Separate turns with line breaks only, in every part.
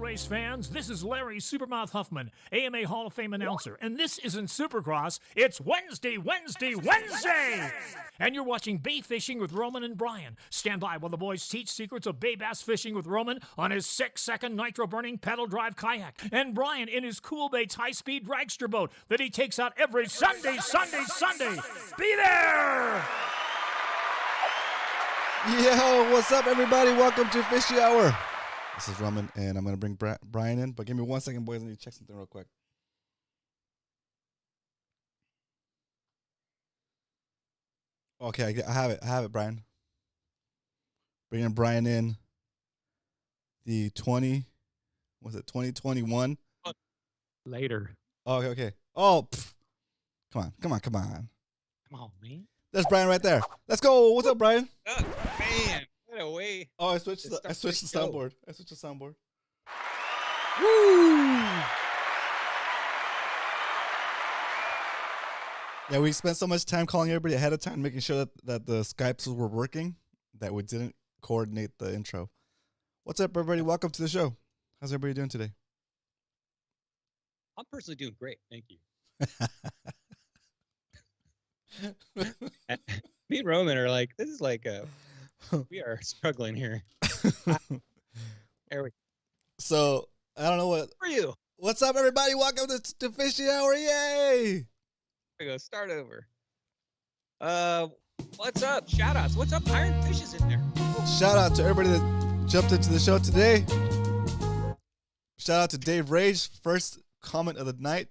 race fans. This is Larry Supermouth Huffman, AMA Hall of Fame announcer. And this isn't Supercross, it's Wednesday! And you're watching Bay Fishing with Roman and Brian. Stand by while the boys teach secrets of bay bass fishing with Roman on his 6-second nitro-burning pedal drive kayak. And Brian in his Cool Baits high-speed dragster boat that he takes out every Sunday! Be there!
Yo, what's up, everybody? Welcome to Fishy Hour. This is Roman, and I'm going to bring Brian in, but give me 1 second, boys. I need to check something real quick. Okay, I have it, Brian. Bringing Brian in. The 2021?
Later.
Oh, okay. Oh, come on.
Come on, man.
There's Brian right there. Let's go. What's up, Brian?
Oh, man, what a way.
Oh, I switched the soundboard. Woo! Yeah, we spent so much time calling everybody ahead of time, making sure that the Skypes were working, that we didn't coordinate the intro. What's up, everybody? Welcome to the show. How's everybody doing today?
I'm personally doing great. Thank you. Me and Roman are like, this is like we are struggling here. There we go.
So, I don't know what.
For you.
What's up, everybody? Welcome to Fishy Hour. Yay!
We go. Start over. What's up? Shout outs. What's up? Iron Fish is in there.
Shout out to everybody that jumped into the show today. Shout out to Dave Rage, first comment of the night.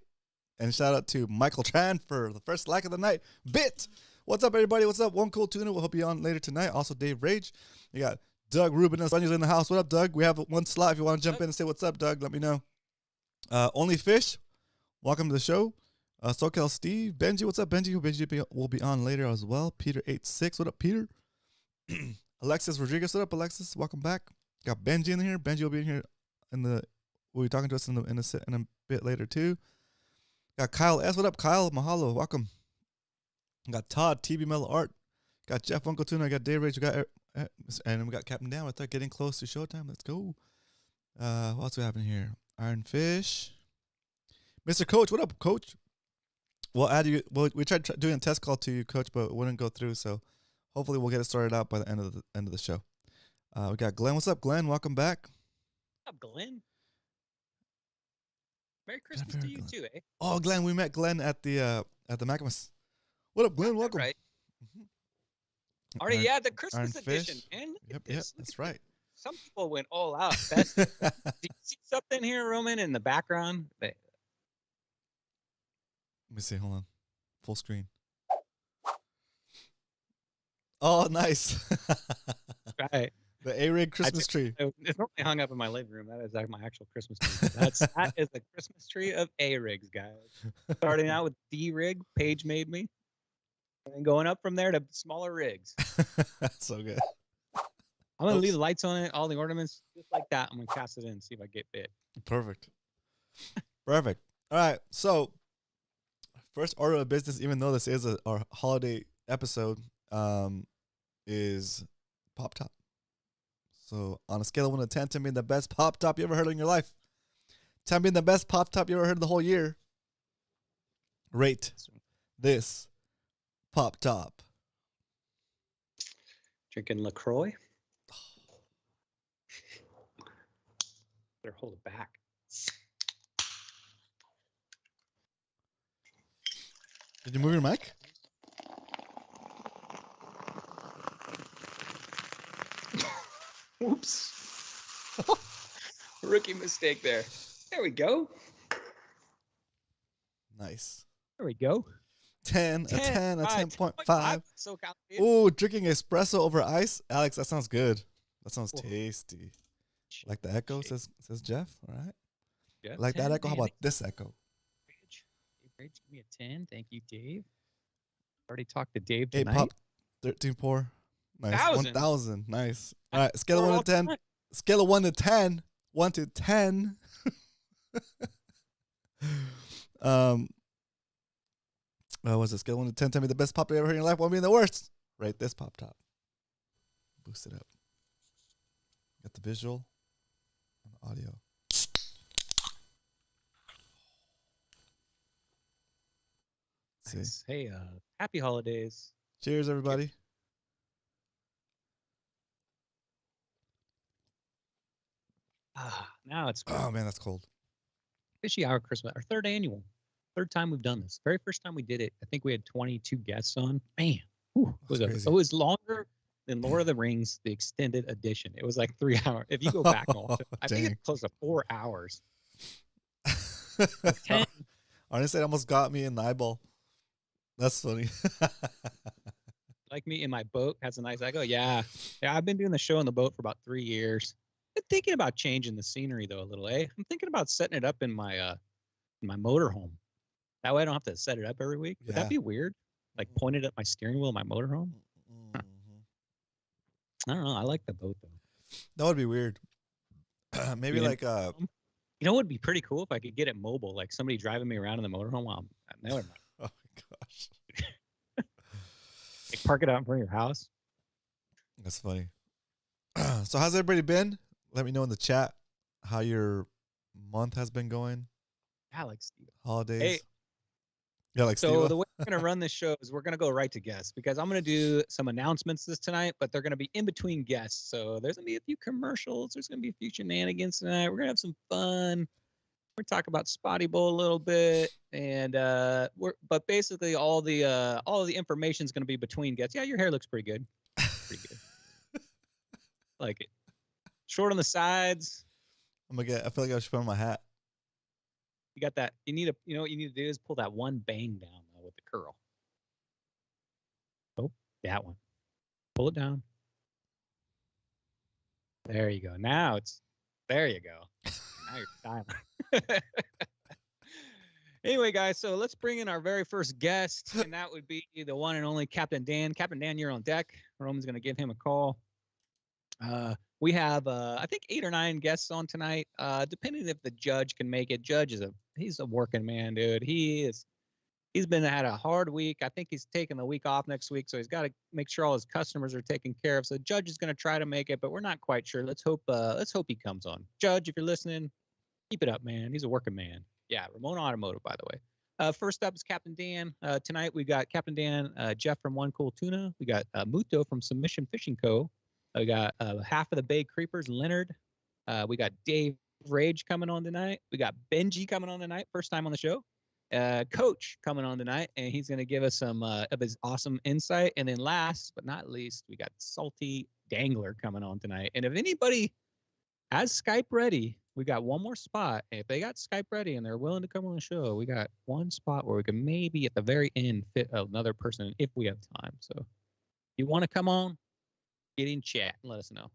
And shout out to Michael Tran for the first like of the night. Bit! What's up, everybody? What's up? One Cool Tuna. We'll hope you on later tonight. Also, Dave Rage. You got Doug Rubin and Sonya's in the house. What up, Doug? We have one slot. If you want to jump in and say what's up, Doug, let me know. Only Fish, welcome to the show. SoCal Steve. Benji, what's up, Benji? Benji will be on later as well. Peter86. What up, Peter? Alexis Rodriguez. What up, Alexis? Welcome back. Got Benji in here. Benji will be in here will be talking to us in a bit later, too. Got Kyle S. What up, Kyle? Mahalo. Welcome. Got Todd, TV Mellow Art. Got Jeff Uncle Tuna. Got Dave Rage. And we got Captain Dan with that. Getting close to showtime. Let's go. What else we have in here? Iron Fish. Mr. Coach. What up, Coach? We'll add you. Well, we tried doing a test call to you, Coach, but it wouldn't go through. So hopefully we'll get it started out by the end of the show. We got Glenn. What's up, Glenn? Welcome back.
What's up, Glenn? Merry Christmas to you
Glenn.
too, eh?
Oh, Glenn, we met Glenn at the Maximus. What up, Glenn? Welcome.
Right.
Mm-hmm.
Already, yeah, the Christmas
Iron
edition,
Fish.
man.
Yep, that's right.
Some people went all out. Do you see something here, Roman, in the background?
Let me see. Hold on. Full screen. Oh, nice.
Right.
The A-Rig Christmas tree.
It's normally hung up in my living room. That is like my actual Christmas tree. That is the Christmas tree of A-Rigs, guys. Starting out with D-Rig, Paige made me. And then going up from there to smaller rigs.
That's so good.
I'm going to leave the lights on it, all the ornaments, just like that. I'm going to cast it in and see if I get bit.
Perfect. Perfect. All right. So, first order of business, even though this is our holiday episode, is Pop Top. So, on a scale of 1 to 10, 10 being the best Pop Top you ever heard in your life, 10 being the best Pop Top you ever heard the whole year, rate this Pop Top.
Drinking LaCroix. Better hold it back.
Did you move your mic?
Whoops. Rookie mistake there. There we go.
Nice.
There we go.
10, a 10, a 10.5.
So
Ooh, drinking espresso over ice. Alex, that sounds good. That sounds tasty. Like the echo, says Jeff. All right.
Yeah,
Like
10,
that echo. How
man.
about this echo?
Dave, give me a 10. Thank you, Dave. Already talked to Dave
8
tonight.
pop, 13 pour. Nice.
1,000.
1,000. Nice. All right. Scale of 1 to 10. Scale of 1 to 10. 1 to 10. What's it? Scale of 1 to 10. Tell me the best pop you ever heard in your life. 1 being the worst. Rate this Pop Top. Boost it up. Got the visual and the audio. see.
Nice. Hey, happy holidays.
Cheers, everybody.
Now it's
Oh man, that's cold.
Fishy Hour Christmas, our third annual. Third time we've done this. Very first time we did it, I think we had 22 guests on. Man, it was longer than Lord of the Rings, the extended edition. It was like 3 hours. If you go back and watch it, I think it's close to 4 hours. 10.
Honestly, it almost got me in the eyeball. That's funny.
Like me in my boat has a nice echo. Yeah. I've been doing the show on the boat for about 3 years. Been thinking about changing the scenery though a little. I'm thinking about setting it up in my motorhome. That way I don't have to set it up every week. Would that be weird? Like pointed at my steering wheel in my motorhome? Huh. I don't know. I like the boat though.
That would be weird. Maybe like
you know what would be pretty cool if I could get it mobile, like somebody driving me around in the motorhome while I'm
oh my gosh.
Like park it out in front of your house.
That's funny. So how's everybody been? Let me know in the chat how your month has been going.
Alex,
holidays.
Hey.
Yeah, like
so the way we're going to run this show is we're going to go right to guests because I'm going to do some announcements tonight, but they're going to be in between guests. So there's going to be a few commercials. There's going to be a few shenanigans tonight. We're going to have some fun. We're talk about Spotty Bowl a little bit, and but basically all the information is going to be between guests. Yeah, your hair looks pretty good. Pretty good. Like it. Short on the sides.
I feel like I should put on my hat.
You got that. You know what you need to do is pull that one bang down though, with the curl. Oh, that one. Pull it down. There you go. There you go. Now you're styling. Anyway, guys, so let's bring in our very first guest, and that would be the one and only Captain Dan. Captain Dan, you're on deck. Roman's going to give him a call. We have, I think, 8 or 9 guests on tonight, depending if the judge can make it. Judge he's a working man, dude. He's had a hard week. I think he's taking the week off next week, so he's got to make sure all his customers are taken care of. So the judge is going to try to make it, but we're not quite sure. Let's hope he comes on. Judge, if you're listening, keep it up, man. He's a working man. Yeah, Ramona Automotive, by the way. First up is Captain Dan. Tonight we got Captain Dan, Jeff from One Cool Tuna. We got Muto from Submission Fishing Co. We got half of the Bay Creepers, Leonard. We got Dave Rage coming on tonight. We got Benji coming on tonight, first time on the show. Coach coming on tonight, and he's going to give us some of his awesome insight. And then last but not least, we got Salty Dangler coming on tonight. And if anybody has Skype ready, we got one more spot. If they got Skype ready and they're willing to come on the show, we got one spot where we can maybe at the very end fit another person if we have time. So if you want to come on, get in chat and let us know.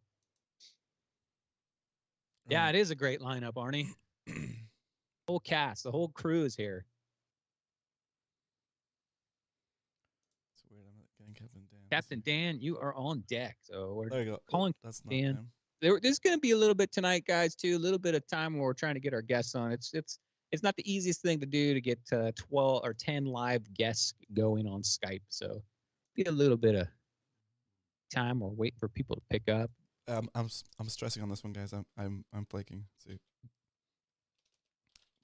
Yeah, it is a great lineup, Arnie. Whole cast, the whole crew is here.
It's weird. I'm not getting Captain Dan.
Captain Dan, you are on deck. So we're
there you go.
calling
That's not
Dan.
him.
There's going to be a little bit tonight, guys, too. A little bit of time where we're trying to get our guests on. It's not the easiest thing to do to get 12 or 10 live guests going on Skype. So be a little bit of time or wait for people to pick up.
I'm stressing on this one, guys. I'm flaking. See,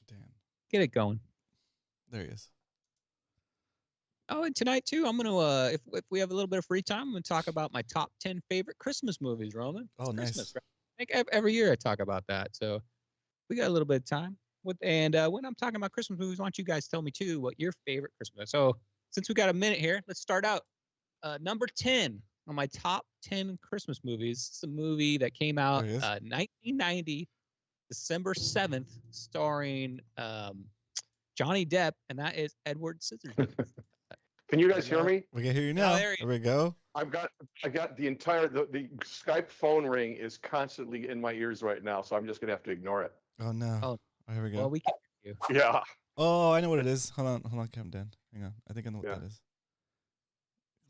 Dan.
Get it going.
There he is.
Oh, and tonight too, I'm gonna if we have a little bit of free time, I'm gonna talk about my top 10 favorite Christmas movies, Roman.
Oh, nice.
Christmas, right? I think every year I talk about that. So we got a little bit of time. When I'm talking about Christmas movies, why don't you guys tell me too what your favorite Christmas is? So since we got a minute here, let's start out. Number 10 on my top 10 Christmas movies. It's a movie that came out 1990, December 7th, starring Johnny Depp, and that is Edward Scissorhands.
Can you guys hear me?
We can hear you now.
there
we go.
I got the entire the Skype phone ring is constantly in my ears right now, so I'm just gonna have to ignore it.
Oh no.
Oh,
here we go.
Well, we can hear you.
Yeah.
Oh, I know what it is. Hold on, Captain Dan. Hang on. I think I know what
Yeah.
that is.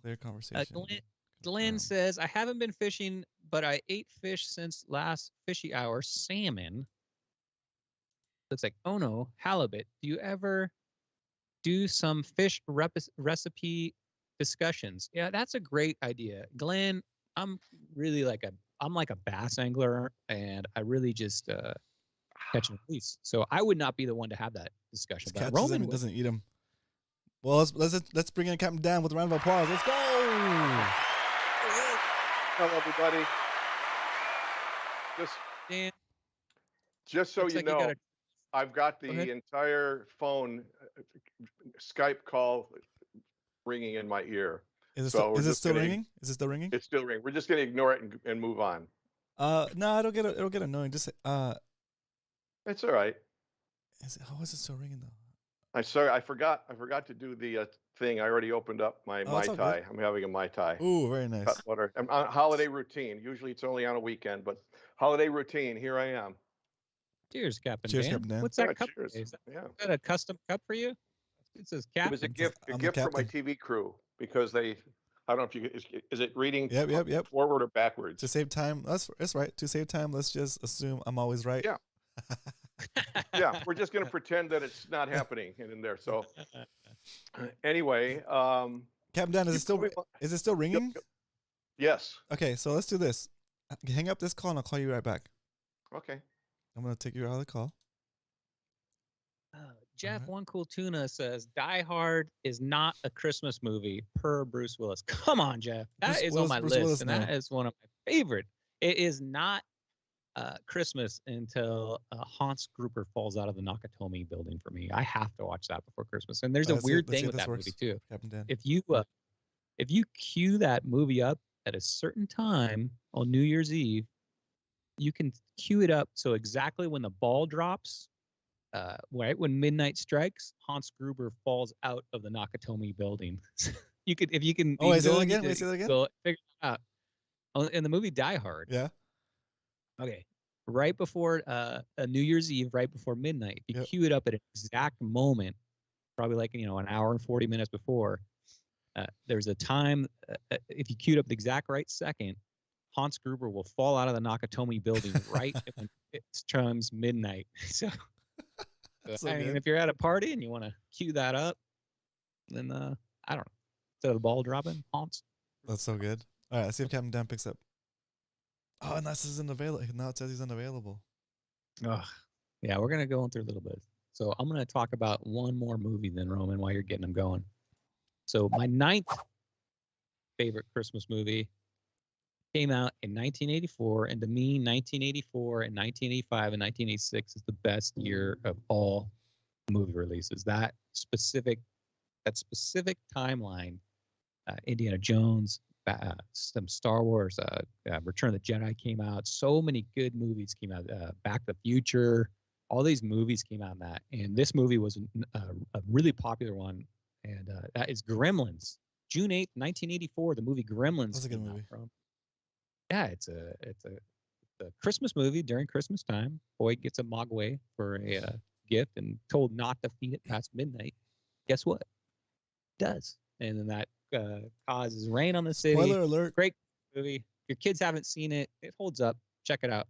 Clear conversation.
Glenn says, I haven't been fishing, but I ate fish since last fishy hour. Salmon. Looks like, oh no, halibut. Do you ever do some fish recipe discussions? Yeah, that's a great idea. Glenn, I'm like a bass angler, and I really just catch and release. So I would not be the one to have that discussion. But
Catches
Roman
him, doesn't eat him. Well, let's bring in Captain Dan with a round of applause. Let's go.
Hello, everybody.
Dan,
Just so
looks
you
like
know,
gotta-
I've got
Go ahead.
the entire phone Skype call ringing in my ear.
Is it
So
still,
we're
is it
just
still
gonna-
ringing? Is it still ringing?
It's still ringing. We're just going to ignore it and move on.
No, it'll get annoying. Just
It's all right.
how is it still ringing though?
I'm sorry. I forgot to do the thing. I already opened up my
Oh,
Mai
it's all
Tai.
good.
I'm having a Mai Tai.
Ooh, very nice.
Hot water. I'm on holiday routine. Usually it's only on a weekend, but holiday routine. Here I am.
Cheers, Captain
Cheers,
Dan.
Captain Dan.
What's that
Yeah,
cup?
cheers.
Is
Yeah.
that a custom cup for you? It says
It was a
Captain.
gift. A
I'm the
gift for my
captain.
TV crew because they. I don't know if you is it reading
Yep.
forward or backwards?
To save time, that's right. To save time, let's just assume I'm always right.
Yeah. Yeah, we're just going to pretend that it's not happening in there. So anyway,
Captain Dan,
you
is it still ringing?
yes.
Okay, so let's do this. Hang up this call and I'll call you right back.
Okay.
I'm gonna take you out of the call.
Jeff,
Alright.
One Cool Tuna says Die Hard is not a Christmas movie per Bruce Willis. Come on, Jeff. That
Bruce
is
Willis-
on my
Bruce
list,
Willis,
and
no.
that is one of my favorite. It is not Christmas until Hans Gruber falls out of the Nakatomi building for me. I have to watch that before Christmas. And there's a
Let's see-
weird
let's see
thing
if
with
this
that
works.
movie too.
Captain Dan.
If you cue that movie up at a certain time on New Year's Eve, you can cue it up so exactly when the ball drops, right when midnight strikes, Hans Gruber falls out of the Nakatomi building. you could, if you can.
Oh,
you
wait,
can
say
go
that
and
again?
you
Wait, say that again?
Go figure it out. In the movie Die Hard.
Yeah.
Okay. Right before a New Year's Eve, right before midnight, if you
Yep.
cue it up at an exact moment, probably like an hour and 40 minutes before. There's a time, if you queued up the exact right second, Hans Gruber will fall out of the Nakatomi building right when it chimes midnight. So,
So
I mean,
good.
if you're at a party and you want to cue that up, then I don't know. Instead of the ball dropping, Hans.
That's so good. All right, let's see if Captain Dan picks up. Oh, and this isn't available. Now it says he's unavailable.
Ugh. Yeah, we're gonna go through a little bit. So I'm gonna talk about one more movie then, Roman, while you're getting them going. So my 9th favorite Christmas movie came out in 1984, and to me, 1984 and 1985 and 1986 is the best year of all movie releases. That specific timeline, Indiana Jones, some Star Wars, Return of the Jedi came out. So many good movies came out. Back to the Future, all these movies came out in that, and this movie was a really popular one, and that is Gremlins. June 8th, 1984. The movie Gremlins.
That's a good
came out
movie.
from. Yeah, it's a Christmas movie during Christmas time. Boy gets a mogwai for a gift and told not to feed it past midnight. Guess what? It does, and then that causes rain on the city.
Spoiler alert.
Great movie. If your kids haven't seen it, it holds up. Check it out.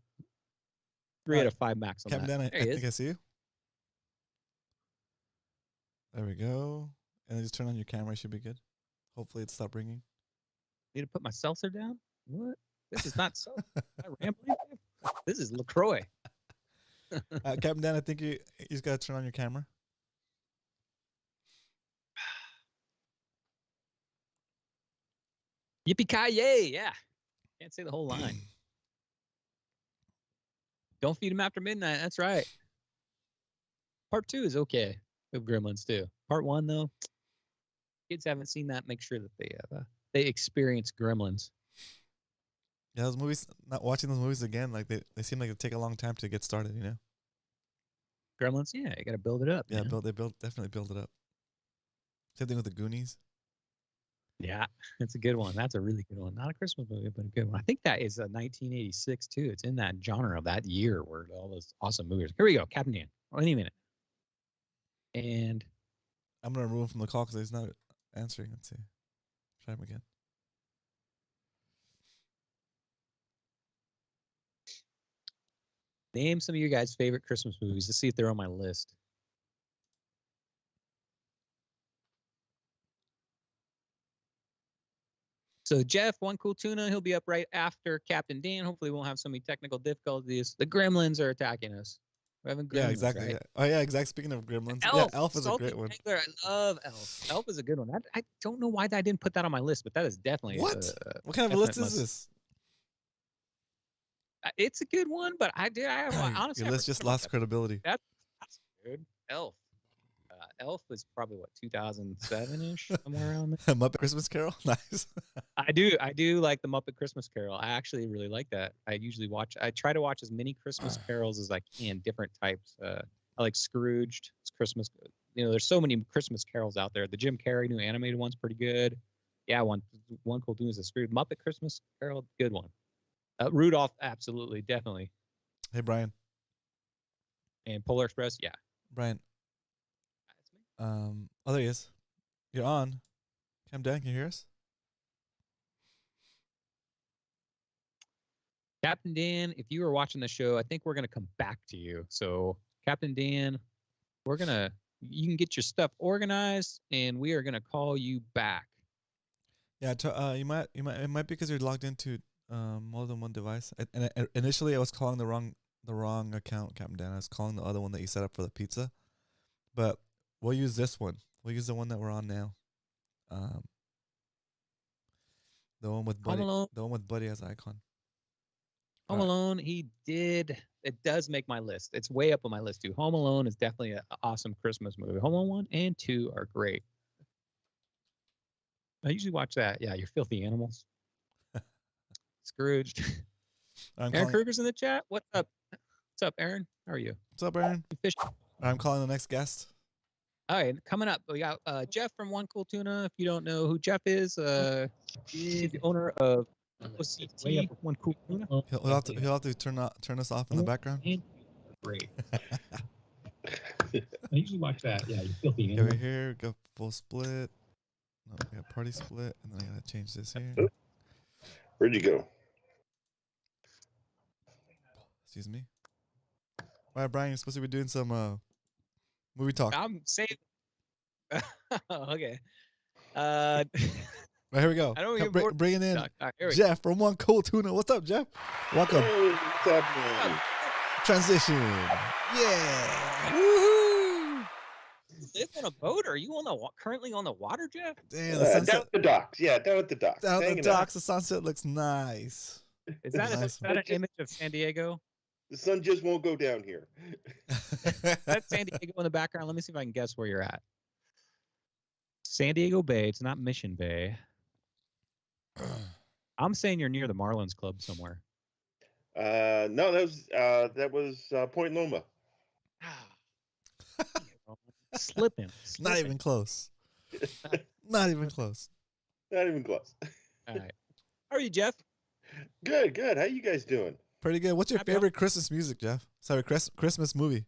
3 out of 5 max on
Captain
that.
Dan, I
There he
think
is.
I see you. There we go. And then just turn on your camera. It should be good. Hopefully it stopped ringing.
Need to put my seltzer down? What? This is not seltzer. Am I rambling? This is LaCroix.
Captain Dan, I think you just got to turn on your camera.
Yippee-ki-yay! Yeah. Can't say the whole line. Don't feed them after midnight. That's right. Part 2 is okay of Gremlins too. Part 1 though, kids haven't seen that. Make sure that they experience Gremlins.
Yeah, those movies, not watching those movies again, like they seem like they take a long time to get started, you know?
Gremlins, yeah, you got to build it up.
Yeah,
man.
definitely build it up. Same thing with the Goonies.
Yeah, that's a good one. That's a really good one. Not a Christmas movie, but a good one. I think that is a 1986 too. It's in that genre of that year where all those awesome movies. Here we go, Captain Dan. Any minute. And
I'm going to remove him from the call because he's not answering. Let's see. Try him again.
name some of your guys' favorite Christmas movies to see if they're on my list. So Jeff, One Cool Tuna, he'll be up right after Captain Dan. Hopefully we won't have so many technical difficulties. The Gremlins are attacking us. We're having
Yeah,
Gremlins,
exactly.
right?
Yeah. Oh yeah, exactly. Speaking of Gremlins, yeah,
Elf.
Elf is a
Salted
great one.
Wrangler, I love Elf. Elf is a good one. I don't know why I didn't put that on my list, but that is definitely
What? What kind of a
definite
list is
must.
this?
It's a good one, but I honestly
Your
I
list just
forgot about
lost
that.
credibility.
That's good. Elf. Elf was probably what 2007-ish, somewhere around there.
Muppet Christmas Carol. Nice.
I do like the Muppet Christmas Carol. I actually really like that. I try to watch as many Christmas carols as I can, different types. I like Scrooged. It's Christmas. There's so many Christmas carols out there. The Jim Carrey new animated one's pretty good. Yeah, one cool tune is a Scrooge. Muppet Christmas Carol, good one. Rudolph, absolutely, definitely.
Hey Brian.
And Polar Express, yeah.
Brian.
That's me.
Oh, there he is. You're on. Cam Dan, can you hear us?
Captain Dan, if you were watching the show, I think we're gonna come back to you. So, Captain Dan, you can get your stuff organized, and we are gonna call you back.
Yeah, it might be because you're logged into more than one device. Initially, I was calling the wrong account, Captain Dan. I was calling the other one that you set up for the pizza, but we'll use this one. We'll use the one that we're on now. The one with Buddy. The one with Buddy as icon.
Home Alone, it does make my list. It's way up on my list too. Home Alone is definitely an awesome Christmas movie. Home Alone 1 and 2 are great. I usually watch that. Yeah, You're Filthy Animals. Scrooged. Aaron Kruger's in the chat. What's up? What's up, Aaron? How are you?
What's up, Aaron?
Fishy.
I'm calling the next guest.
All right, coming up, we got Jeff from One Cool Tuna. If you don't know who Jeff is, he's the owner of OCT, One Cool Tuna.
He'll have to turn us off in the background.
Great. I usually watch that. Yeah, You're Filthy
Over here, go full split. No, we got party split, and then I gotta change this here.
Where'd you go?
Excuse me. All right, Brian, you're supposed to be doing some movie talk.
I'm saying. Okay.
Right, here we go.
I don't even
bring it in.
Right,
Jeff from One Cool Tuna. What's up, Jeff? Welcome.
Hey, what's happening?
Transition. Yeah. Woohoo.
Live on a boat? Or are you currently on the water, Jeff?
Damn,
Down at the docks. Yeah, down at the docks.
Down at the
Hanging
docks,
out.
the sunset looks nice.
Is that,
Nice.
is that an image of San Diego?
The sun just won't go down here.
That's San Diego in the background. Let me see if I can guess where you're at. San Diego Bay. It's not Mission Bay. I'm saying you're near the Marlins Club somewhere.
No, that was Point Loma.
Slipping.
Not even close. Not even close.
Not even close.
All right. How are you, Jeff?
Good. How you guys doing?
Pretty good. What's your
Happy
favorite Christmas music, Jeff? Sorry, Christmas movie.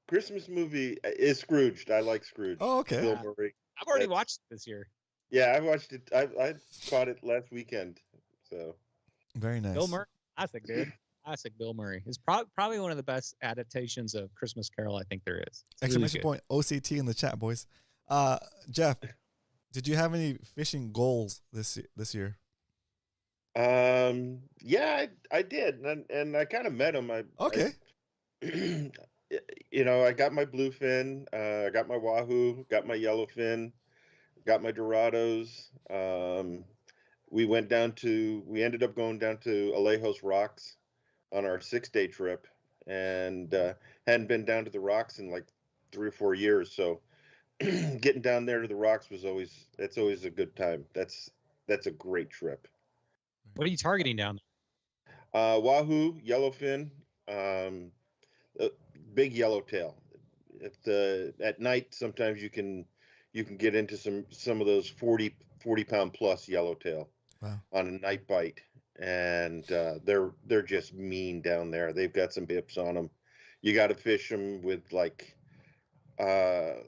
Christmas movie is Scrooged. I like Scrooge.
Oh, okay.
Bill Murray.
I've already watched it this year.
Yeah, I watched it. I caught it last weekend. So
Very nice.
Bill Murray. Classic, dude. Classic Bill Murray. It's probably one of the best adaptations of Christmas Carol I think there is. It's
Exclamation
really
point OCT in the chat, boys. Jeff, did you have any fishing goals this year?
Yeah, I did, and I kind of met him.
Okay.
I got my bluefin, I got my wahoo, got my yellowfin, got my Dorados. We ended up going down to Alejos Rocks on our 6-day trip, and hadn't been down to the rocks in like 3 or 4 years. So getting down there to the rocks was always a good time. That's a great trip.
What are you targeting down there?
Wahoo, yellowfin, big yellowtail. At night, sometimes you can get into some of those 40 pound plus yellowtail.
Wow. On
a night bite, and they're just mean down there. They've got some bips on them. You got to fish them with like 80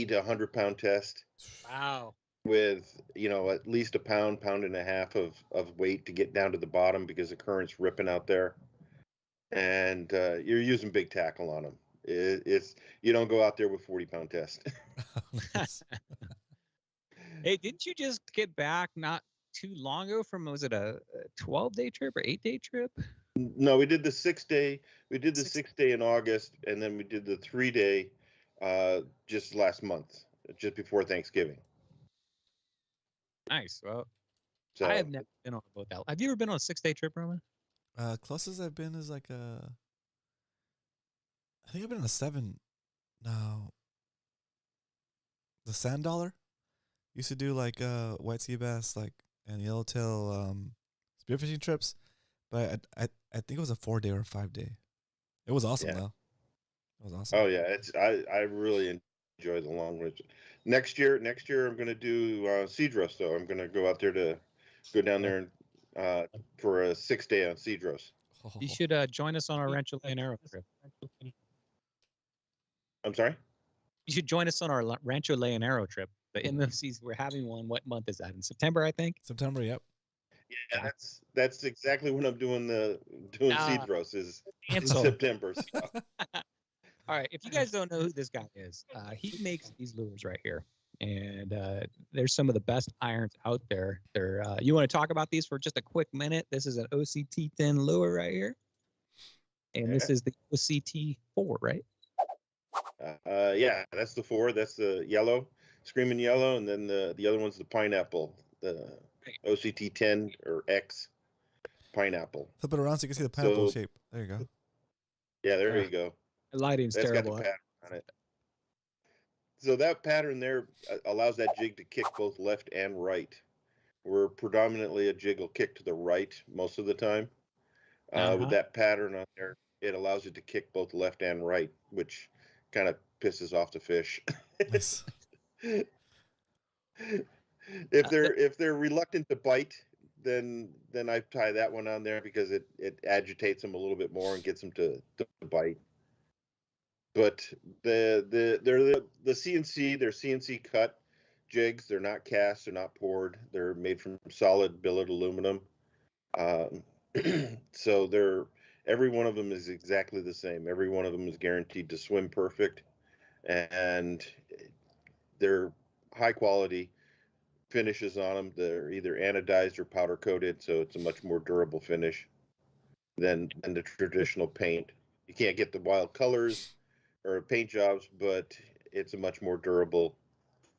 to 100 pound test.
Wow.
With at least a pound and a half of weight to get down to the bottom because the current's ripping out there, and you're using big tackle on them. It's you don't go out there with 40 pound test.
Hey, didn't you just get back not too long ago from, was it a 12-day trip or 8-day trip?
No, we did the 6-day. We did the 6-day in August, and then we did the 3-day just last month, just before Thanksgiving.
Nice. Well,
So
I have never been on a boat that. Have you ever been on a 6-day trip, Roman?
Closest I've been is like I think I've been on a 7. No, the Sand Dollar used to do like white sea bass like and yellowtail spearfishing trips, but I think it was a 4-day or a 5-day. It was awesome
Yeah.
though. It was awesome.
oh yeah, I really enjoy the long range. Next year I'm going to do Cedros though. I'm going to go out there to go down there and for a 6-day on Cedros.
You should join us on our Rancho Leonero trip.
I'm sorry.
You should join us on our Rancho Leonero trip. The MFCs, we're having one. What month is that? In September, I think.
September, yep.
Yeah, that's exactly when I'm doing Cedros is in
Cancel.
September. So.
All right. If you guys don't know who this guy is, he makes these lures right here, and there's some of the best irons out there. You want to talk about these for just a quick minute? This is an OCT 10 lure right here, and this is the OCT 4, right?
Yeah, that's the 4. That's the yellow, screaming yellow, and then the other one's the pineapple, the OCT 10 or X pineapple.
Flip it around so you can see the pineapple shape. There you go.
Yeah, there you go.
The lighting's
That's
terrible.
got the pattern on it. So that pattern there allows that jig to kick both left and right. Where predominantly a jig will kick to the right most of the time. With that pattern on there, it allows it to kick both left and right, which kind of pisses off the fish.
Nice.
If they're reluctant to bite, then I tie that one on there because it agitates them a little bit more and gets them to bite. But they're the CNC, they're CNC cut jigs. They're not cast, they're not poured. They're made from solid billet aluminum. So every one of them is exactly the same. Every one of them is guaranteed to swim perfect, and they're high quality finishes on them. They're either anodized or powder coated, so it's a much more durable finish than the traditional paint. You can't get the wild colors or paint jobs, but it's a much more durable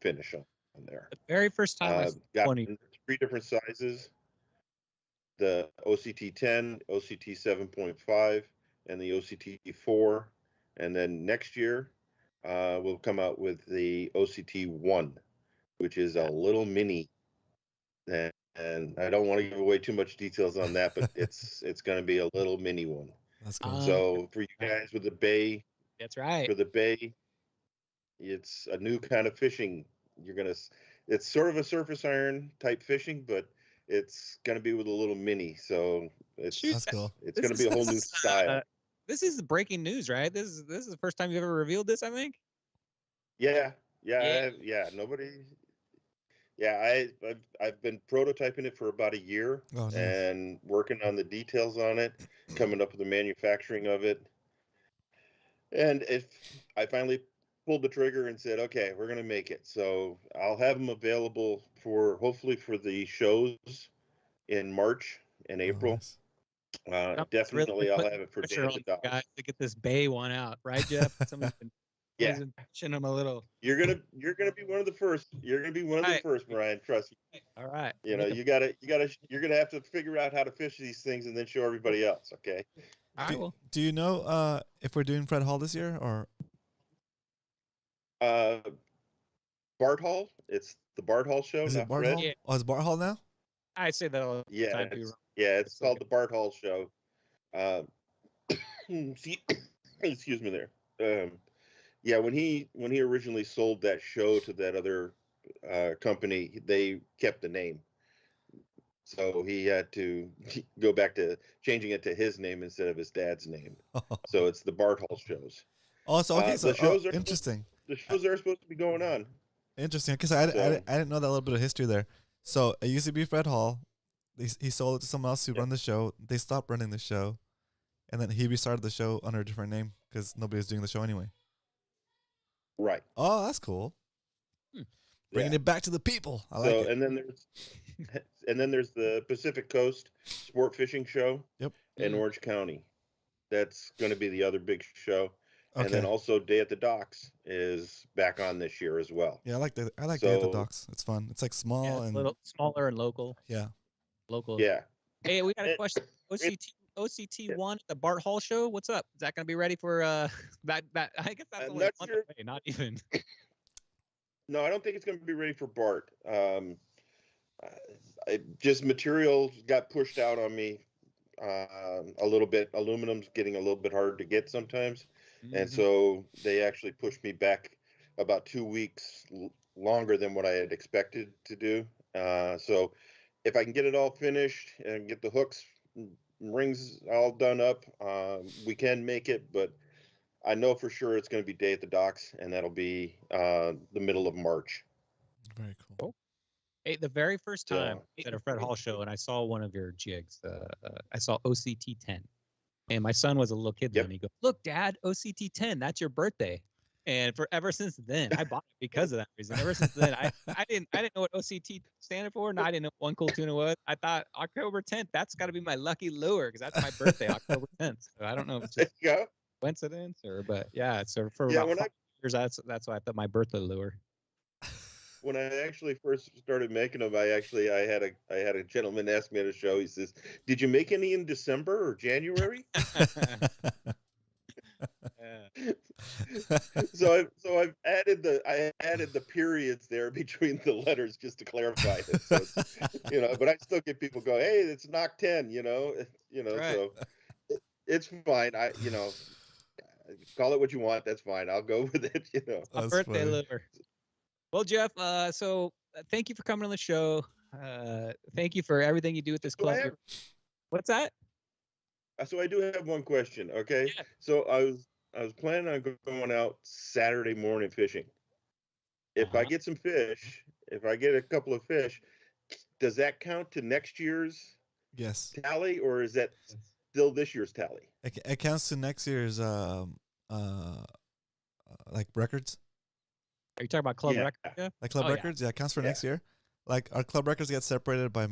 finish on there.
The very first time I
got
20.
3 different sizes: the OCT 10, OCT 7.5, and the OCT 4. And then next year, we'll come out with the OCT 1, which is a little mini. And I don't want to give away too much details on that, but it's going to be a little mini one.
That's cool.
So for you guys with the bay,
That's right.
for the bay, it's a new kind of fishing. It's sort of a surface iron type fishing, but it's going to be with a little mini. So
That's cool.
it's going to be a whole new style.
This is the breaking news, right? This is the first time you've ever revealed this, I think.
Yeah. Nobody. Yeah, I've been prototyping it for about a year and working on the details on it, coming up with the manufacturing of it. And I finally pulled the trigger and said, okay, we're going to make it. So I'll have them available hopefully for the shows in March and April.
Nice.
Definitely I'll have it for Day of the Dog.
Guys to get this bay one out, right, Jeff? Somebody's been pushing them a little.
You're gonna be one of the first. You're gonna be one of the first, Brian. Trust me.
All right.
You're gonna have to figure out how to fish these things and then show everybody else. Okay.
Do you know if we're doing Fred Hall this year or?
Bart Hall. It's the Bart Hall show.
Is it Bart Hall?
Yeah.
Oh, it's Bart Hall now?
I say that all the time too.
It's called the Bart Hall show. Excuse me there. Yeah, when he originally sold that show to that other company, they kept the name. So he had to go back to changing it to his name instead of his dad's name. So it's the Bart Hall shows.
Oh, so okay, so
the shows are
interesting.
The shows are supposed to be going on.
Interesting, because I didn't know that little bit of history there. So it used to be Fred Hall. He sold it to someone else to run the show. They stopped running the show, and then he restarted the show under a different name because nobody was doing the show anyway.
Right.
Oh, that's cool. Bringing
Yeah.
it back to the people. I like
So
it.
and then there's the Pacific Coast Sport Fishing Show
Yep.
in Orange County. That's going to be the other big show. And then
Okay.
also Day at the Docks is back on this year as well.
Yeah, I like Day at the
So-
Docks. It's fun. It's like
Yeah,
small
it's
and
a little smaller and local.
yeah.
Local.
Yeah.
Hey, we got a
It-
question. OCT one at the Bart Hall show. What's up? Is that gonna be ready for that? I guess that's
I'm
only a
not
month
sure.
away, not even.
No, I don't think it's going to be ready for Bart. Just material got pushed out on me a little bit. Aluminum's getting a little bit hard to get sometimes. And so they actually pushed me back about 2 weeks longer than what I had expected to do. So if I can get it all finished and get the hooks, rings all done up, we can make it. But I know for sure it's going to be Day at the Docks, and that'll be the middle of March.
Very cool.
Hey, the very first time
So-
at a Fred Hall show, and I saw one of your jigs. I saw OCT 10, and my son was a little kid then.
Yep.
And he goes, "Look, Dad, OCT 10. That's your birthday." And ever since then, I bought it because of that reason. Ever since then, I didn't know what OCT standed for, and I didn't know what One Cool Tuna was. I thought October 10th. That's got to be my lucky lure because that's my birthday, October 10th. So I don't know if it's
There
just
you go.
coincidence but yeah. So for
Yeah,
about
when
5 years, that's why I thought my birthday lure.
When I actually first started making them, I had a gentleman ask me at a show. He says, "Did you make any in December or January?"
Yeah.
So I've added the periods there between the letters just to clarify it. So it's, but I still get people go, "Hey, it's knock 10,"
Right.
So it's fine. Call it what you want. That's fine. I'll go with it.
A
That's
birthday
funny.
lure. Well, Jeff, thank you for coming on the show. Thank you for everything you do with this
So I
club. What's that?
So I do have one question. Okay.
Yeah.
So I was planning on going out Saturday morning fishing. If I
Uh-huh.
get some fish, if I get a couple of fish, does that count to next year's
Yes.
tally, or is that still this year's tally?
It counts to next year's like records.
Are you talking about club
Yeah.
record? Jeff?
Like club
Oh, yeah.
records, yeah, it counts for
Yeah.
next year. Like our club records get separated by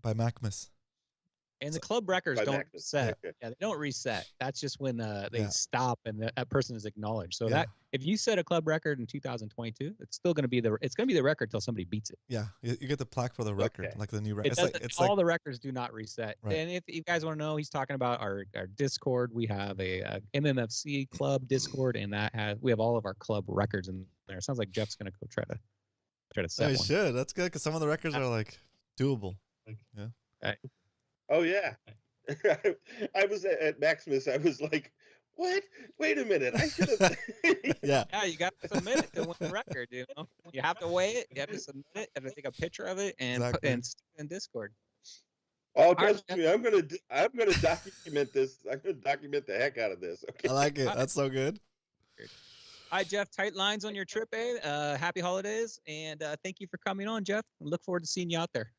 Macmas.
And the club records
By
don't
Magnus.
reset.
Okay.
Yeah, they don't reset. That's just when they
Yeah.
stop and that person is acknowledged. So
Yeah.
that if you set a club record in 2022, it's still going to be the record till somebody beats it.
Yeah, you get the plaque for the record,
Okay.
like the new
It
record.
doesn't,
It's
all
like
the records do not reset.
Right.
And if you guys want to know, he's talking about our Discord. We have a MMFC club Discord, and we have all of our club records in there. It sounds like Jeff's going to go try to set
I
one.
should. That's good because some of the records are like doable.
Oh yeah. I was at Maximus. I was like, "What? Wait a minute! I should have."
Yeah,
Yeah, you got to submit it to win the record. You have to weigh it. You have to submit it. You have to take a picture of it and
Exactly.
and stick it in Discord.
Oh, trust me, I'm gonna document this. I'm gonna document the heck out of this. Okay.
I like it. That's so good.
All right, Jeff. Tight lines on your trip, happy holidays, and thank you for coming on, Jeff. Look forward to seeing you out there.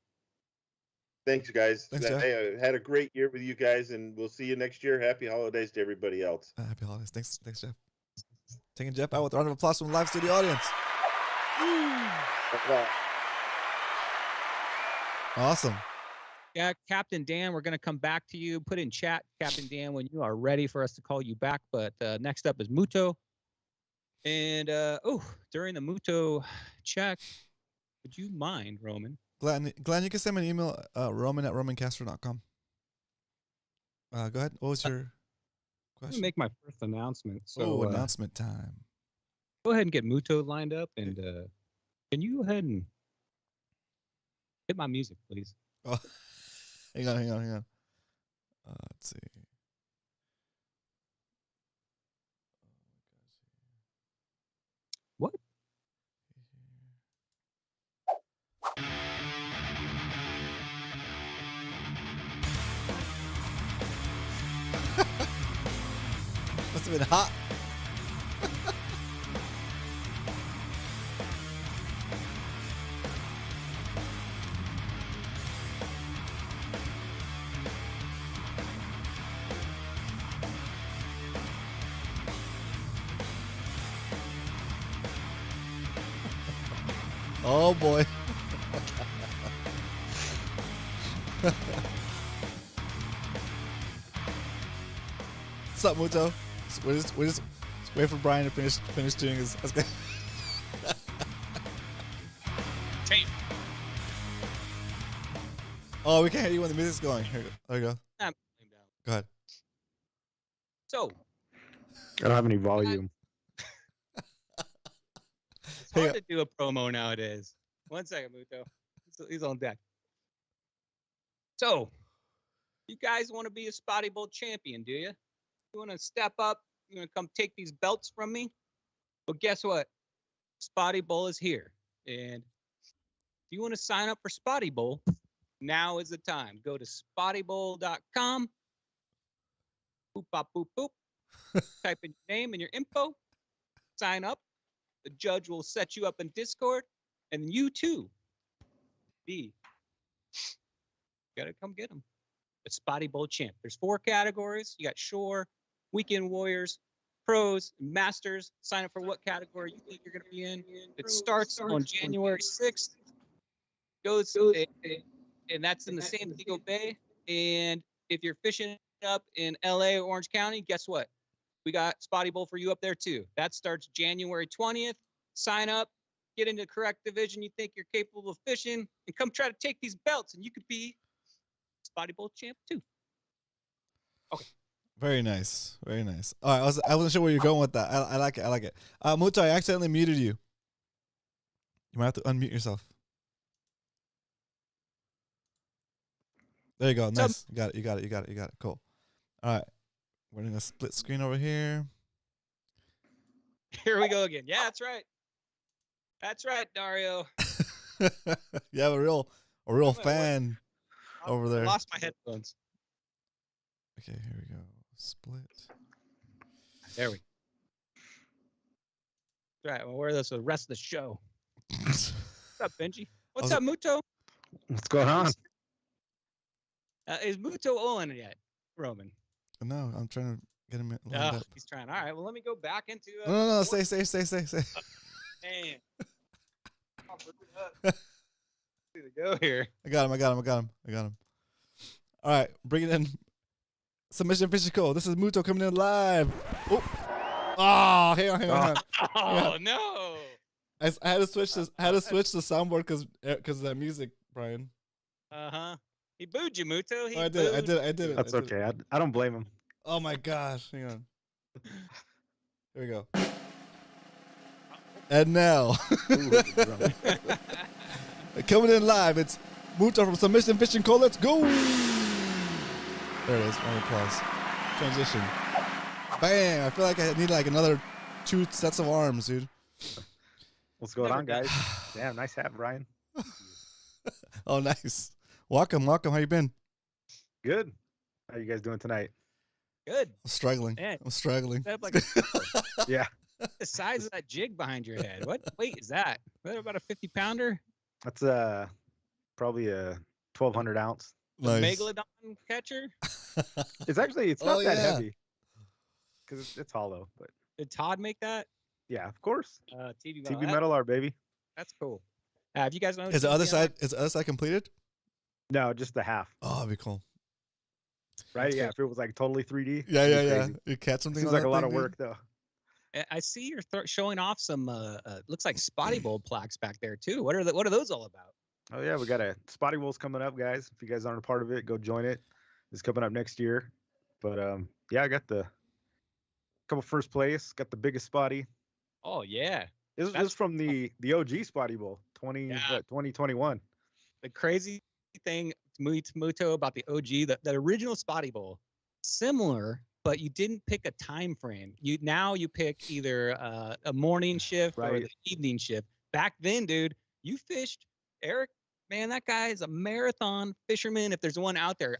Thanks, guys.
Thanks, Jeff.
Hey, I had a great year with you guys, and we'll see you next year. Happy holidays to everybody else.
Happy holidays. Thanks, Jeff. Taking Jeff out with a round of applause from the live studio audience.
Bye-bye.
Awesome.
Yeah, Captain Dan, we're going to come back to you. Put in chat, Captain Dan, when you are ready for us to call you back. But next up is Muto. And, during the Muto check, would you mind, Roman?
Glenn, you can send me an email, roman@romancastro.com. Go ahead. What was your
I'm
question?
gonna make my first announcement. So
Oh, announcement time.
go ahead and get Muto lined up, and can you go ahead and hit my music, please?
Oh, hang on. Let's see.
What?
Must have been hot. Oh boy. What's up, Muto? We just wait for Brian to finish doing his.
Tape.
Oh, we can't hear you when the music's going. Here, there you go.
I'm down.
Go ahead.
So
I don't have any volume.
it's hard to do a promo nowadays. 1 second, Muto. He's on deck. So, you guys want to be a Spotty Bowl champion, do you? You want to step up? You want to come take these belts from me? Well, guess what? Spotty Bowl is here. And if you want to sign up for Spotty Bowl, now is the time. Go to spottybowl.com. Boop, bop, boop, boop. Type in your name and your info. Sign up. The judge will set you up in Discord. And you too. Gotta come get them. The Spotty Bowl champ. There's 4 categories. You got Shore, Weekend Warriors, Pros, Masters. Sign up for what category you think you're gonna be in. It starts on January 6th. Goes and that's in the San Diego Bay. And if you're fishing up in LA or Orange County, guess what? We got Spotty Bowl for you up there too. That starts January 20th. Sign up, get into the correct division you think you're capable of fishing, and come try to take these belts, and you could be Spotty Bowl champ too. Okay.
Very nice. Very nice. All right, I wasn't sure where you're going with that. I like it. I like it. Muto, I accidentally muted you. You might have to unmute yourself. There you go. Nice. You got it. You got it. You got it. You got it. Cool. All right. We're doing a split screen over here.
Here we go again. Yeah, that's right. That's right, Dario.
You have a real fan over there.
I lost my headphones.
Okay, here we go. Split.
There we go. All right, we'll wear this for the rest of the show. What's up, Benji? What's up, Muto?
What's going on?
Is Muto on yet, Roman?
No, I'm trying to get him lined up.
He's trying. All right, well, let me go back into...
No, stay.
Man. To go here.
I got him. All right, bring it in. Submission Fishy Cole. This is Muto coming in live. Oh, hang on.
Oh, no.
I had to switch the soundboard because of that music, Brian.
Uh-huh. He booed you, Muto.
I did it.
That's okay. I don't blame him.
Oh my gosh, hang on. Here we go. And now, coming in live, it's Muto from Submission Fishing Cole. Let's go. There it is. Round of applause. Transition. Bam! I feel like I need like another 2 sets of arms, dude.
What's going on, guys? Damn, nice hat, Brian.
Oh, nice. Welcome. How you been?
Good. How you guys doing tonight?
Good.
I'm struggling.
Man.
I'm struggling.
Set up like
Yeah.
the size of that jig behind your head. What weight is that? Is that about a 50-pounder?
That's probably a 1,200 ounce.
Nice.
Megalodon catcher?
It's not that heavy because it's hollow. But
Did Todd make that?
yeah, of course.
TV Metal.
TV Metal R, baby.
That's cool. Have you guys know?
Is the other side completed?
No, just the half.
Oh, that'd be cool.
Right? Yeah. If it was like totally 3D.
Yeah.
Crazy.
You catch something.
Seems
on
like
that
a lot
thing,
of
dude?
work though.
I see you're showing off some looks like Spotty Bowl plaques back there too. What are those all about?
Oh yeah, we got a Spotty Bowl's coming up, guys. If you guys aren't a part of it, go join it. It's coming up next year. But yeah, I got the couple first place. Got the biggest Spotty.
Oh yeah.
This is from the OG Spotty Bowl 2021.
The crazy thing, Muto, about the OG, the original Spotty Bowl, similar, but you didn't pick a time frame. You pick either a morning shift or
Right.
the evening shift. Back then, dude, you fished. Eric, man, that guy is a marathon fisherman. If there's one out there,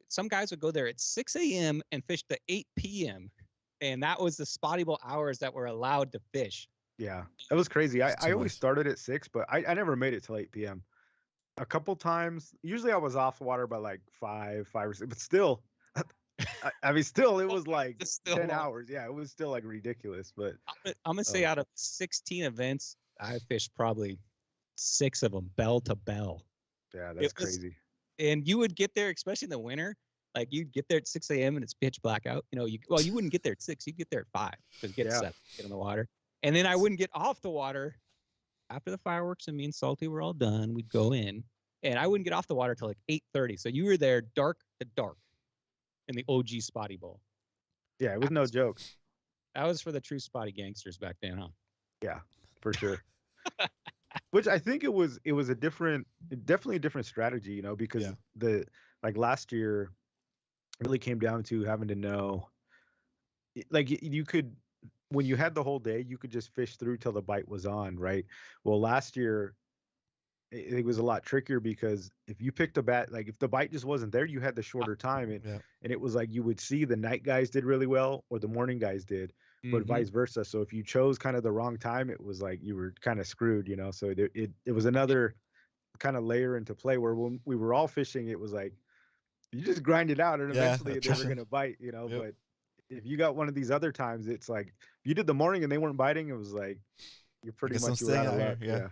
some guys would go there at 6 a.m. and fish to 8 p.m. And that was the Spotty Bowl hours that were allowed to fish.
Yeah, it was crazy.
That's
I
too
always
much.
started at 6, but I never made it till 8 p.m. A couple times. Usually I was off the water by like 5 or 6, but still, I mean, still, it was like
It's still
10
long.
hours. Yeah, it was still like ridiculous. But
I'm gonna say out of 16 events, I fished probably 6 of them, bell to bell.
Yeah, that's
It was-
crazy.
And you would get there, especially in the winter. Like you'd get there at 6 a.m. and it's pitch black out. You know, you wouldn't get there at 6. You'd get there at 5 because get
Yeah.
set, get in the water, and then I wouldn't get off the water after the fireworks and me and Salty were all done. We'd go in, and I wouldn't get off the water till like 8:30. So you were there dark to dark in the OG Spotty Bowl.
Yeah, it was no joke.
That was for the true Spotty gangsters back then, huh?
Yeah, for sure. Which I think it was definitely a different strategy, you know, because
Yeah.
last year it really came down to having to know, like you could, when you had the whole day, you could just fish through till the bite was on, right? Well, last year it was a lot trickier because if you picked a bat, like if the bite just wasn't there, you had the shorter time, and it was like you would see the night guys did really well or the morning guys did, but vice versa. So if you chose kind of the wrong time, it was like you were kind of screwed, you know. So it was another kind of layer into play where when we were all fishing, it was like you just grind it out and eventually they were going to bite, you know. But if you got one of these other times, it's like if you did the morning and they weren't biting, it was like you're pretty much you were out of luck. Yeah.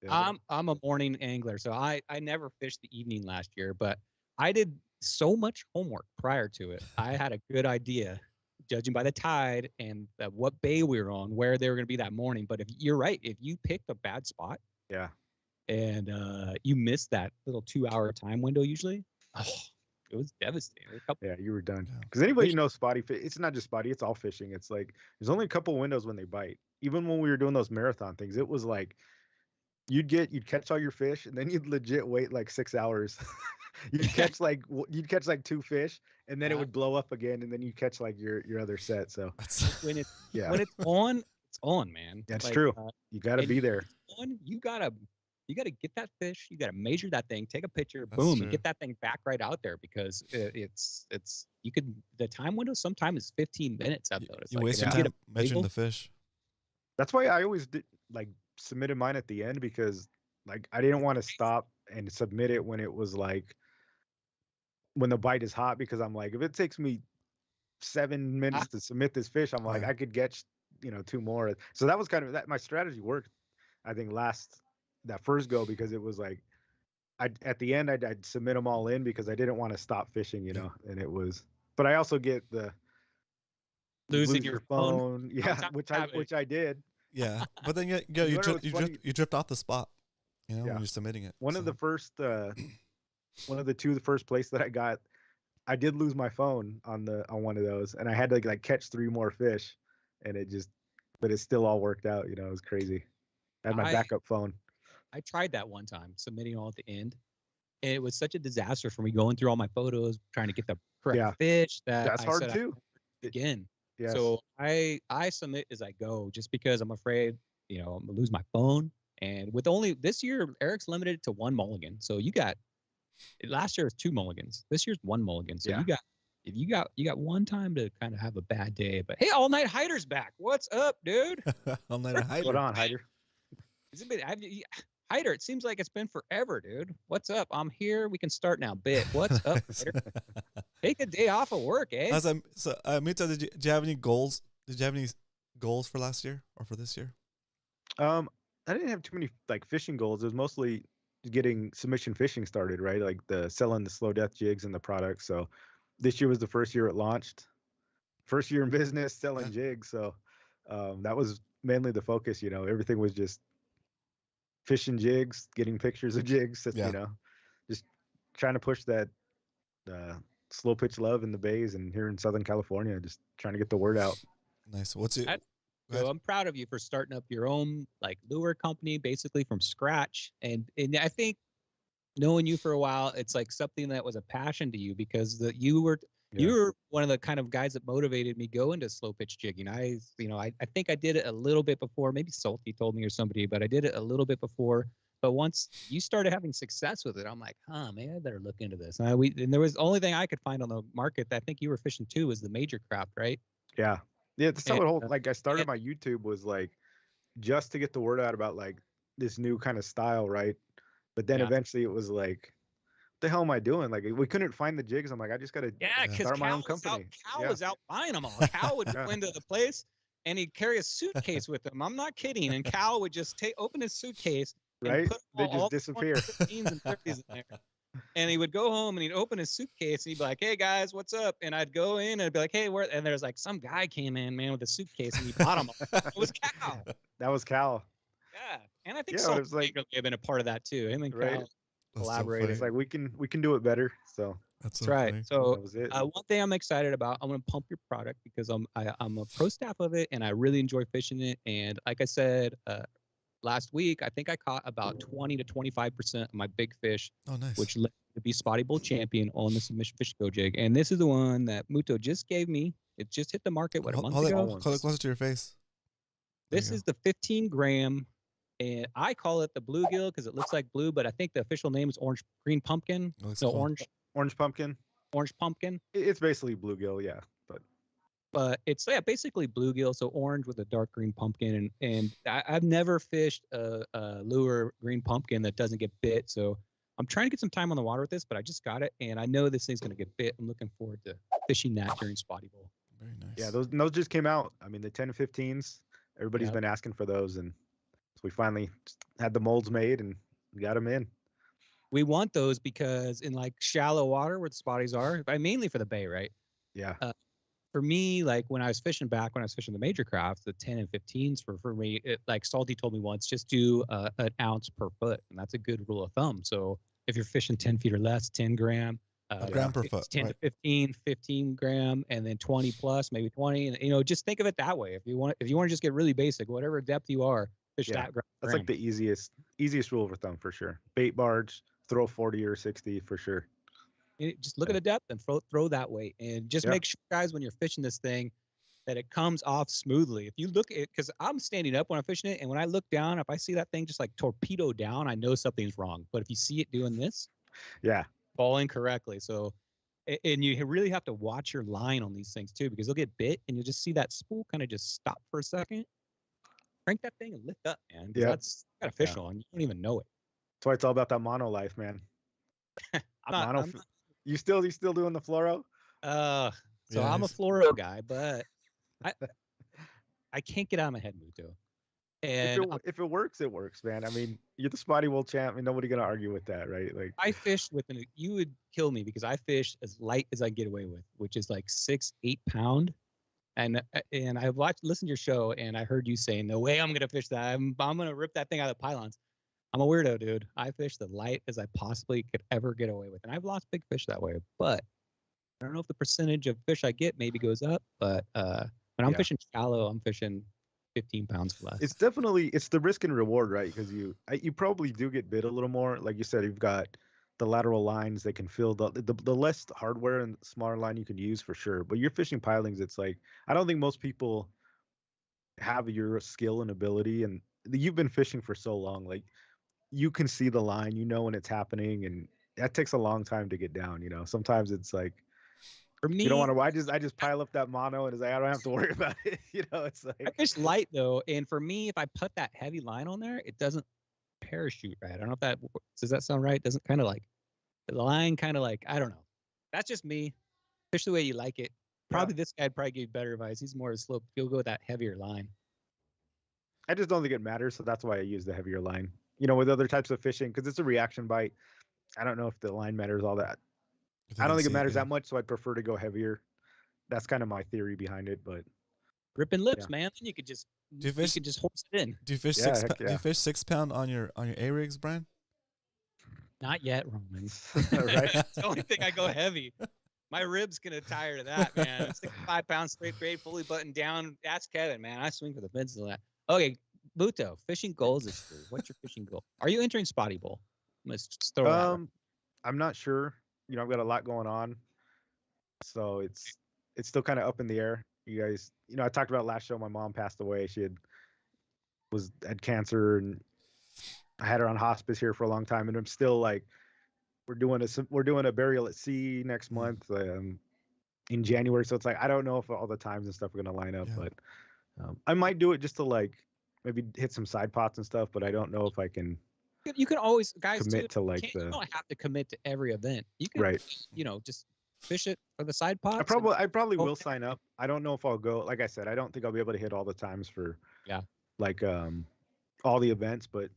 I'm a morning angler, so I never fished the evening last year, but I did so much homework prior to it. I had a good idea, judging by the tide and what bay we were on, where they were going to be that morning. But if you're right, if you picked a bad spot, and you missed that little 2-hour time window, usually, it was devastating.
Yeah, you were done. Because anybody knows spotty fish, it's not just spotty, it's all fishing. It's like there's only a couple windows when they bite. Even when we were doing those marathon things, it was like you'd catch all your fish and then you'd legit wait like 6 hours. you'd catch like 2 fish and then it would blow up again and then you catch like your other set. So
when it's on, it's on, man.
That's
like,
true. You got to be there.
You gotta get that fish. You gotta measure that thing, take a picture,
That's
boom,
true.
and get that thing back right out there because it's you could the time window sometimes is 15 minutes. I've noticed.
You
Like,
waste
if
your
you
time measuring the fish.
That's why I always did like submitted mine at the end because like I didn't want to stop and submit it when it was like when the bite is hot because I'm like if it takes me 7 minutes to submit this fish, I'm like I could get 2 more. So that was kind of that my strategy worked. I think that first go because it was like at the end I'd submit them all in because I didn't want to stop fishing, you know, and it was. But I also get the
losing your phone,
which I did.
Yeah, but then you drift off the spot, you know, when you're submitting it.
One of the first place that I got, I did lose my phone on one of those, and I had to like catch 3 more fish, and but it still all worked out. You know, it was crazy. I had my backup phone.
I tried that one time, submitting all at the end. And it was such a disaster for me going through all my photos, trying to get the correct fish.
That's hard too.
Again.
Yes.
So I submit as I go just because I'm afraid, I'm gonna lose my phone. And with only this year, Eric's limited to 1 mulligan. So last year was 2 mulligans. This year's 1 mulligan. So you got one time to kind of have a bad day. But hey, All Night Hider's back. What's up, dude?
All Night Hider.
Hold on, Hider.
Hider, it seems like it's been forever, dude. What's up? I'm here. We can start now. Bit. What's up, Hider? Take a day off of work, eh?
Mita, did you have any goals? Did you have any goals for last year or for this year?
I didn't have too many like fishing goals. It was mostly getting submission fishing started, right? Like selling the slow death jigs and the products. So this year was the first year it launched. First year in business selling jigs. So that was mainly the focus, everything was just fishing jigs, getting pictures of jigs, just trying to push that slow pitch love in the bays and here in Southern California, just trying to get the word out.
Nice. What's it?
So I'm proud of you for starting up your own like lure company basically from scratch. And I think knowing you for a while, it's like something that was a passion to you because you were one of the kind of guys that motivated me go into slow pitch jigging. I think I did it a little bit before, maybe Salty told me or somebody, but I did it a little bit before. But once you started having success with it, I'm like, maybe I better look into this. And there was the only thing I could find on the market that I think you were fishing too was the major craft, right?
Yeah. Yeah, that's how I started my YouTube was like just to get the word out about like this new kind of style, right? But then eventually it was like, what the hell am I doing? Like we couldn't find the jigs. I'm like, I just gotta start my own company.
Cal was out buying them all. Cal would go into the place and he'd carry a suitcase with him. I'm not kidding. And Cal would just open his suitcase and
Right?
put
They
all
just
the
disappear.
2015s and 30s in there. And he would go home and he'd open his suitcase and he'd be like, "Hey guys, what's up?" And I'd go in and I'd be like, "Hey, where?" And there's like some guy came in, man, with a suitcase and he bought them all. It was Cal.
That was Cal.
Yeah, and I think
Yeah,
Salt
it was like-
may have been a part of that too. Him and
Right.
Cal
That's so
collaborated.
It's like we can do it better. So
That's
That's right.
funny.
So
that was it.
one thing I'm excited about, I'm gonna pump your product because I'm a pro staff of it and I really enjoy fishing it. And like I said last week, I think I caught about 20 to 25% of my big fish,
Oh, nice.
which led me to be Spotty Bowl champion on the submission fish go jig. And this is the one that Muto just gave me. It just hit the market a month
hold
ago.
it closer to your face. There
This
you
is the 15 gram, and I call it the bluegill because it looks like blue, but I think the official name is orange green pumpkin.
go. Looks
No,
cool.
Orange pumpkin.
orange pumpkin.
It's basically bluegill, yeah.
But it's basically bluegill, so orange with a dark green pumpkin. And I've never fished a lure green pumpkin that doesn't get bit. So I'm trying to get some time on the water with this, but I just got it, and I know this thing's gonna get bit. I'm looking forward to fishing that during Spotty Bowl.
Very nice.
Yeah, those just came out. I mean, the 10 and 15s. Everybody's
Yep.
been asking for those, and so we finally just had the molds made and we got them in.
We want those because in like shallow water where the spotties are, mainly for the bay, right?
Yeah.
For me, like when I was fishing the major crafts, the 10 and 15s for me, like Salty told me once, just do an ounce per foot. And that's a good rule of thumb. So if you're fishing 10 feet or less, 10 gram,
A gram per
if
foot,
it's 10
right.
to 15 gram, and then 20 plus, maybe 20. And, just think of it that way. If you want to just get really basic, whatever depth you are, fish
Yeah,
that gram.
That's like the easiest rule of thumb for sure. Bait barge, throw 40 or 60 for sure.
Just look at the depth and throw that weight, and just
Yeah.
make sure, guys, when you're fishing this thing, that it comes off smoothly. If you look at it, because I'm standing up when I'm fishing it, and when I look down, if I see that thing just like torpedo down, I know something's wrong. But if you see it doing this,
Yeah.
falling correctly, and you really have to watch your line on these things too, because they'll get bit, and you'll just see that spool kind of just stop for a second, crank that thing and lift up, man. 'Cause
Yep.
that's got a fish on, you don't even know it.
That's why it's all about that mono life, man.
I'm not,
You still doing the fluoro?
so
Yeah,
I'm a
he's-
fluoro guy, but I can't get out of my head, Muto. And
If it works, it works, man. I mean, you're the Spotty World champ. I mean, nobody gonna argue with that, right? Like,
I fished with you would kill me because I fished as light as I get away with, which is like 6-8 pound. And I listened to your show, and I heard you saying, "No way, I'm gonna fish that. I'm gonna rip that thing out of the pylons." I'm a weirdo, dude. I fish the light as I possibly could ever get away with, and I've lost big fish that way. But I don't know if the percentage of fish I get maybe goes up. But when I'm
Yeah.
fishing shallow, I'm fishing 15 pounds less.
it's the risk and reward, right? Because you probably do get bit a little more. Like you said, you've got the lateral lines that can fill the less hardware and smaller line you can use for sure. But you're fishing pilings, it's like I don't think most people have your skill and ability, and you've been fishing for so long, like you can see the line, when it's happening, and that takes a long time to get down. Sometimes it's like
For me,
you don't want to. I just pile up that mono, and it's like I don't have to worry about it. It's
I
like
fish light though, and for me, if I put that heavy line on there, it doesn't parachute right. I don't know if does that sound right? Doesn't kind of like the line kind of like, I don't know. That's just me. Fish the way you like it. Probably this guy'd probably give you better advice. He's more slope. He'll go with that heavier line.
I just don't think it matters, so that's why I use the heavier line. With other types of fishing, because it's a reaction bite. I don't know if the line matters all that. I don't think it matters that much, so I'd prefer to go heavier. That's kind of my theory behind it, but
Ripping lips, man. Then you could just
Do you fish-
could just horse it in.
Do you fish
Yeah,
six?
heck
Do you
yeah.
fish 6 pound on your A rigs, Brian?
Not yet, Roman.
Right?
That's the only thing I go heavy. My ribs gonna tire to that, man. 65 pounds straight grade, fully buttoned down. Ask Kevin, man. I swing for the fence and that. Okay, Buto, fishing goals this year. What's your fishing goal? Are you entering Spotty Bowl? Let's just throw that out.
I'm not sure. I've got a lot going on, so it's still kind of up in the air. You guys, I talked about last show. My mom passed away. She had cancer, and I had her on hospice here for a long time. And I'm still like, we're doing a burial at sea next month in January. So it's like I don't know if all the times and stuff are gonna line up,
Yeah.
but I might do it just to like maybe hit some side pots and stuff. But I don't know if I can.
You can always, guys,
Commit
too,
to, like,
you don't have to commit to every event. You can,
Right.
Just fish it for the side pots.
I probably will
Okay.
sign up. I don't know if I'll go. Like I said, I don't think I'll be able to hit all the times for
Yeah.
like all the events, but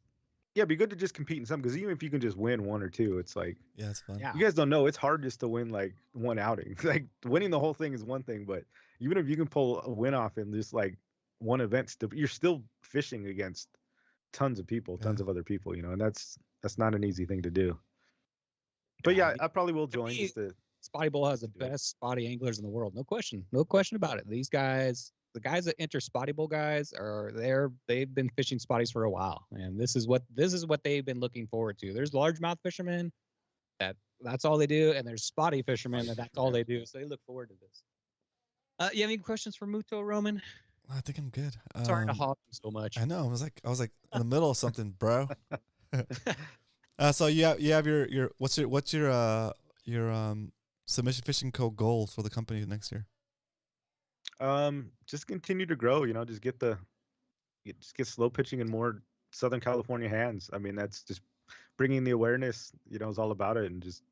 Yeah, it'd be good to just compete in some, because even if you can just win one or two, it's like,
Yeah, it's fun.
Yeah.
you guys don't know, it's hard just to win like one outing. Like winning the whole thing is one thing, but even if you can pull a win off in just like one event, you're still fishing against tons of people, tons
Yeah.
of other people, and that's not an easy thing to do. But yeah, I probably will join
me,
just to.
Spotty Bowl has the
do it.
best spotty anglers in the world. No question. No question about it. These guys, the guys that enter Spotty Bowl guys they've been fishing spotties for a while. And this is what they've been looking forward to. There's largemouth fishermen that's all they do, and there's spotty fishermen that's all they do. So they look forward to this. You have any questions for Muto, Roman?
I think I'm good.
Sorry to hog you so much.
I know. I was like in the middle of something, bro. So you have your what's your submission fishing co goal for the company next year?
Just continue to grow, just get slow pitching in more Southern California hands. I mean, that's just bringing the awareness, is all about it. And just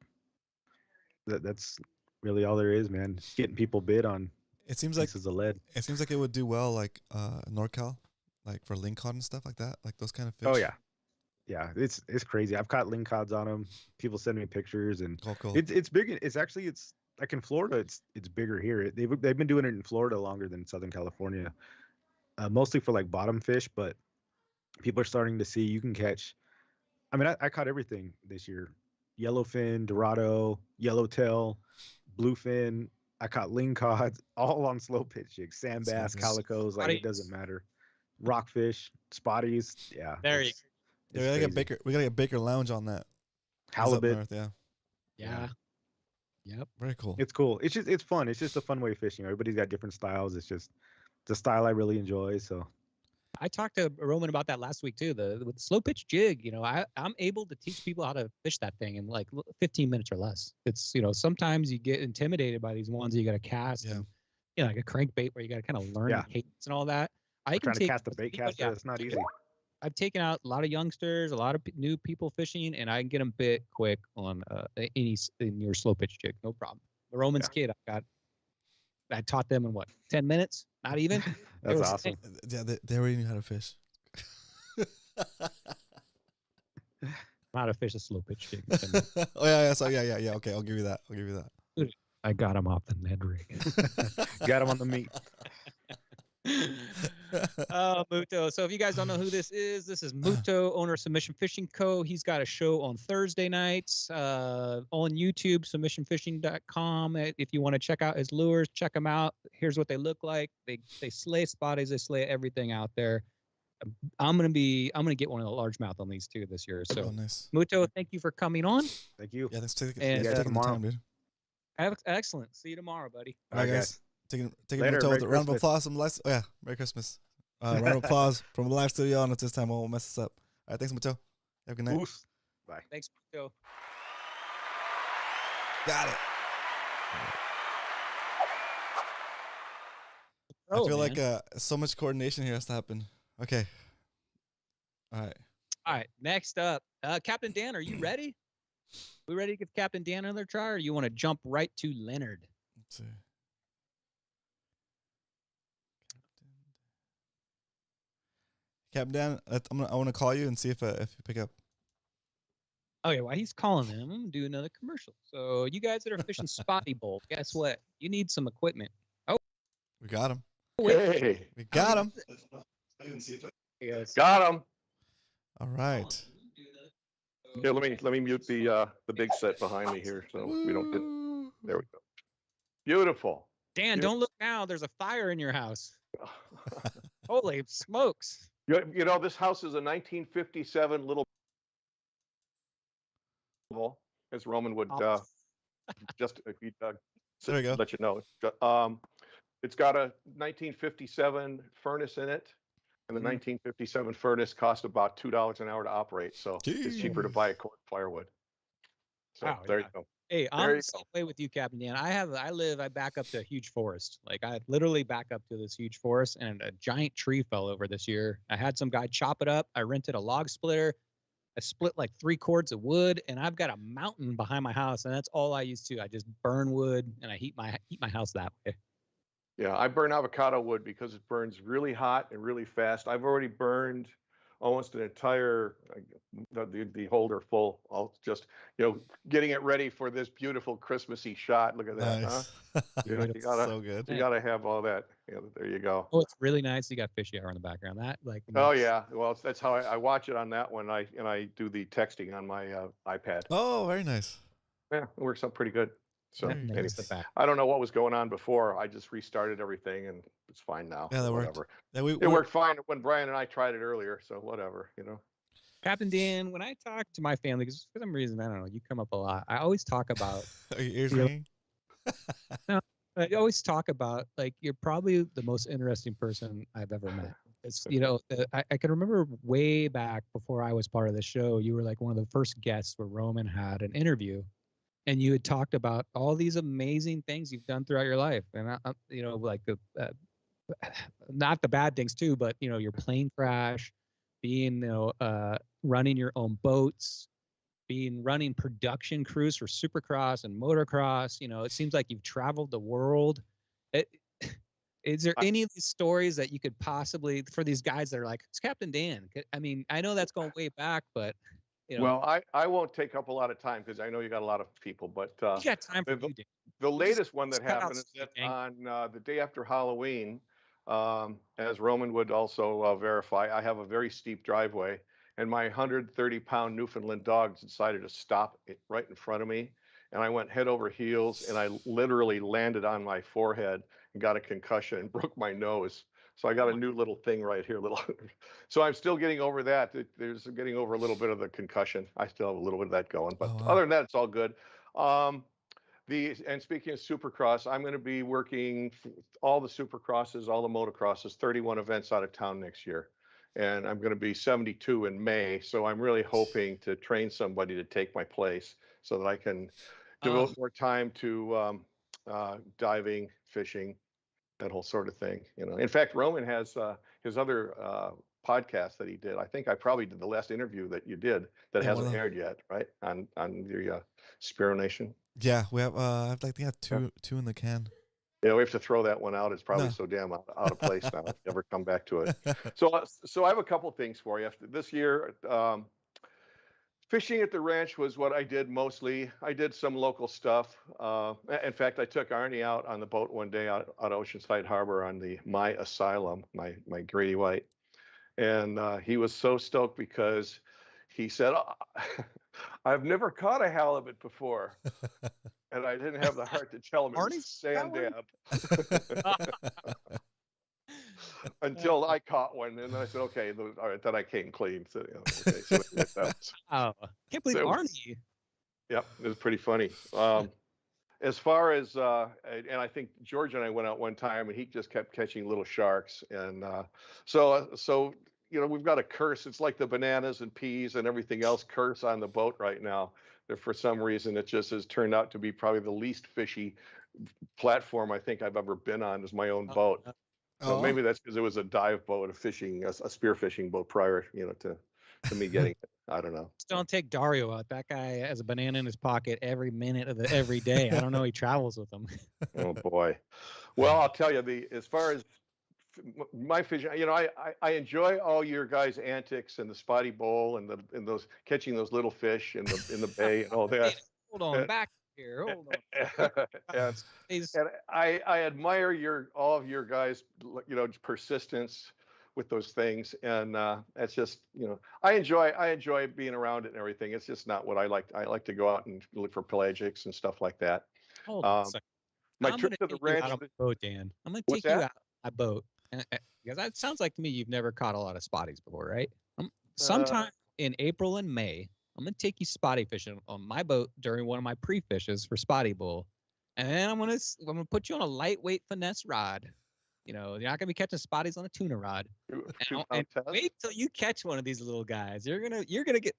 that's really all there is, man. Just getting people bid on
It seems like
pieces of lead.
it seems like it would do well, like NorCal, like for lingcod and stuff like that, like those kind of fish.
Oh yeah. Yeah, it's crazy. I've caught lingcods on them. People send me pictures, and
Cool.
it's big. It's like in Florida. It's bigger here. They've been doing it in Florida longer than Southern California, mostly for like bottom fish. But people are starting to see you can catch. I mean, I caught everything this year: yellowfin, dorado, yellowtail, bluefin. I caught lingcods, all on slow pitch jigs, sand bass, calicos. Like it doesn't matter. Rockfish, spotties. Yeah,
There you go.
Yeah, we gotta get Baker. We gotta get Baker Lounge on that. He's up
halibut.
north, yeah.
Yeah. Yep.
Very cool.
It's cool. It's fun. It's just a fun way of fishing. Everybody's got different styles. It's just the style I really enjoy. So
I talked to Roman about that last week too. With the slow pitch jig, I'm able to teach people how to fish that thing in like 15 minutes or less. It's sometimes you get intimidated by these ones that you got to cast,
Yeah.
and, like a crankbait where you got to kind of learn the cadence and all that.
trying to cast a bait caster, it's not easy.
I've taken out a lot of youngsters, a lot of new people fishing, and I can get them bit quick on in your slow pitch jig, no problem. The Roman's kid, I taught them in 10 minutes? Not even.
That's awesome.
Yeah, they already knew how to fish.
How to fish a slow pitch jig.
Oh yeah. So yeah. Okay, I'll give you that.
I got him off the Ned rig.
Got him on the meat.
Muto. So if you guys don't know who this is Muto, owner of Submission Fishing Co. He's got a show on Thursday nights on YouTube, submissionfishing.com. If you want to check out his lures, check them out. Here's what they look like. They slay spotties. They slay everything out there. I'm gonna get one of the largemouth on these two this year. So
nice.
Muto, thank you for coming on.
Thank you.
Yeah, thanks for taking
And
the
tomorrow.
time, dude.
Excellent. See you tomorrow, buddy.
All right, guys. Taking
Later,
the
Merry
with a round of
Christmas.
applause from live. Oh yeah, Merry Christmas. Round of applause from the live studio, and this time I won't mess this up. All right, thanks, Mato. Have a good night.
Oos. Bye.
Thanks, Muto.
Got it.
Oh,
I feel
man.
like so much coordination here has to happen. Okay. All right.
All right, next up, Captain Dan, are you ready? We ready to give Captain Dan another try, or you want to jump right to Leonard?
Let's see. Captain Dan, I want to call you and see if you pick up.
Okay, while he's calling him, I'm gonna do another commercial. So you guys that are fishing Spotty Bowl, guess what? You need some equipment.
We got him.
Hey,
We got him.
Yes.
got him.
All right.
Here, let me mute the big set behind me here so we don't get.
Woo.
There we go. Beautiful.
Dan, don't look now. There's a fire in your house. Holy smokes!
This house is a 1957 little, as Roman would just if he
There we go.
let you know. It's got a 1957 furnace in it, and the 1957 furnace cost about $2 an hour to operate, so it's cheaper to buy a cord of firewood. So
Wow,
there
yeah.
you go.
Hey,
There
I'm
you
the same way with you, Captain Dan. I back up to a huge forest. Like I literally back up to this huge forest, and a giant tree fell over this year. I had some guy chop it up. I rented a log splitter. I split like 3 cords of wood, and I've got a mountain behind my house, and that's all I use to. I just burn wood, and I heat my house that way.
Yeah, I burn avocado wood because it burns really hot and really fast. I've already burned almost an entire the holder full. I'll just, getting it ready for this beautiful Christmassy shot. Look at that, huh?
Nice.
You gotta,
So good.
you gotta have all that. There you go.
Oh, it's really nice. You got Fishy hour in the background. That
Oh yeah, well that's how I watch it on that one. I do the texting on my iPad.
Oh, very nice.
Yeah, it works out pretty good. So
Nice.
anyway,
The back.
I don't know what was going on before. I just restarted everything and it's fine now.
Yeah, that worked.
Whatever.
Yeah,
It worked fine when Brian and I tried it earlier. So whatever.
Captain Dan, when I talk to my family, because for some reason, I don't know, you come up a lot. I always talk about.
Are your ears ringing?
No, I always talk about, like, you're probably the most interesting person I've ever met. It's, I can remember way back before I was part of the show, you were like one of the first guests where Roman had an interview, and you had talked about all these amazing things you've done throughout your life, and like the not the bad things too, but your plane crash, being running your own boats, running production crews for Supercross and motocross. It seems like you've traveled the world. Is there any of these stories that you could possibly, for these guys that are like, it's Captain Dan? I mean, I know that's going way back, but
Well, I won't take up a lot, of time because I know you got a lot of people, but
you got time for you, Dan.
the latest one that
cut out
happened is that
something.
on the day after Halloween, as Roman would also verify, I have a very steep driveway, and my 130-pound Newfoundland dog decided to stop right in front of me, and I went head over heels, and I literally landed on my forehead and got a concussion and broke my nose. So I got a new little thing right here, So I'm still getting over that. There's getting over a little bit of the concussion. I still have a little bit of that going, but other than that, it's all good. And speaking of Supercross, I'm going to be working all the Supercrosses, all the motocrosses, 31 events out of town next year. And I'm going to be 72 in May. So I'm really hoping to train somebody to take my place so that I can devote more time to diving, fishing, that whole sort of thing. In fact, Roman has his other podcast that he did. I think I probably did the last interview that you did that hasn't aired yet, right? On the Spiro Nation.
Yeah, we have. I think I have two in the can.
Yeah, we have to throw that one out. It's probably so damn out of place now. I'll never come back to it. So I have a couple things for you. This year, fishing at the ranch was what I did mostly. I did some local stuff. In fact, I took Arnie out on the boat one day out Oceanside Harbor on the My Asylum, my Grady White. And he was so stoked because he said, I've never caught a halibut before. And I didn't have the heart to tell him it was sand dab. Until I caught one, and I said, "Okay, all right." Then I came clean. So, okay, so
wow, can't believe Arnie.
Yep, it was pretty funny. As far as and I think George and I went out one time, and he just kept catching little sharks, and so we've got a curse. It's like the bananas and peas and everything else curse on the boat right now. For some reason, it just has turned out to be probably the least fishy platform I think I've ever been on. Is my own boat. So maybe that's because it was a dive boat, a spear fishing boat prior, to me getting it. I don't know.
Just don't take Dario out. That guy has a banana in his pocket every minute of every day. I don't know. He travels with them.
Oh boy. Well, I'll tell you, as far as my fishing, I enjoy all your guys' antics and the spotty bowl and those catching those little fish in the bay and all that.
Hold on, back here. Hold on.
and I admire all of your guys, persistence with those things, and it's just I enjoy being around it and everything. It's just not what I like. I like to go out and look for pelagics and stuff like that.
Hold on a second.
My trip to the ranch.
Out on my boat, Dan. I'm gonna take you out on my boat, because that sounds like to me you've never caught a lot of spotties before, right? Sometime in April and May, I'm gonna take you spotty fishing on my boat during one of my pre-fishes for spotty bull, and then I'm gonna put you on a lightweight finesse rod. You're not gonna be catching spotties on a tuna rod. And wait till you catch one of these little guys. You're gonna get.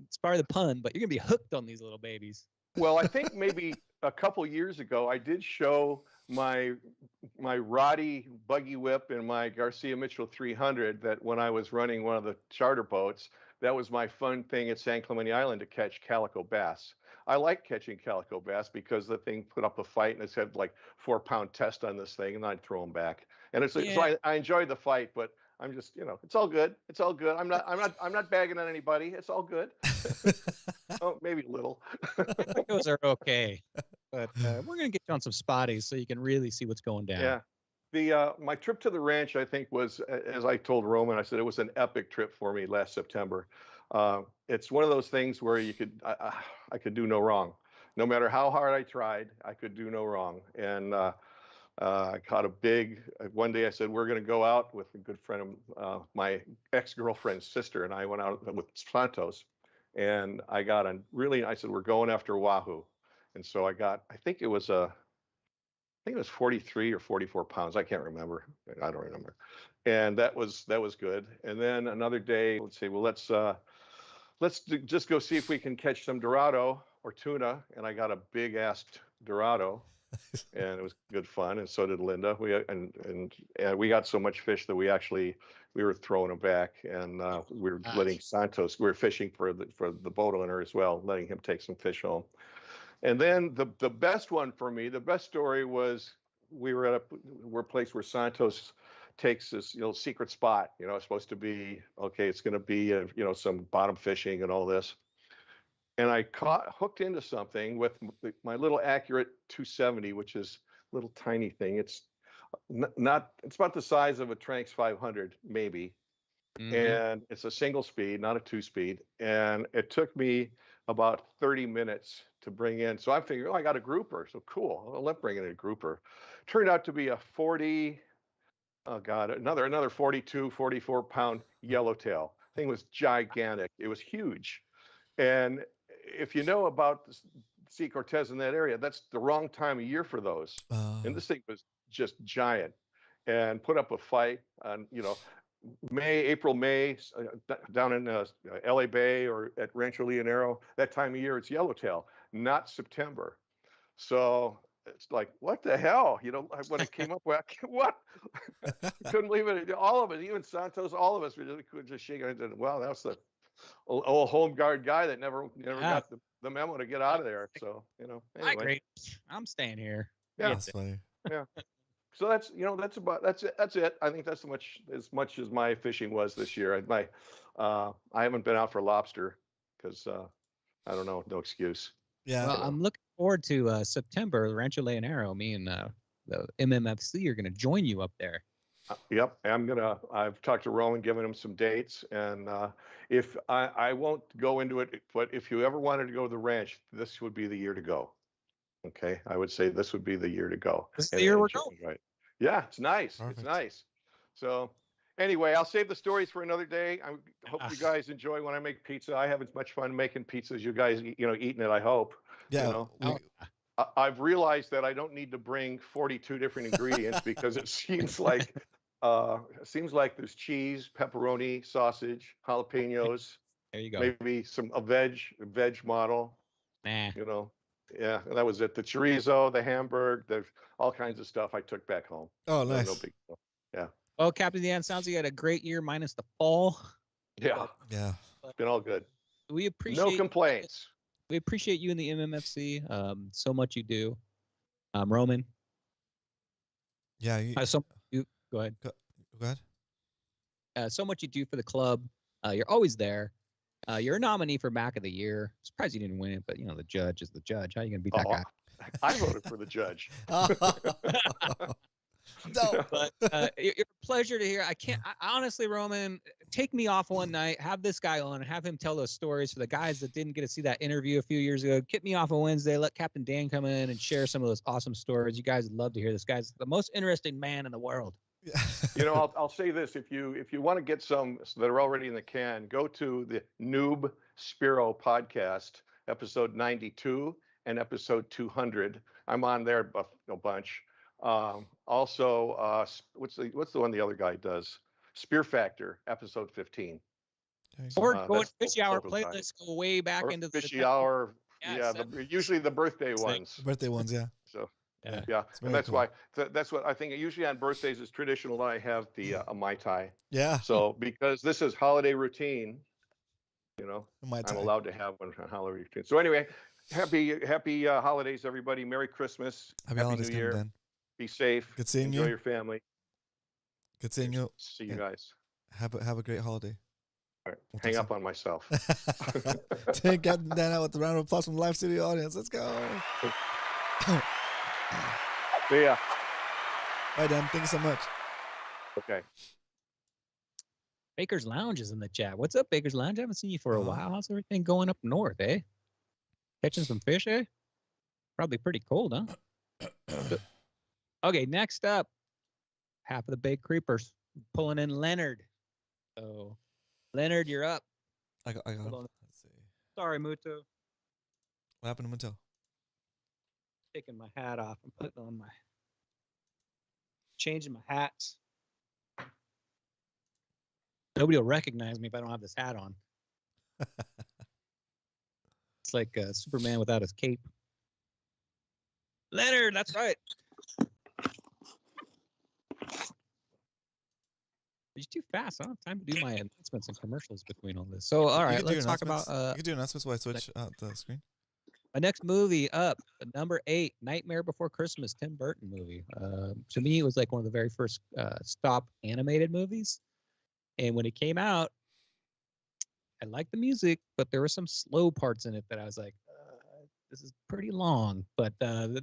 It's part of the pun, but you're gonna be hooked on these little babies.
Well, I think maybe a couple years ago I did show my Roddy buggy whip and my Garcia Mitchell 300 that when I was running one of the charter boats, that was my fun thing at San Clemente Island to catch calico bass. I like catching calico bass because the thing put up a fight and it's had like 4-pound test on this thing, and I'd throw them back. And so I enjoyed the fight, but I'm just, it's all good. It's all good. I'm not bagging on anybody. It's all good. Oh, maybe a little.
Those are okay, but we're gonna get you on some spotties so you can really see what's going down.
Yeah. My trip to the ranch, I think, was, as I told Roman, I said it was an epic trip for me last September. It's one of those things where I could do no wrong. No matter how hard I tried, I could do no wrong. And I caught one day I said, we're going to go out with a good friend of my ex-girlfriend's sister, and I went out with Santos. And I said, we're going after Wahoo. And so I think it was 43 or 44 pounds. I can't remember. I don't remember. And that was good. And then another day, let's say, well, let's just go see if we can catch some Dorado or tuna. And I got a big ass Dorado, and it was good fun. And so did Linda. We got so much fish that we were throwing them back, and we were letting Santos. We were fishing for the boat owner as well, letting him take some fish home. And then the best one for me, the best story was we were at a place where Santos takes this secret spot. It's supposed to be it's going to be some bottom fishing and all this. And I hooked into something with my little accurate 270, which is a little tiny thing. It's it's about the size of a Tranx 500 maybe, and it's a single speed, not a 2-speed. And it took me about 30 minutes to bring in. So I figured, I got a grouper. So cool. Well, let's bring in a grouper. Turned out to be a 40, another 42, 44 pound yellowtail. Thing was gigantic. It was huge. And if you know about C. Cortez in that area, that's the wrong time of year for those. And this thing was just giant, and put up a fight on, April, May, down in LA Bay or at Rancho Leonero. That time of year, it's yellowtail, not September. So it's like, what the hell? When it came up, what? Couldn't believe it. All of it, even Santos, all of us were just shaking our heads. Wow, that's the old home guard guy that never got the memo to get out of there. So, anyway.
Great. I'm staying here.
Yeah.
That's funny.
Yeah. So that's that's it. I think that's as much as my fishing was this year. I haven't been out for lobster because I don't know, no excuse.
Yeah.
Well, I'm looking forward to September, Rancho Leonero. Me and the MMFC are going to join you up there.
Yep, I've talked to Rowan, given him some dates, and if I won't go into it, but if you ever wanted to go to the ranch, this would be the year to go. Okay, I would say this would be the year to go.
This is the year we're going.
Right. Yeah, it's nice.
Perfect.
It's nice. So anyway, I'll save the stories for another day. I hope you guys enjoy when I make pizza. I have as much fun making pizza as you guys, eating it, I hope.
Yeah.
I've realized that I don't need to bring 42 different ingredients because it seems like there's cheese, pepperoni, sausage, jalapenos.
There you go.
Maybe a veg model.
Nah.
Yeah, that was it. The chorizo, the hamburg, there's all kinds of stuff I took back home.
Oh, nice.
No big deal. Yeah.
Well, Captain Dan, sounds like you had a great year minus the fall.
Yeah.
Yeah.
It's been all good.
We appreciate
No complaints.
We appreciate you in the MMFC. So much you do. Roman.
Yeah.
Go ahead.
Go ahead.
So much you do for the club. You're always there. You're a nominee for Mac of the Year. Surprised you didn't win it, but the judge is the judge. How are you gonna beat that guy?
I voted for the judge.
No.
But you're a pleasure to hear. I honestly, Roman, take me off one night, have this guy on, and have him tell those stories for the guys that didn't get to see that interview a few years ago. Get me off on Wednesday. Let Captain Dan come in and share some of those awesome stories. You guys would love to hear this. Guy's the most interesting man in the world.
I'll say this: if you want to get some that are already in the can, go to the Noob Spiro podcast, episode 92 and episode 200. I'm on there a bunch. Also, what's the one the other guy does? Spear Factor, episode 15.
Or go to Fishy Hour
photo time.
playlists, go way back
Or
into the
Fishy Hour.
Yeah,
usually the birthday ones.
Birthday ones, yeah.
So
Yeah.
and that's why that's what I think. Usually on birthdays, it's traditional that I have a Mai Tai.
Yeah.
So because this is holiday routine,
Mai Tai.
I'm allowed to have one holiday routine. So anyway, happy holidays, everybody. Merry Christmas.
Happy holidays,
New Year.
Dan.
Be safe.
Good seeing
Enjoy
you.
your family.
Good seeing you.
See you guys.
Have a great holiday.
All right,
We'll
hang
talk
up on myself.
Take Captain Dan out with a round of applause from the live studio audience. Let's go.
See ya.
Bye, Dan. Thank you so much.
Okay.
Baker's Lounge is in the chat. What's up, Baker's Lounge? I haven't seen you for a while. How's everything going up north, eh? Catching some fish, eh? Probably pretty cold, huh? Okay, next up, half of the Baked Creepers pulling in Leonard. So, Leonard, you're up.
I got
Hold on.
let's see.
Sorry, Muto.
What happened to Mattel?
Taking my hat off and putting on changing my hats. Nobody will recognize me if I don't have this hat on. It's like Superman without his cape. Leonard, that's right. He's too fast. I don't have time to do my announcements and commercials between all this. So, all right, let's talk about.
You can do announcements while I switch out the screen.
My next movie up, number 8, Nightmare Before Christmas, Tim Burton movie. To me, it was like one of the very first stop animated movies. And when it came out, I liked the music, but there were some slow parts in it that I was like, this is pretty long. But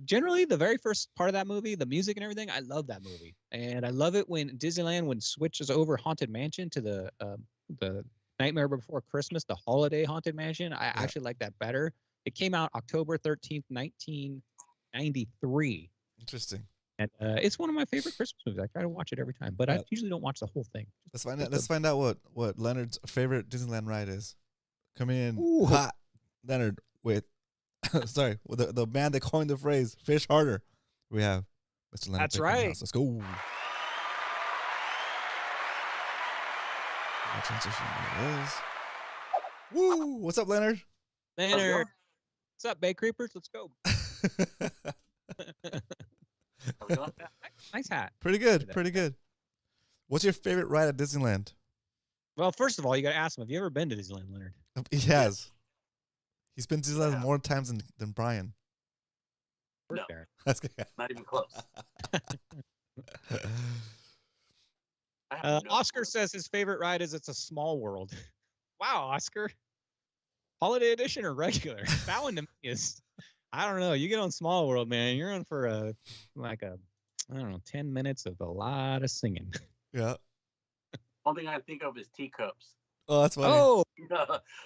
generally, the very first part of that movie, the music and everything, I love that movie. And I love it when Disneyland switches over Haunted Mansion to the Nightmare Before Christmas, the holiday Haunted Mansion. I actually like that better. It came out October 13th, 1993.
Interesting.
And it's one of my favorite Christmas movies. I try to watch it every time, but I usually don't watch the whole thing.
Let's find out what Leonard's favorite Disneyland ride is. Coming in hot, Leonard with sorry, with the man that coined the phrase "fish harder." We have Mr. Leonard.
That's right.
Let's go. Transition there it is. Woo! What's up, Leonard?
Leonard, what's up, Bay Creepers? Let's go. Nice hat.
Pretty good. Pretty good. What's your favorite ride at Disneyland?
Well, first of all, you got to ask him, have you ever been to Disneyland, Leonard?
He has. He's been to Disneyland more times than Brian.
No,
That's good.
not even close.
Oscar says his favorite ride is It's a Small World. Wow, Oscar. Holiday edition or regular? That one to me is, I don't know. You get on Small World, man. You're on for I don't know, 10 minutes of a lot of singing.
Yeah.
One thing I think of is teacups.
Oh, that's funny.
Oh,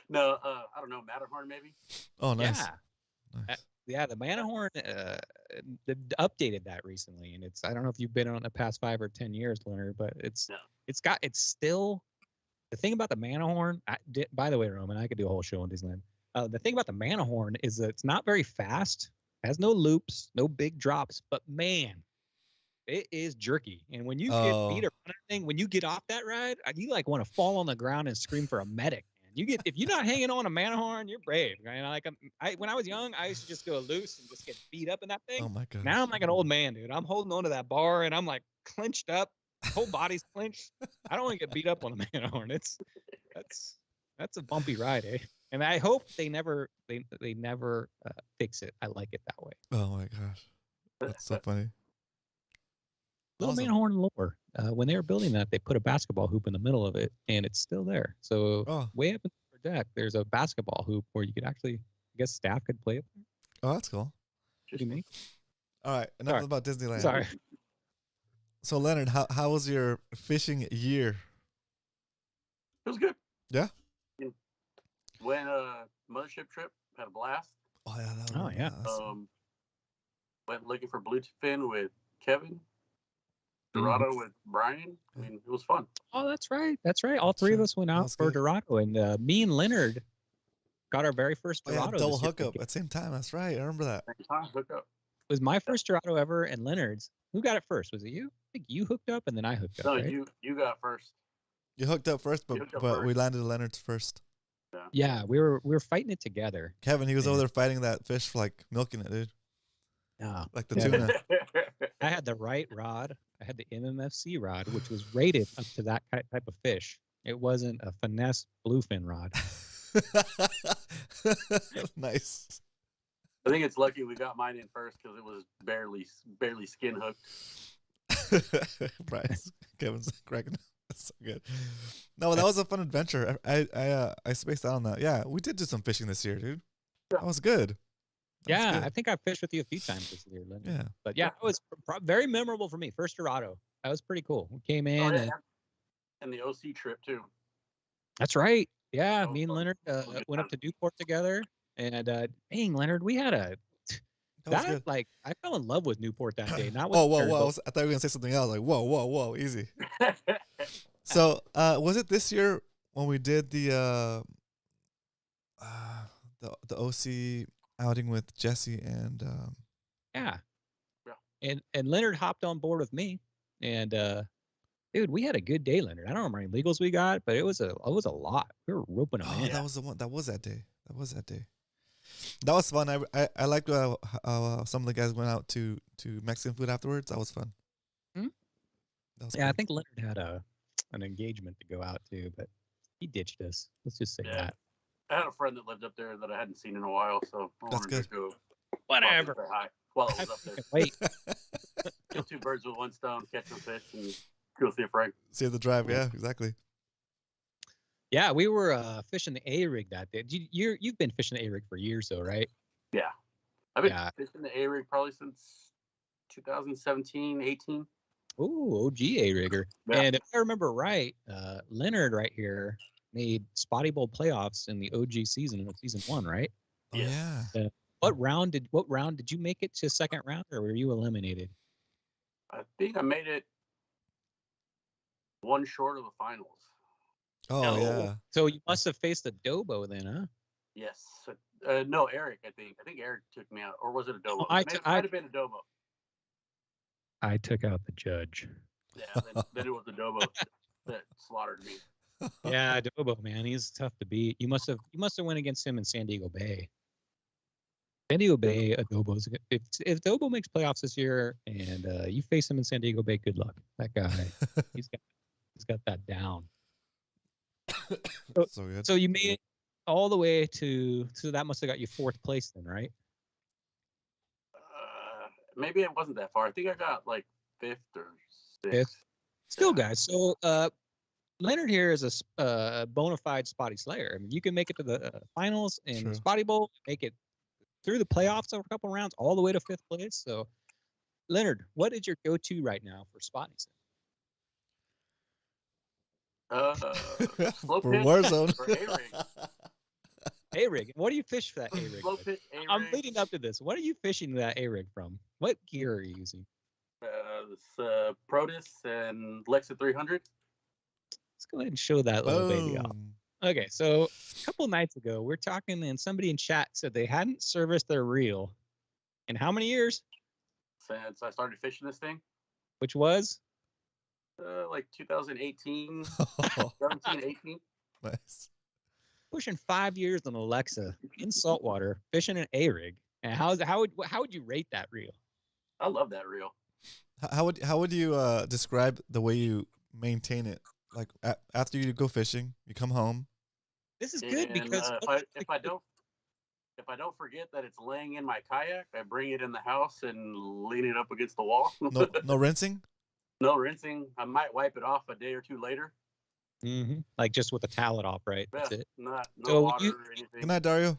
no, I don't know, Matterhorn maybe.
Oh, nice.
Yeah.
Nice.
Yeah, the Matterhorn they've updated that recently, and I don't know if you've been on it the past 5 or 10 years, Leonard, but it's still the thing about the Matterhorn. By the way, Roman, I could do a whole show on Disneyland. The thing about the Matterhorn is that it's not very fast, has no loops, no big drops, but man, it is jerky. And when you get beat around that thing, when you get off that ride, you like want to fall on the ground and scream for a medic. If you're not hanging on a Matterhorn, you're brave. Right? When I was young, I used to just go loose and just get beat up in that thing.
Oh my god!
Now I'm like an old man, dude. I'm holding on to that bar and I'm like clenched up, whole body's clenched. I don't want to get beat up on the Matterhorn. That's a bumpy ride, eh? And I hope they never fix it. I like it that way.
Oh my gosh, that's so funny.
Little Matterhorn lore. When they were building that, they put a basketball hoop in the middle of it, and it's still there. So way up in the upper deck, there's a basketball hoop where you could actually, I guess, staff could play it.
Oh, that's cool.
What do you mean?
All right, enough about Disneyland.
Sorry.
So Leonard, how was your fishing year?
It was good.
Yeah.
Went mothership trip, had a blast.
Oh yeah.
Yeah.
Went looking for bluefin with Kevin. Dorado with Brian. I mean, it was fun.
Oh, that's right. That's right. All three of us went out for Dorado, and me and Leonard got our very first Dorado.
Double hookup at the same time. That's right. I remember that.
Same time, hookup.
It was my first Dorado ever, and Leonard's. Who got it first? Was it you? I think you hooked up, and then I hooked up.
No,
right?
you got first.
You hooked up first, but we landed Leonard's first.
Yeah, we were fighting it together.
Kevin, he was over there fighting that fish, for, like milking it, dude.
Yeah.
Like the tuna.
I had the right rod. I had the MMFC rod, which was rated up to that type of fish. It wasn't a finesse bluefin rod.
Nice.
I think it's lucky we got mine in first because it was barely skin hooked.
Bryce, Kevin's cracking. That's so good. No, that was a fun adventure. I spaced out on that. Yeah, we did do some fishing this year, dude. That was good.
Yeah, I think I fished with you a few times this year, Lynn.
Yeah.
But yeah, it was very memorable for me. First Dorado. That was pretty cool. We came in
and the OC trip too.
That's right. Yeah,
That
me and
was
Leonard
fun. Good
went up
time.
to Newport together, and dang, Leonard, we had
was good.
like I fell in love with Newport that day. Not with
Whoa,
Leonard,
whoa! I thought you were gonna say something else. Like, whoa, easy. So, was it this year when we did the OC outing with Jesse and
yeah. And Leonard hopped on board with me, and dude, we had a good day, Leonard. I don't remember how many legals we got, but it was a lot. We were roping them in.
That was the one. That was that day. That was fun. I liked some of the guys went out to Mexican food afterwards. That was fun.
Hmm?
That was
Yeah, I
cool.
think Leonard had an engagement to go out to, but he ditched us. Let's just say that.
I had a friend that lived up there that I hadn't seen in a while, so I
That's
wanted to go
Whatever.
say hi while I was up there.
Wait.
Kill two birds with one stone, catch some fish, and go see a friend.
Save the drive. Yeah, exactly.
Yeah, we were fishing the A rig that day. You've been fishing the A rig for years, though, right?
Yeah. I've been
Yeah.
fishing the A-rig probably since 2017, 18.
Ooh, OG A rigger.
Yeah.
And if I remember right, Leonard right here made Spotty Bowl playoffs in the OG season of season 1, right?
Oh
Yes.
yeah.
What round did you make it to second round, or were you eliminated?
I think I made it one short of the finals.
Oh
No.
yeah.
So you must have faced a Dobo then, huh?
Yes. No, Eric, I think. I think Eric took me out. Or was it a Dobo?
I
It might have been a Dobo.
I took out the judge.
Yeah, then it was a Dobo that slaughtered me.
Yeah, Dobo, man, he's tough to beat. You must have went against him in San Diego Bay. San Diego Bay, Adobo's. If Adobo makes playoffs this year and you face him in San Diego Bay, good luck. That guy, he's got that down.
So good.
So you made it all the way to. So that must have got you 4th place then, right?
Maybe it wasn't that far. I think I got like 5th or 6th.
5th. Still, guys. So Leonard here is a bona fide Spotty Slayer. I mean, you can make it to the finals in
True.
Spotty Bowl, make it through the playoffs over a couple rounds, all the way to 5th place. So, Leonard, what is your go-to right now for Spotties?
Slow
For
pitch
Warzone.
for A-rig.
A-rig. What do you fish for that A-rig?
Slow
with?
pitch A-rig.
I'm leading up to this. What are you fishing that A-rig from? What gear are you using?
This Protus and Lexa 300.
Let's go ahead and show that little baby off.
Boom.
Okay, so a couple nights ago, we're talking, and somebody in chat said they hadn't serviced their reel in how many years?
Since I started fishing this thing,
Which was?
like 2018,
Oh,
17, 18.
nice.
Pushing 5 years on Alexa in saltwater, fishing an A-rig. And how would you rate that reel?
I love that reel.
How would you describe the way you maintain it? Like after you go fishing, you come home.
This is good
And,
because
if I don't forget that it's laying in my kayak, I bring it in the house and lean it up against the wall.
No rinsing.
No rinsing. I might wipe it off a day or two later.
like just with the towel off, right?
Yeah,
That's it.
no
So
water
you-
or anything.
Good night, Dario.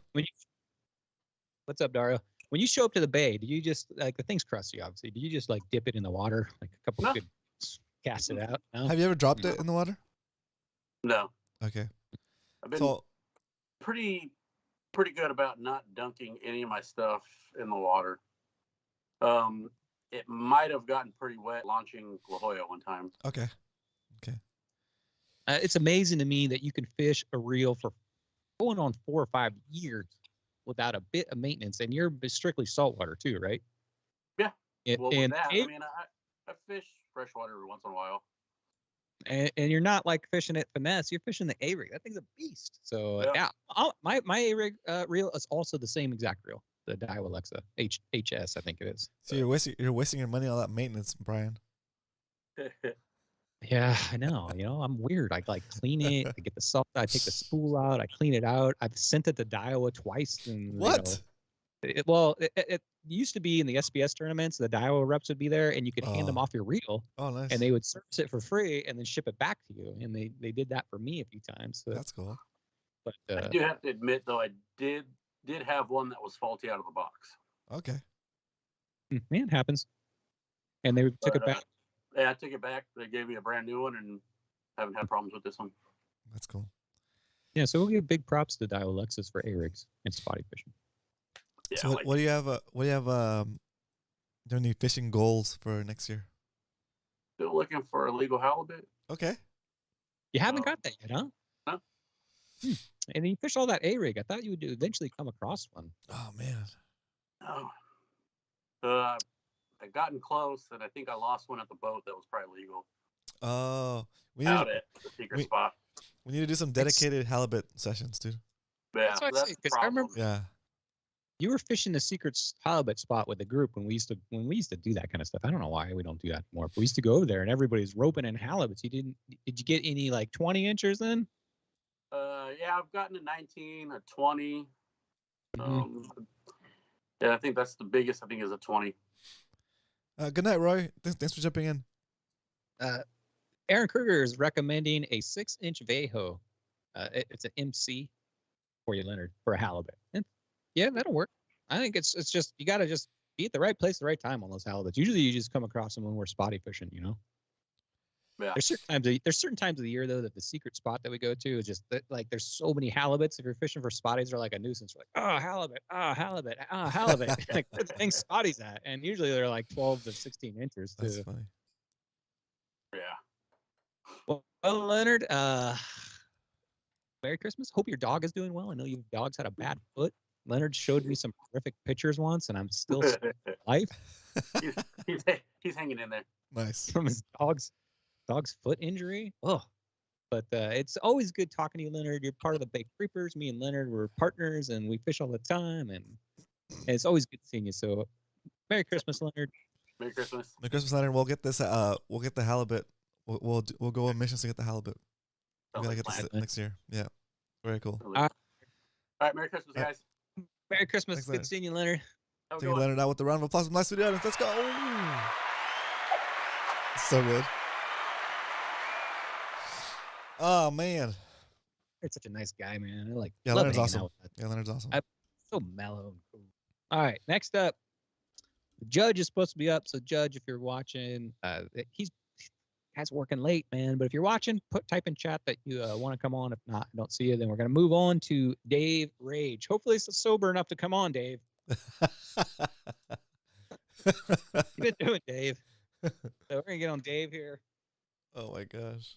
What's up, Dario? When you show up to the bay, do you just like the thing's crusty? Obviously, do you just like dip it in the water, like a couple
No.
good, cast it out? No?
Have you ever dropped it in the water?
No,
Okay.
I've been
So
pretty good about not dunking any of my stuff in the water. It might have gotten pretty wet launching La Jolla one time.
okay.
It's amazing to me that you can fish a reel for going on 4 or 5 years without a bit of maintenance, and you're strictly saltwater too, right?
Yeah.
And,
Well,
and,
with that,
it-
I mean, I fish freshwater every once in a while.
and you're not like fishing at finesse. You're fishing the A rig. That thing's a beast. So
Yeah.
my A rig reel is also the same exact reel, the Daiwa Alexa HS, I think it is.
So you're wasting your money on that maintenance, Brian.
Yeah, I know. I'm weird. I like clean it. I get the salt. I take the spool out. I clean it out. I've sent it to Daiwa twice. And
What?
It used to be in the SBS tournaments, the Daiwa reps would be there, and you could hand them off your reel,
Oh, nice.
and they would service it for free and then ship it back to you. And they did that for me a few times. So,
That's cool.
but
I do have to admit, though, I did have one that was faulty out of the box.
Okay.
man, it happens. And they took it back.
Yeah, I took it back. They gave me a brand new one, and haven't had problems with this one.
That's cool.
Yeah, so we'll give big props to Dio Lexus for A-rigs and spotty fishing.
Yeah,
So what do you have? What do you have? Do any fishing goals for next year?
Still looking for a legal halibut.
Okay.
You haven't got that yet, huh?
No.
And you fish all that A-rig. I thought you would eventually come across one.
Oh man.
No. I gotten close, and I think I lost one at the boat that was probably legal.
Oh, we
Out
need
at the secret spot.
we need to do some dedicated halibut sessions, dude.
Yeah,
That's what I
that's
say,
the
'cause I remember-
problem.
Yeah.
You were fishing the secret halibut spot with the group when we used to do that kind of stuff. I don't know why we don't do that more. But we used to go over there and everybody's roping in halibuts. Did you get any like 20 inchers then?
Yeah, I've gotten a 19, a 20.
Mhm.
Yeah, I think that's the biggest. I think is a 20.
Good night, Roy. Thanks for jumping in.
Aaron Kruger is recommending a 6-inch Veho. It's an MC for you, Leonard, for a halibut. And yeah, that'll work. I think it's just you got to just be at the right place, at the right time on those halibuts. Usually, you just come across them when we're spotty fishing. You know.
Yeah.
There's certain times of the year though that the secret spot that we go to is just like there's so many halibuts. If you're fishing for spotties, they're like a nuisance. We're like, oh halibut, oh halibut, oh halibut. Like where the thing spotties at, and usually they're like 12 to 16 inches too.
That's funny.
Yeah.
Well, Leonard, Merry Christmas. Hope your dog is doing well. I know your dog's had a bad foot. Leonard showed me some horrific pictures once, and I'm still life
he's hanging in there.
Nice.
from his dog's foot injury. Oh, but it's always good talking to you, Leonard. You're part of the Big Creepers. Me and Leonard were partners, and we fish all the time, and it's always good seeing you. So, Merry Christmas, Leonard.
Merry Christmas.
The Christmas Lantern. We'll get this. We'll get the halibut. We'll go on missions to get the halibut. We gotta get this next year. Yeah. Very cool.
All right, Merry Christmas, guys.
Merry Christmas.
Thanks,
Good
Leonard.
seeing you, Leonard.
Have a
Take
good one.
Leonard out with the round of applause from my studio audience. Let's go. So good. Oh man.
You're such a nice guy, man. I like.
Yeah,
love
Leonard's
hanging
awesome.
out with that.
Yeah, Leonard's awesome.
So mellow and cool. All right, next up, the judge is supposed to be up. So, Judge, if you're watching, he's working late, man. But if you're watching, type in chat that you want to come on. If not, I don't see you. Then we're gonna move on to Dave Rage. Hopefully, it's sober enough to come on, Dave. You've been doing, Dave. So we're gonna get on Dave here.
Oh my gosh.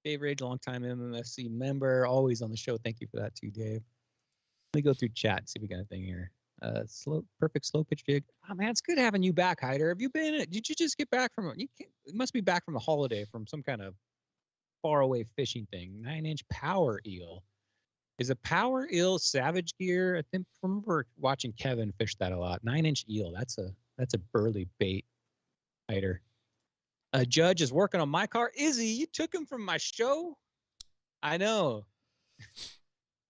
Dave Rage, longtime MMFC member, always on the show. Thank you for that too, Dave. Let me go through chat and see if we got anything here. Perfect slow pitch jig. Oh man, it's good having you back, Hyder. Have you been? Did you just get back from? You must be back from a holiday from some kind of faraway fishing thing. 9-inch power eel. Is a power eel Savage Gear? I think I remember watching Kevin fish that a lot. 9-inch eel. That's a burly bait, Hyder. A Judge is working on my car. Izzy, you took him from my show? I know.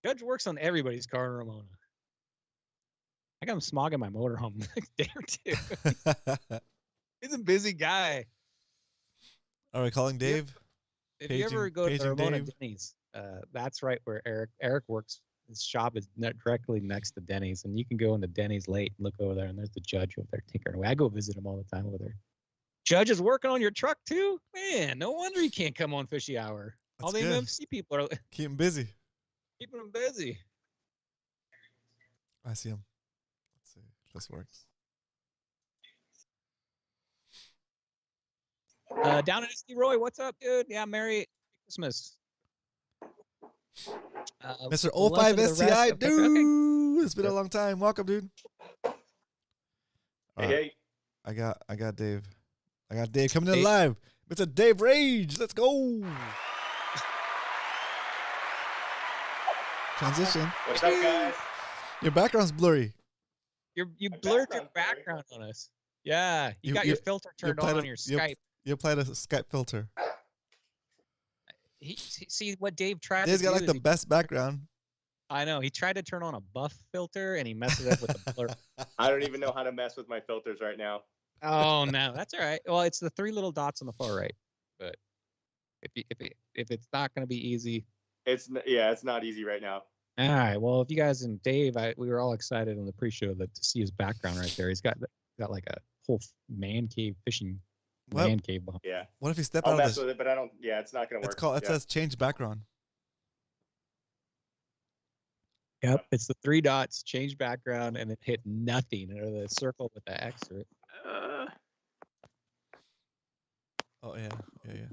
Judge works on everybody's car in Ramona. I got him smogging my motorhome the next day or two. He's a busy guy.
Are we calling Dave?
If you ever go to the
paging
Ramona
Dave?
Denny's, that's right where Eric works. His shop is directly next to Denny's, and you can go into Denny's late and look over there, and there's the Judge over there tinkering away. I go visit him all the time over there. Judge is working on your truck too? Man, no wonder he can't come on Fishy Hour. All the
That's good.
MFC people are
Keep him busy.
keeping him busy.
I see him. Let's see if this works.
Down in SC Roy, what's up, dude? Yeah, Merry Christmas.
Mr.
we'll listen
05
to the rest
STI,
of-
dude. It's been a long time. Welcome, dude. All right.
Hey,
I got Dave. I got Dave coming in
Dave.
live. Mr. Dave Rage. Let's go. Transition.
What's up, guys?
Your background's blurry.
You
My
blurred your
background's blurry.
background on us. Yeah, you
You-
got
you-
your filter turned
applied
on
a-
your
you-
Skype.
You applied a Skype filter.
See what Dave tried
Dave's
to
got
do
like
is
the
he-
best background.
I know. He tried to turn on a buff filter and he messes up with the blur.
I don't even know how to mess with my filters right now.
Oh no, that's all right. Well, it's the 3 little dots on the far right. But if it's not going to be easy,
It's not easy right now.
all right. Well, if you guys and Dave, we were all excited on the pre-show to see his background right there. He's got like a whole man cave fishing
What?
man cave behind.
Yeah.
What if you step
I'll
out of
mess
the?
with it, but I don't. Yeah, it's not gonna work.
It's called. It
Yeah.
says change background.
Yep, it's the 3 dots, change background, and it hit nothing, or the circle with the X. Or
Oh yeah. That's right.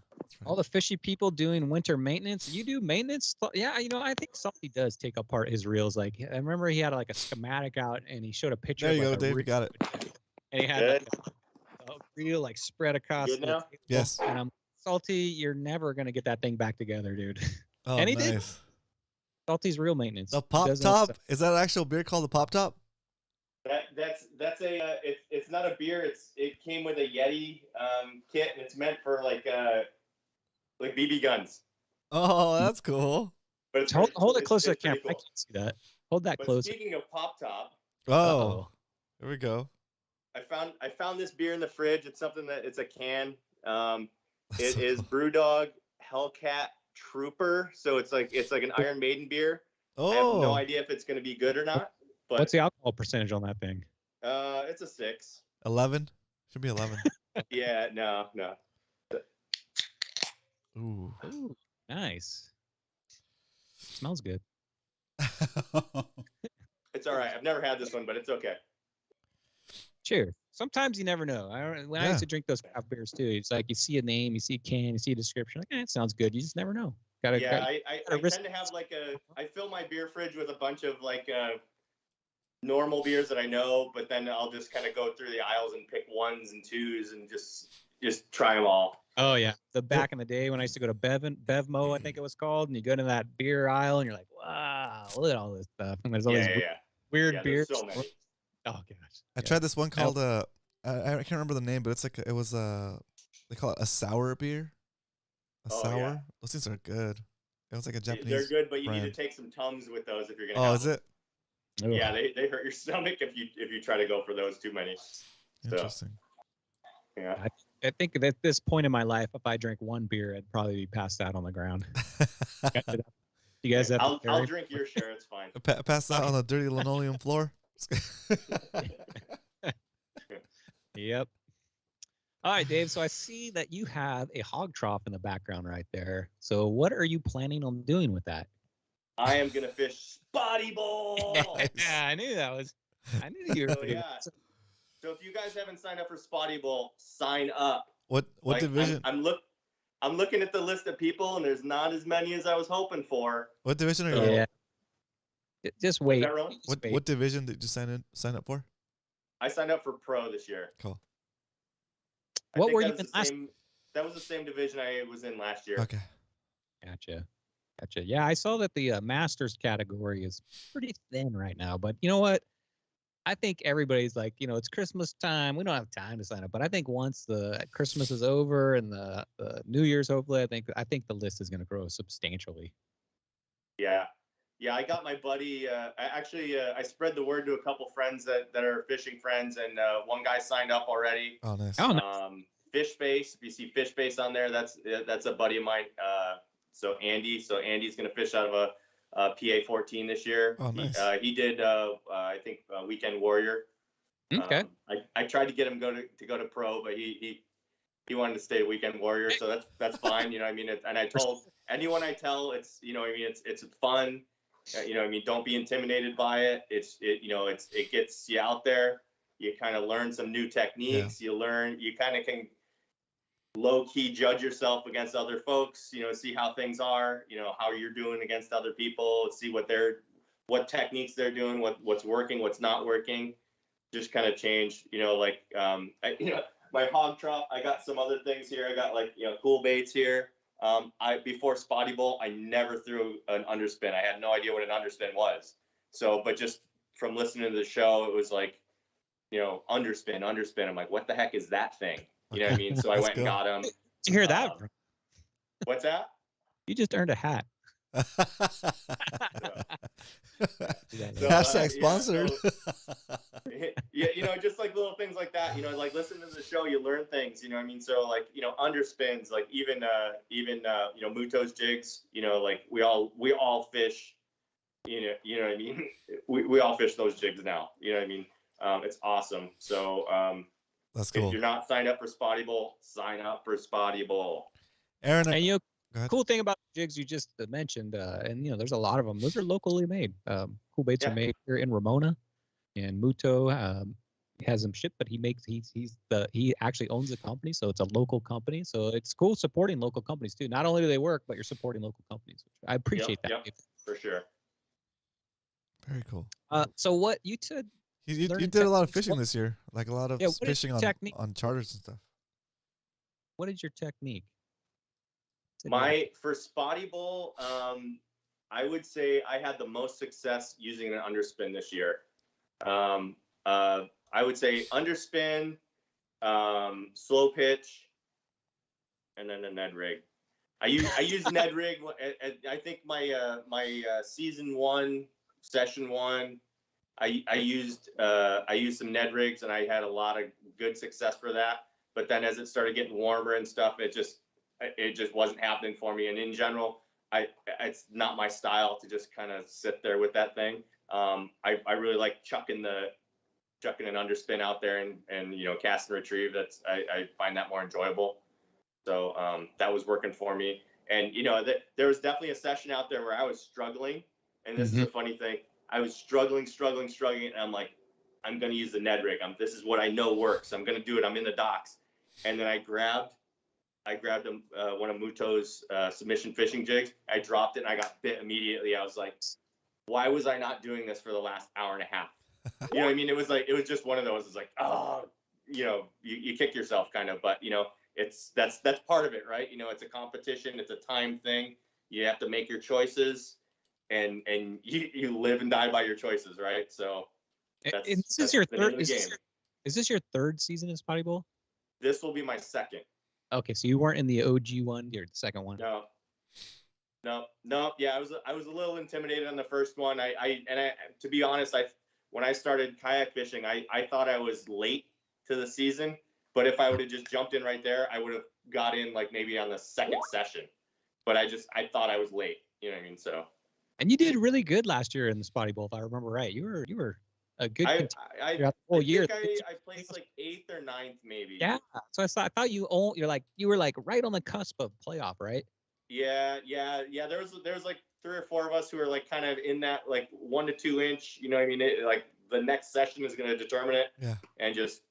all the fishy people doing winter maintenance. You do maintenance? Yeah, I think Salty does take apart his reels. Like I remember he had like a schematic out, and he showed a picture.
There you
of,
go,
like, a
Dave. You
reel,
got it.
and he had
Good.
like, a reel like spread across.
Good
the
now?
table.
Yes.
And I'm Salty. You're never gonna get that thing back together, dude.
Oh,
And he
nice.
did. Salty's real maintenance.
The
He
pop
doesn't
top.
accept-
Is that an actual beer called the pop top?
That's a it's not a beer. It came with a Yeti kit, and it's meant for like BB guns.
Oh, that's cool.
But it's
Hold,
pretty-
hold it
it's-
close to the
it's pretty
camera. I
cool.
can't see that. Hold that
But
close.
speaking of pop top,
Oh,
Uh-oh.
here we go.
I found this beer in the fridge. It's something that it's a can. It is BrewDog Hellcat Trooper. So it's like an Iron Maiden beer. I have no
Oh,
idea if it's going to be good or not. But
What's the alcohol percentage on that thing?
it's a 6.
11. Should be 11.
Yeah, no.
Ooh.
Ooh, nice. Smells good.
It's all right. I've never had this one, but it's okay.
Cheers. Sometimes you never know. When I
Yeah.
used to drink those craft beers too, it's like you see a name, you see a can, you see a description, like, it sounds good. You just never know.
Yeah, I
gotta risk
tend to have I fill my beer fridge with a bunch of normal beers that I know, but then I'll just kind of go through the aisles and pick 1s and 2s and just try them all.
Oh yeah, the back in the day when I used to go to Bevmo, I think it was called, and you go to that beer aisle and you're like, wow, look at all this stuff, and there's all these
Yeah.
weird
Yeah,
beers.
there's so many.
Oh gosh.
I tried this one called I can't remember the name, but it's like it was they call it a sour beer. A
Oh,
sour.
yeah.
Those things are good. It was like a
They're
Japanese.
good, but you need
brand.
to take some Tums with those if you're gonna.
Oh,
have
is
them.
it?
Ugh.
Yeah, they hurt your stomach if you try to go for those too many. So,
Interesting.
yeah.
I think at this point in my life, if I drank 1 beer, I'd probably be passed out on the ground. You guys have
I'll
Harry?
drink your share. It's fine.
Pass out on the dirty linoleum floor.
Yep. All right, Dave. So I see that you have a hog trough in the background right there. So what are you planning on doing with that?
I am gonna fish spotty bowl.
Yeah, I knew that was. I knew you were.
So, yeah. So if you guys haven't signed up for Spotty Bowl, sign up.
What
Like,
division?
I'm looking at the list of people, and there's not as many as I was hoping for.
What division are you in?
Yeah. Just wait.
that wrong?
Just wait.
What division did you sign up for?
I signed up for Pro this year.
Cool.
I
What
think
were
that
you
was
in
the
last?
same- That was the same division I was in last year.
Okay.
Gotcha. Yeah, I saw that the Masters category is pretty thin right now, but you know what? I think everybody's like, it's Christmas time. We don't have time to sign up, but I think once the Christmas is over and the New Year's, hopefully, I think the list is going to grow substantially.
Yeah. I got my buddy. I spread the word to a couple friends that are fishing friends, and one guy signed up already.
Oh, nice.
Oh, nice.
Fish Base. If you see Fish Base on there, that's a buddy of mine. So Andy's gonna fish out of a PA 14 this year.
Oh, nice.
He did I think Weekend Warrior.
Okay.
I tried to get him to go to pro, but he wanted to stay Weekend Warrior, so that's fine. You know what I mean? And I told anyone I tell, it's it's fun. Don't be intimidated by it. It gets you out there. You kind of learn some new techniques. You kind of can low key judge yourself against other folks, see how things are, how you're doing against other people, see what techniques they're doing, what's working, what's not working. Just kind of change, my hog trough, I got some other things here. I got cool baits here. Before Spotty Bowl, I never threw an underspin. I had no idea what an underspin was. So, but just from listening to the show, it was like, underspin. I'm like, what the heck is that thing? You know what I mean? So I went and got him.
Did you hear that?
What's that?
You just earned a hat.
Hashtag sponsored.
Yeah, just like little things like that, like listen to the show, you learn things, what I mean? So like, underspins, like even Muto's jigs, like we all fish, what I mean? We all fish those jigs now, what I mean? It's awesome. So
that's cool.
If you're not signed up for Spotty Bowl, sign up for Spotty Bowl.
Aaron,
and cool thing about the jigs you just mentioned, and there's a lot of them. Those are locally made. Cool baits are made here in Ramona, and Muto has them shipped, but he actually owns the company, so it's a local company. So it's cool supporting local companies too. Not only do they work, but you're supporting local companies. I appreciate that.
Yep, for sure.
Very cool.
So what you said?
You did a lot of fishing this year, like a lot of fishing on charters and stuff.
What is your technique?
For Spotty Bowl, I would say I had the most success using an underspin this year. I would say underspin, slow pitch, and then a Ned rig. I use Ned rig. I think my season 1, session 1. I used some Ned rigs, and I had a lot of good success for that. But then as it started getting warmer and stuff, it just wasn't happening for me. And in general, it's not my style to just kind of sit there with that thing. I really like chucking an underspin out there and cast and retrieve. I find that more enjoyable. So that was working for me. And there was definitely a session out there where I was struggling. And this is a funny thing. I was struggling, and I'm like, I'm gonna use the Ned rig. This is what I know works. I'm gonna do it. I'm in the docks. And then I grabbed one of Muto's submission fishing jigs. I dropped it and I got bit immediately. I was like, why was I not doing this for the last hour and a half? You know what I mean? It was just one of those. It's like, oh, you kick yourself kind of, but that's part of it, right? It's a competition. It's a time thing. You have to make your choices, and you live and die by your choices, right? So
this is your third. Is this your third season in Spotty Bowl?
This will be my second.
Okay, so you weren't in the OG one, you're the second one.
No. Yeah, I was a little intimidated on the first one. I to be honest, when I started kayak fishing, I thought I was late to the season, but if I would have just jumped in right there, I would have got in like maybe on the second session. But I thought I was late. You know what I mean? So.
And you did really good last year in the Spotty Bowl, if I remember right. You were a good
throughout the whole year. I placed like 8th or 9th maybe.
Yeah. So I thought you were like right on the cusp of playoff, right?
Yeah. There was like 3 or 4 of us who were like kind of in that like 1 to 2 inch. You know what I mean? Like the next session is going to determine it.
Yeah.
And just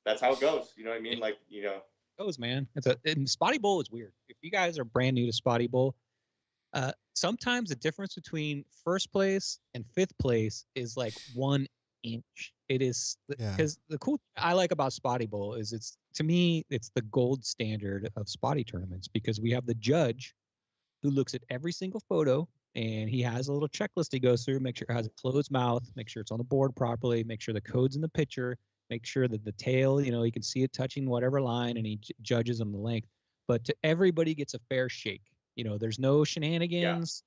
that's how it goes. You know what I mean? Like
It goes, man. And Spotty Bowl is weird. If you guys are brand new to Spotty Bowl, sometimes the difference between first place and 5th place is like 1 inch. It is because the cool thing I like about Spotty Bowl is it's the gold standard of spotty tournaments, because we have the judge who looks at every single photo and he has a little checklist he goes through, make sure it has a closed mouth, make sure it's on the board properly, make sure the code's in the picture, make sure that the tail, you can see it touching whatever line, and he judges them the length. But everybody gets a fair shake. There's no shenanigans.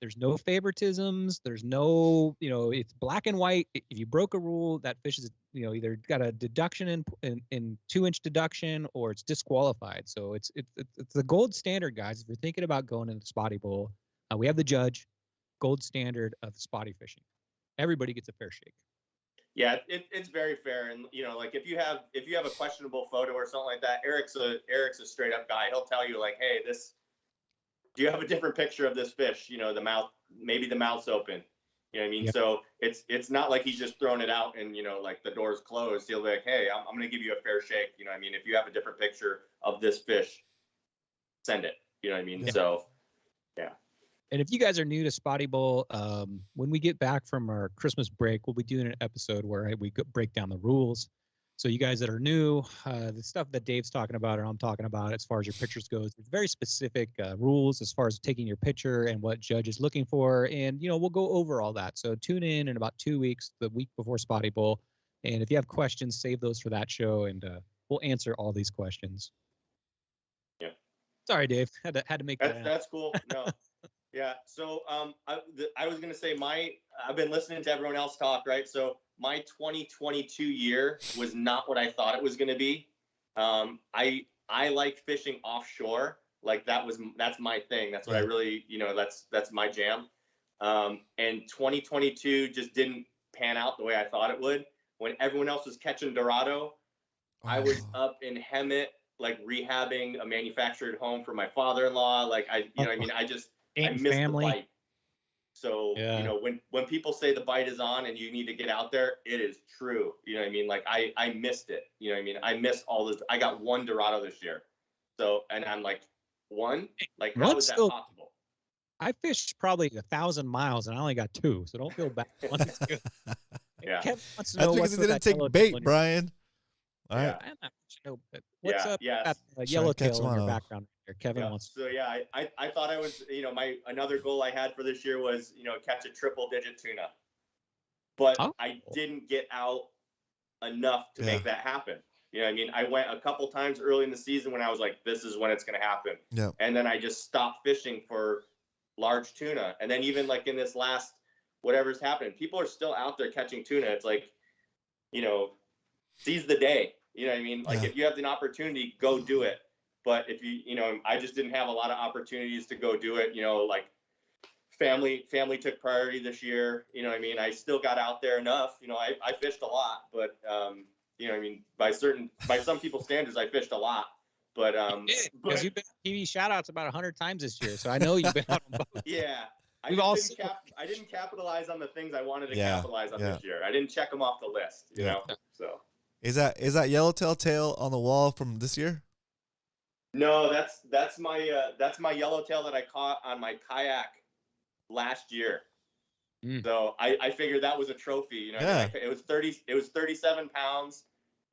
There's no favoritisms. There's no, it's black and white. If you broke a rule, that fish is, either got a deduction in 2-inch deduction, or it's disqualified. So it's the gold standard, guys. If you're thinking about going into the Spotty Bowl, we have the judge, gold standard of spotty fishing. Everybody gets a fair shake.
Yeah, it's very fair. And like if you have a questionable photo or something like that, Eric's a straight up guy. He'll tell you like, hey, do you have a different picture of this fish? The mouth, maybe the mouth's open. You know what I mean? Yep. So it's not like he's just throwing it out and like the door's closed. He'll be like, hey, I'm going to give you a fair shake. You know what I mean? If you have a different picture of this fish, send it. You know what I mean? Yeah. So, yeah.
And if you guys are new to Spotty Bowl, when we get back from our Christmas break, we'll be doing an episode where we break down the rules. So you guys that are new, the stuff that Dave's talking about and I'm talking about as far as your pictures goes, there's very specific rules as far as taking your picture and what judge is looking for. And, we'll go over all that. So tune in about 2 weeks, the week before Spotty Bowl. And if you have questions, save those for that show, and we'll answer all these questions.
Yeah.
Sorry, Dave. Had to make that.
That's cool. No. Yeah. So I was gonna say I've been listening to everyone else talk, right? So my 2022 year was not what I thought it was gonna be. I like fishing offshore. Like that's my thing. That's what I really, that's my jam. And 2022 just didn't pan out the way I thought it would. When everyone else was catching Dorado, I was up in Hemet, like rehabbing a manufactured home for my father-in-law. Like I missed
family.
the bite. So, when people say the bite is on and you need to get out there, it is true. You know what I mean? Like I missed it. You know what I mean? I missed all this. I got one Dorado this year. So, and I'm like, one? Like, how is that possible?
I fished probably 1,000 miles and I only got 2, so don't feel bad. One is good.
Yeah.
Kevin wants to
That's
know
because
what's
he didn't take bait, Brian. All right.
What's up?
Yeah.
That yellowtail in your background here. Kevin wants.
So yeah, I thought I was, another goal I had for this year was, catch a triple-digit tuna, but I didn't get out enough to make that happen. You know what I mean? I went a couple times early in the season when I was like, this is when it's going to happen.
Yeah. And
then I just stopped fishing for large tuna. And then even like in this last, whatever's happening, people are still out there catching tuna. It's like, seize the day. You know what I mean? Like if you have an opportunity, go do it. But if I just didn't have a lot of opportunities to go do it. Like family took priority this year. You know what I mean? I still got out there enough. I fished a lot, but by some people's standards, I fished a lot. But
because you've been TV shout-outs about 100 times this year, so I know you've been out on both.
Yeah. I didn't capitalize on the things I wanted to capitalize on this year. I didn't check them off the list, you know. So
is that yellowtail tail on the wall from this year?
No, that's my yellowtail that I caught on my kayak last year. So I figured that was a trophy, It was 37 pounds.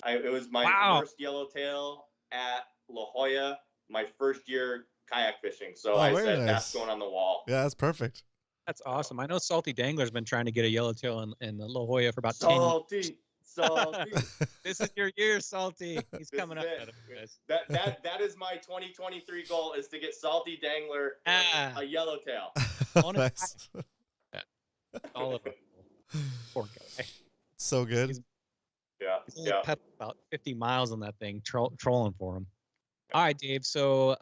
It was my first yellowtail at La Jolla, my first year kayak fishing. So I said that's going on the wall.
Yeah, that's perfect.
That's awesome. I know Salty Dangler's been trying to get a yellowtail in La Jolla for about 10 years.
Salty.
This is your year, Salty. He's coming up.
That is my 2023 goal, is to get Salty Dangler a yellowtail.
Nice.
All of it. Poor guy.
So good.
He's only pedaled about 50 miles on that thing, trolling for him. All right, Dave. So,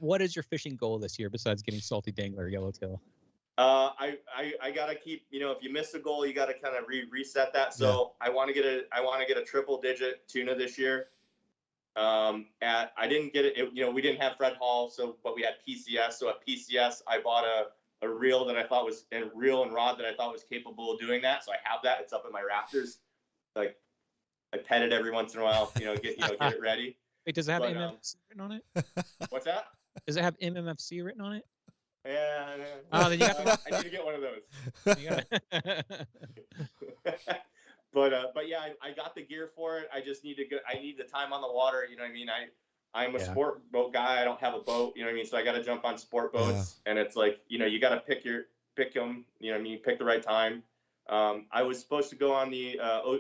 what is your fishing goal this year besides getting Salty Dangler yellowtail?
I gotta keep, if you miss a goal, you gotta kind of reset that. So I want to get a triple-digit tuna this year. I didn't get it. We didn't have Fred Hall, but we had PCS. So at PCS, I bought a reel that I thought was, and reel and rod that I thought was capable of doing that. So I have that. It's up in my rafters. Like I pet it every once in a while. Get it ready.
Wait, does it have MMFC written on it?
What's that?
Does it have MMFC written on it?
Yeah.
Oh, then
I need to get one of those. But yeah, I got the gear for it. I just need I need the time on the water. You know what I mean? I'm a sport boat guy. I don't have a boat. You know what I mean? So I got to jump on sport boats, and it's like, you got to pick them. You know what I mean? Pick the right time. I was supposed to go on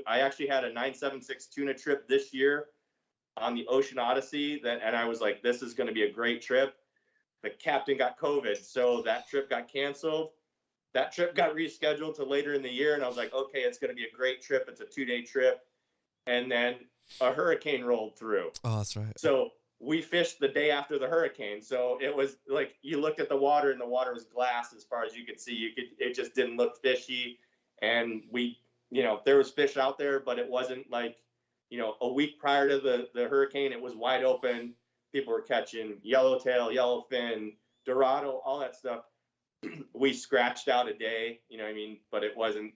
I actually had a 976 tuna trip this year on the Ocean Odyssey, and I was like, this is going to be a great trip. The captain got COVID, so that trip got canceled. That trip got rescheduled to later in the year, and I was like, okay, it's going to be a great trip. It's a 2-day trip. And then a hurricane rolled through.
Oh, that's right.
So we fished the day after the hurricane. So it was like, you looked at the water, and the water was glass as far as you could see. It just didn't look fishy. And there was fish out there, but it wasn't like, a week prior to the hurricane, it was wide open. People were catching yellowtail, yellowfin, Dorado, all that stuff. We scratched out a day, you know what I mean? But it wasn't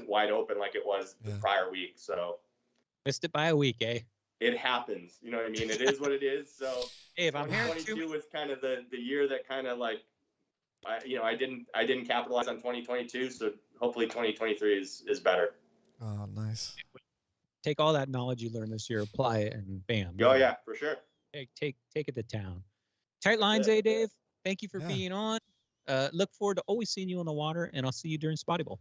wide open like it was the prior week. So
missed it by a week, eh?
It happens, you know what I mean? It is what it is. So
hey, if I'm hearing
2022 was kind of the year that kind of like, I didn't capitalize on 2022. So hopefully 2023 is better.
Oh, nice.
Take all that knowledge you learned this year, apply it, and bam.
Oh yeah, for sure.
Take it to town. Tight lines, Dave. Thank you for being on. Look forward to always seeing you on the water, and I'll see you during Spotty Bowl.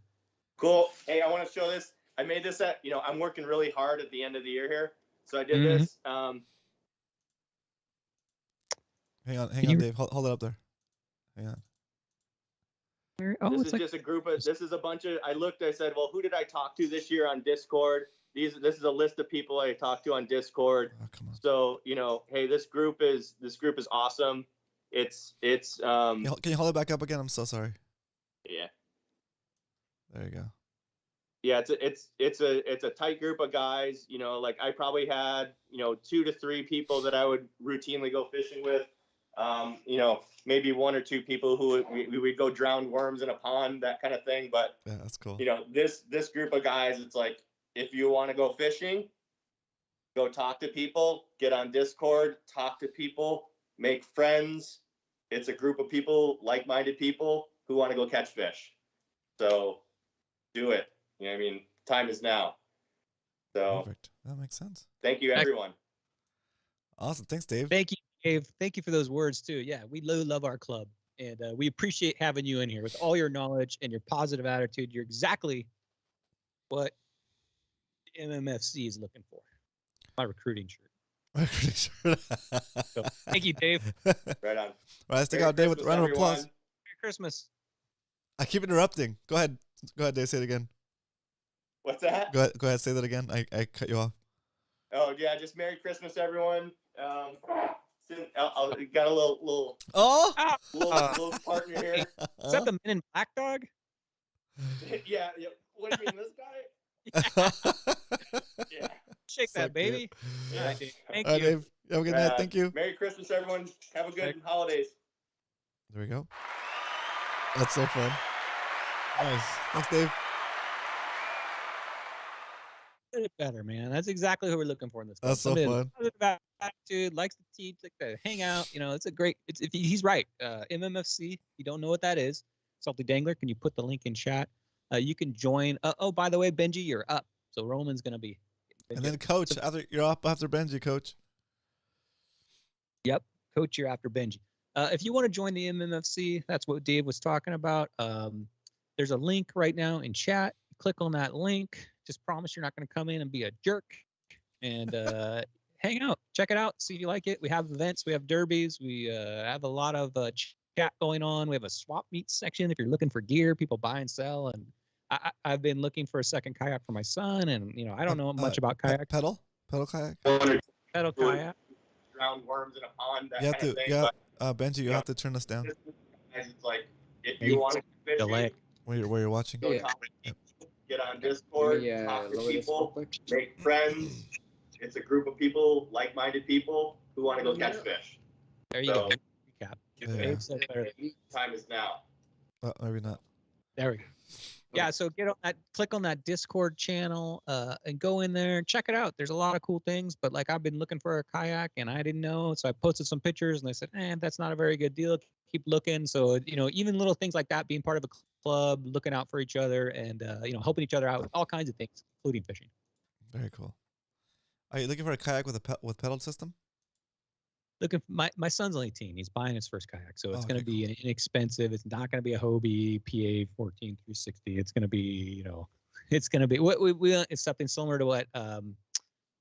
Cool. Hey, I want to show this. I made this I'm working really hard at the end of the year here. So I did this.
Hang on, Dave. Hold it up there. Hang on.
Oh,
This
it's
is
like
just a group of. This is a bunch of. I looked. I said, well, who did I talk to this year on Discord? This is a list of people I talked to on Discord.
Oh, come on.
So hey, this group is awesome. It's
Can you hold it back up again? I'm so sorry.
yeah.
There you go.
Yeah, it's a tight group of guys. Like I probably had 2 to 3 people that I would routinely go fishing with. Maybe 1 or 2 people who we would go drown worms in a pond, that kind of thing. But
Yeah, that's cool.
This group of guys, it's like if you want to go fishing, go talk to people, get on Discord, talk to people, make friends. It's a group of people, like-minded people who want to go catch fish. So do it. Time is now. So
Perfect. That makes sense.
thank you, everyone.
Awesome. Thanks, Dave.
Thank you, Dave. Thank you for those words too. Yeah, we love our club, and we appreciate having you in here with all your knowledge and your positive attitude. You're exactly what MMFC is looking for. My recruiting shirt. So, thank you, Dave.
Right on.
All right, let's take
Merry
out Dave with a
Christmas,
round of applause.
everyone.
Merry Christmas.
I keep interrupting. Go ahead. Go ahead, Dave. Say it again.
What's that?
Go ahead. Say that again. I cut you off.
Oh yeah, just Merry Christmas, everyone. Got a little
Oh.
little partner here.
Is that the Men in Black dog?
Yeah. What do you mean, this guy? Yeah.
Shake
So
that, baby.
cute.
All right, Dave. Thank
All right,
you.
Dave. Have a good night. Thank you.
Merry Christmas, everyone. Have a good holidays.
There we go. That's so fun. Nice. Thanks, Dave.
Get it better, man. That's exactly who we're looking for in this.
That's so
Somebody with
fun.
positive attitude, likes to teach, like to hang out. It's a great. He's right. MMFC. If you don't know what that is, Salty Dangler. Can you put the link in chat? You can join. Oh, by the way, Benji, you're up. So Roman's gonna be.
And then Coach, you're up after Benji, Coach.
Yep, Coach, you're after Benji. If you want to join the MMFC, that's what Dave was talking about. There's a link right now in chat. Click on that link. Just promise you're not going to come in and be a jerk. And hang out. Check it out. See if you like it. We have events. We have derbies. We have a lot of chat going on. We have a swap meet section if you're looking for gear. People buy and sell. And I've been looking for a second kayak for my son. And, I don't know much about kayak.
Pedal kayak.
Pedal kayak.
Drown worms in a pond, that
You have
kind
to,
of thing.
Benji, you have to turn us down
It's like if you want to fish,
Delay.
where you're watching.
go talk to people, get on Discord, talk to people, make friends. It's a group of people, like-minded people who want to go catch fish.
There you go. Recap.
Yeah.
Dave said better than-
Time is now.
Maybe not.
There we go. Yeah, so click on that Discord channel and go in there and check it out. There's a lot of cool things, but like I've been looking for a kayak and I didn't know, so I posted some pictures and they said, that's not a very good deal. Keep looking. So even little things like that, being part of a club, looking out for each other, and helping each other out with all kinds of things, including fishing.
Very cool. Are you looking for a kayak with pedal system?
Looking for my son's only 18. He's buying his first kayak, so it's
Oh,
going to be inexpensive. It's not going to be a Hobie PA 14360. It's going to be it's going to be it's something similar to what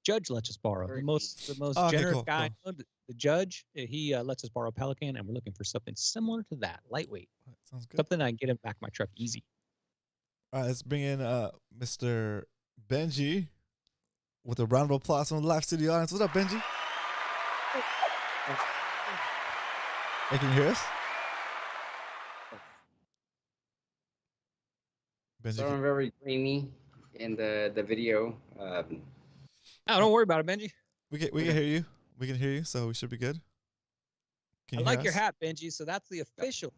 Judge lets us borrow. The most
Okay,
generous
cool,
guy. The Judge, he lets us borrow a Pelican, and we're looking for something similar to that, lightweight,
Sounds good.
something I can get in back of my truck easy.
All right, let's bring in Mr. Benji with a round of applause from the live studio audience. What's up, Benji? Hey, can you hear us? Benji,
So I'm very grainy in the video.
Oh, don't worry about it, Benji.
we can hear you. We can hear you, so we should be good. Can
I
you
like
hear
your
us?
hat, Benji. So that's the official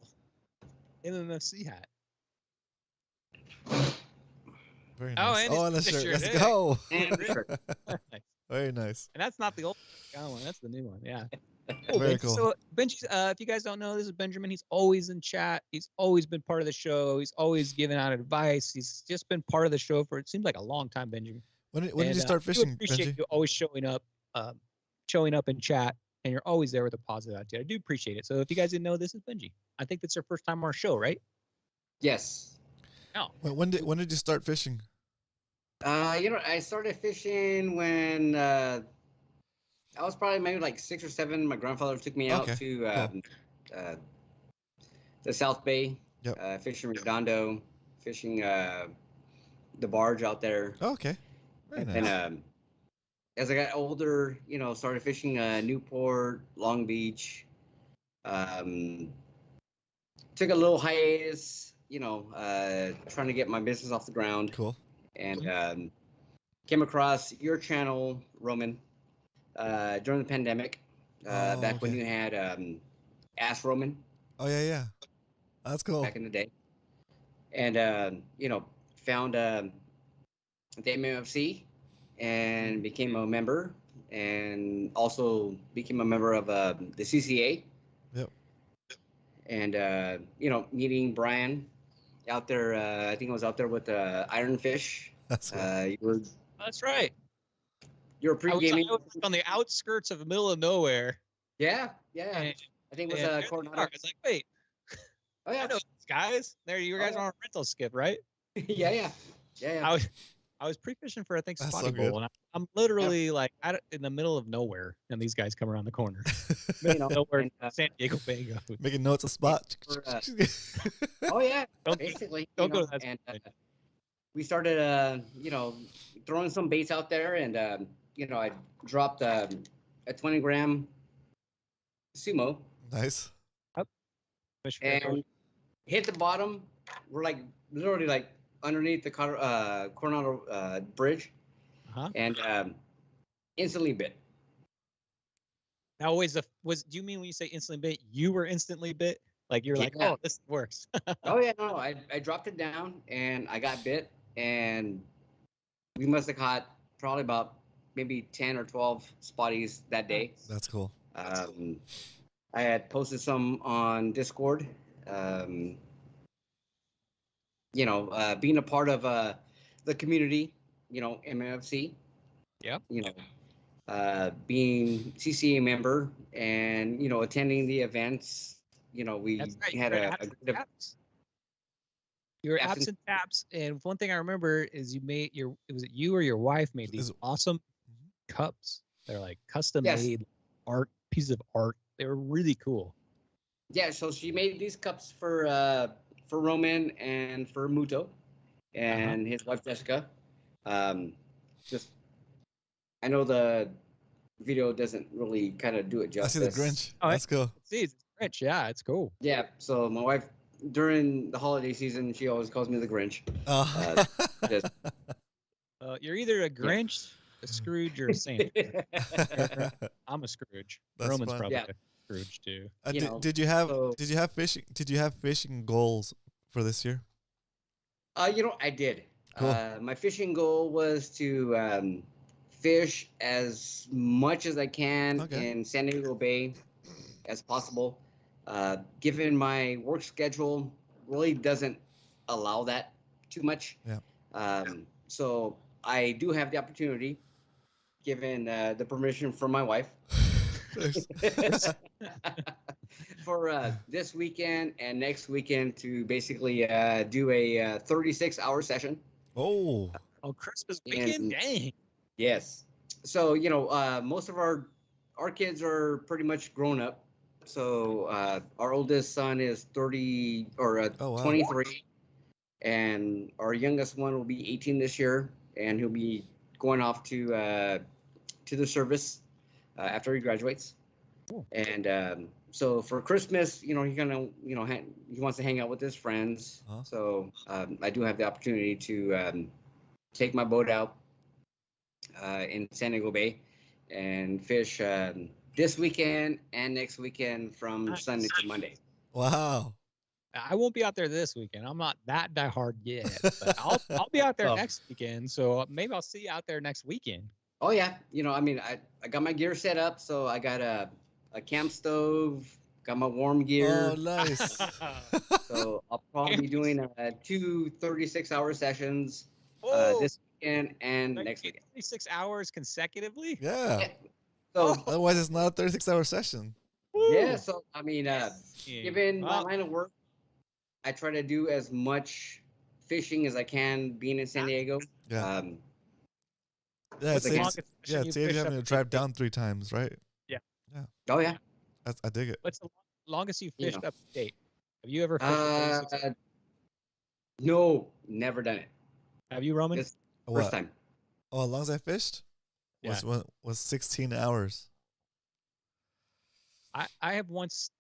MMFC hat.
Very
Oh,
nice.
and
Oh, and the
the
shirt.
shirt,
Let's
hey.
go.
Nice.
Very nice.
And that's not the old one. That's the new one. Yeah.
Very
Benji.
cool.
So Benji, if you guys don't know, this is Benjamin. He's always in chat. He's always been part of the show. He's always given out advice. He's just been part of the show for it seems like a long time, Benjamin.
When did you start
We
fishing,
appreciate
Benji?
you always showing up in chat, and you're always there with a positive attitude. I do appreciate it. So if you guys didn't know, this is Benji. I think that's your first time on our show, right?
Yes.
No.
When did you start fishing?
I started fishing when I was probably maybe like 6 or 7. My grandfather took me out
Okay,
to the South Bay
Yep.
Fishing Redondo, fishing the barge out there.
Oh, okay. Very nice.
And as I got older, started fishing Newport, Long Beach. Took a little hiatus, trying to get my business off the ground.
Cool.
And came across your channel, Roman, during the pandemic, back when you had Ask Roman.
Oh, yeah. That's cool.
Back in the day. And, found the MMFC and became a member, and also became a member of the CCA.
Yep.
And, meeting Brian out there, I think I was out there with Iron Fish.
That's right.
That's right.
You were pre-gaming.
I was on the outskirts of the middle of nowhere.
Yeah.
And,
I think it was Coronado.
I was like, wait.
Oh, yeah.
I know these guys. There, you guys are on a rental skip, right?
Yeah.
I was pre-fishing for, I think,
That's
Spotty
so good.
Bowl, and I'm literally like in the middle of nowhere, and these guys come around the corner. Nowhere, San Diego Bay goes.
Making notes of spot.
Oh yeah,
Don't-
basically.
don't go to that
And
spot.
we started, throwing some baits out there, and I dropped a 20-gram sumo
Nice.
Fish for
and hit the bottom. We're like literally like underneath the Coronado Bridge, and instantly bit.
Now, do you mean when you say instantly bit, you were instantly bit? Like you're like,
Yeah.
oh, this works.
Oh yeah, no, I dropped it down and I got bit, and we must have caught probably about maybe 10 or 12 spotties that day.
That's cool.
I had posted some on Discord. Being a part of the community, MMFC.
Yep.
Being CCA member and attending the events. We
That's right.
had
You're
a
absent
good
taps. You were
absent-
absent taps, and one thing I remember is you made was it you or your wife made these awesome cups. They're like custom made pieces of art. They were really cool.
Yeah, so she made these cups for Roman and for Muto and his wife Jessica. I know the video doesn't really kind of do it
I see
justice.
the Grinch.
Oh,
That's cool.
See, it's Grinch. Yeah, it's cool.
Yeah, so my wife during the holiday season, she always calls me the Grinch.
Oh.
Just-
You're either a Grinch, a Scrooge, or a Santa. I'm a Scrooge.
That's
Roman's
fun.
probably
Yeah.
a Scrooge too.
Did you have fishing goals for this year?
I did.
Cool.
My fishing goal was to fish as much as I can in San Diego Bay as possible. Given my work schedule, really doesn't allow that too much.
Yeah.
So I do have the opportunity, given the permission from my wife, for this weekend and next weekend to basically do a 36-hour session.
Oh.
Oh, Christmas weekend? Dang.
Yes. So, most of our kids are pretty much grown up. So our oldest son is 30 or 23, and our youngest one will be 18 this year, and he'll be going off to the service after he graduates.
Cool.
And so for Christmas, he's gonna, he wants to hang out with his friends. So I do have the opportunity to take my boat out in San Diego Bay and fish this weekend and next weekend from Sunday to Monday.
Wow.
I won't be out there this weekend. I'm not that diehard yet, but I'll be out there next weekend. So maybe I'll see you out there next weekend.
Oh yeah, I got my gear set up, so I got a camp stove, got my warm gear.
Oh, nice.
So I'll probably be doing 2 36-hour sessions this weekend and next weekend.
36 hours consecutively?
Yeah.
So
otherwise, it's not a 36-hour session.
yeah, so given my line of work, I try to do as much fishing as I can being in San Diego.
Yeah. It saves you having to drive down 3 times, right?
Yeah.
Yeah.
Oh yeah.
I dig it.
What's the longest you fished up to date? Have you ever fished for 36 hours?
No, never done it.
Have you, Roman?
This
What?
first time.
Oh, as long as I fished was 16 hours.
I have once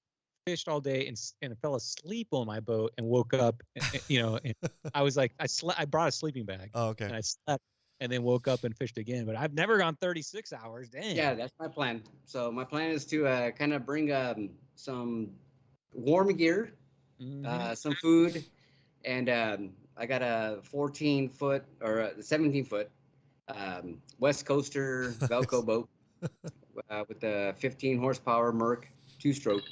fished all day and fell asleep on my boat and woke up. And I was like, I brought a sleeping bag.
Oh, okay.
And I slept and then woke up and fished again. But I've never gone 36 hours. Dang.
Yeah, that's my plan. So my plan is to kind of bring some warm gear, some food, and I got a 14-foot or a 17-foot West Coaster Velcro boat with a 15 horsepower Merc 2-stroke,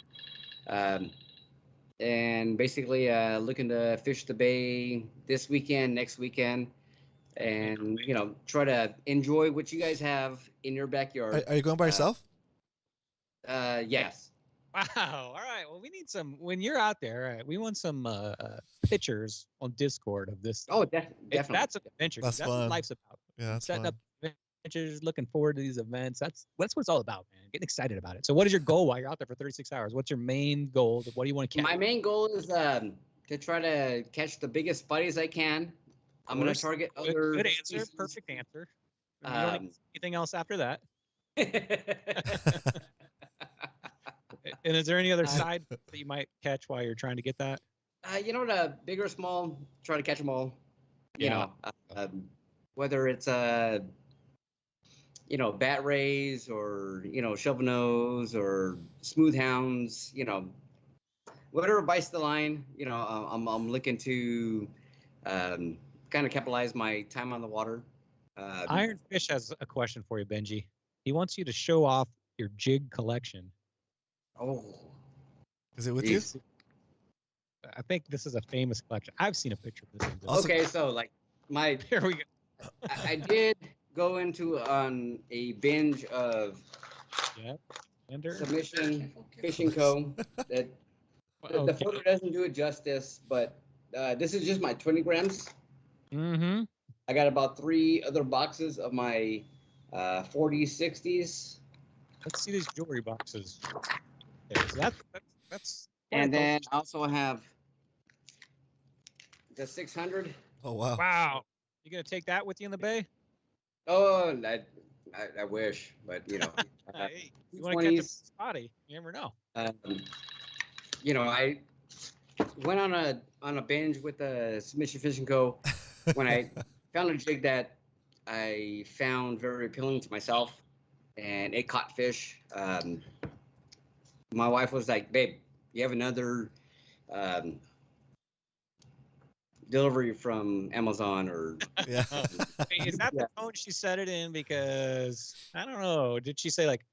and basically looking to fish the bay this weekend, next weekend, and try to enjoy what you guys have in your backyard.
Are you going by yourself?
Yes.
Wow. All right. Well, we need some when you're out there. All right, we want some pictures on Discord of this.
Oh, definitely.
That's an adventure.
That's
That's
fun.
what life's about.
Yeah, that's
Setting
fun.
up adventures, looking forward to these events. That's what it's all about, man. Getting excited about it. So, what is your goal while you're out there for 36 hours? What's your main goal? What do you want to catch?
My main goal is to try to catch the biggest buddies I can. I'm going to target other.
Good answer.
species.
Perfect answer. You don't need anything else after that. And is there any other side that you might catch while you're trying to get that?
The big or small, try to catch them all. Whether it's bat rays or shovel nose or smooth hounds, whatever bites the line. I'm looking to kind of capitalize my time on the water.
Ironfish has a question for you, Benji. He wants you to show off your jig collection.
Oh,
is it with you?
I think this is a famous collection. I've seen a picture of this.
Okay, so like
here we go.
I did go into a binge of Submission Fishing Co. That the photo doesn't do it justice, but this is just my 20 grams.
Mm-hmm.
I got about 3 other boxes of my 40s, 60s.
Let's see these jewelry boxes. Okay, so that's.
And then I also have the 600.
Oh wow!
Wow, you gonna take that with you in the bay?
Oh, I wish, but
Hey, you want to catch a spotty? You never know.
I went on a binge with the Submission Fishing Co. when I found a jig that I found very appealing to myself, and it caught fish. My wife was like, "Babe, you have another delivery from Amazon or?"
Yeah.
Wait, is that the tone she said it in? Because I don't know. Did she say like,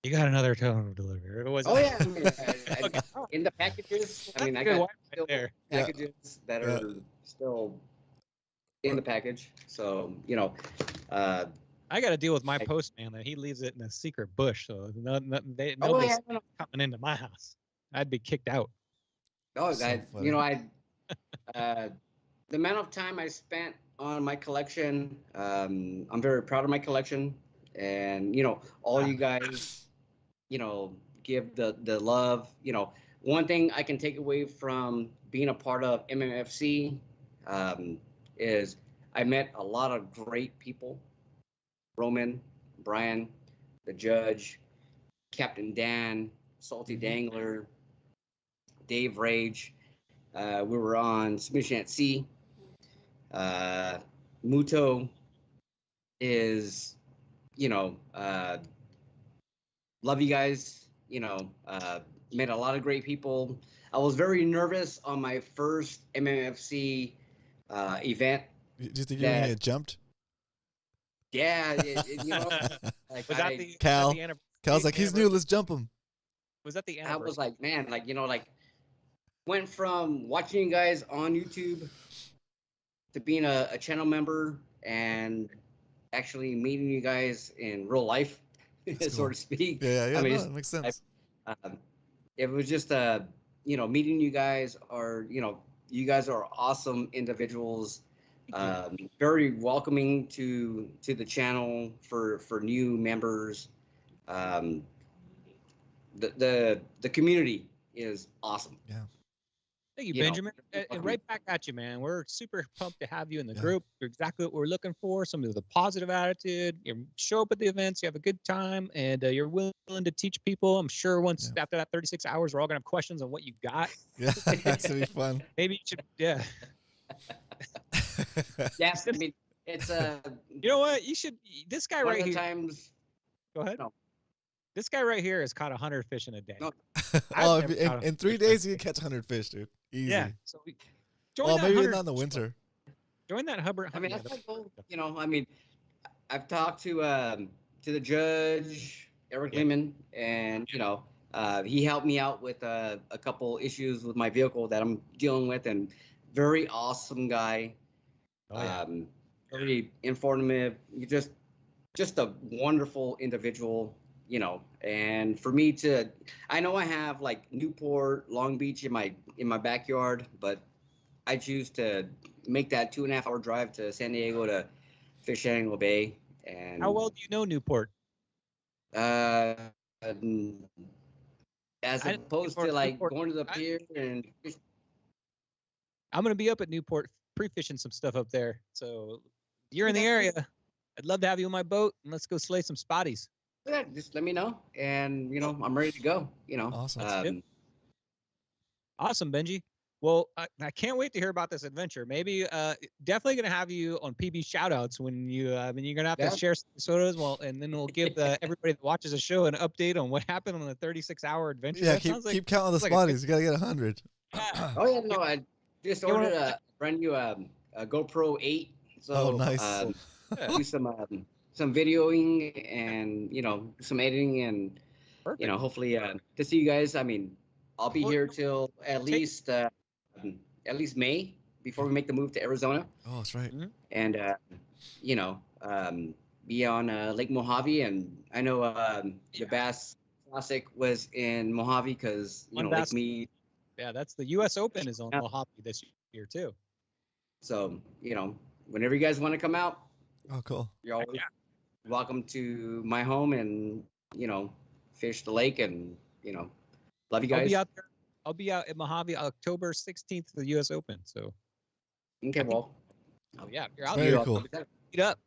"You got another tone of delivery"? Or was it
Yeah. I mean, in the packages. I mean, I got still packages that are still in the package. So
I got to deal with my postman that he leaves it in a secret bush, so nobody's coming into my house. I'd be kicked out.
Oh, the amount of time I spent on my collection, I'm very proud of my collection, and all you guys, give the love. One thing I can take away from being a part of MMFC is I met a lot of great people. Roman, Brian, the judge, Captain Dan, Salty Dangler, Dave Rage. We were on Submission at Sea. Muto is, love you guys. Met a lot of great people. I was very nervous on my first MMFC event.
Do you think you're gonna get jumped?
Yeah,
Was that the
Cal?
the
Cal's like, he's new. Let's jump him.
Was that the
I
anniversary?
was like, man, went from watching you guys on YouTube to being a channel member and actually meeting you guys in real life, so to speak.
Yeah.
I mean,
that makes sense.
It was just meeting you guys are you guys are awesome individuals. Very welcoming to the channel for new members. The community is awesome.
Yeah.
Thank you,
you know,
Benjamin. And right back at you, man. We're super pumped to have you in the group. You're exactly what we're looking for. Somebody with a positive attitude. You show up at the events, you have a good time, and you're willing to teach people. I'm sure once after that 36 hours, we're all gonna have questions on what you got.
Yeah, it's gonna be fun.
Maybe you should, yeah.
Yes, I mean, it's
You know what? You should. This guy
one
right
of the
here.
times.
Go ahead.
No.
This guy right here has caught 100 fish in a day.
No.
Oh,
I've never caught
in 3 days you can catch 100 fish, dude. Easy.
Yeah. So join
Well,
that
maybe
100
not in the winter.
Join that Hubbard.
I mean, that's my goal. You know, I mean, I've talked to the judge, Eric Lehman, and you know, he helped me out with a couple issues with my vehicle that I'm dealing with, and very awesome guy. Very informative. You just a wonderful individual, you know. And for me to, I know I have like Newport, Long Beach in my backyard, but I choose to make that 2.5 hour drive to San Diego to fish Antelope Bay. And
how well do you know Newport?
As opposed to like
Newport.
going to the pier and
I'm gonna be up at Newport pre-fishing some stuff up there. So you're in the area. I'd love to have you on my boat, and let's go slay some spotties.
yeah, just let me know, and you know I'm ready to go. You know,
Awesome.
Awesome, Benji. Well, I can't wait to hear about this adventure. Maybe definitely gonna have you on PB shoutouts when you're gonna have to share some photos. Well, and then we'll give everybody that watches the show an update on what happened on the 36-hour adventure.
Yeah,
That
keep counting the spotties. You gotta get 100.
Oh yeah, no, I just ordered a brand new a GoPro 8. So
nice.
do some videoing and you know some editing and you know hopefully to see you guys. I mean, I'll be here till at least May before we make the move to Arizona.
Oh, that's right.
And you know be on Lake Mojave, and I know the Bass Classic was in Mojave because you know Lake Mead.
Yeah, that's the U.S. Open is on Mojave this year too.
So you know whenever you guys want to come out.
Oh, cool.
You're always welcome to my home, and you know, fish the lake, and you know, love you guys.
I'll be out there. I'll be out at Mojave October 16th for the U.S. Open. So.
Okay, well.
Oh yeah, you're out
Very
there.
cool.
Meet up,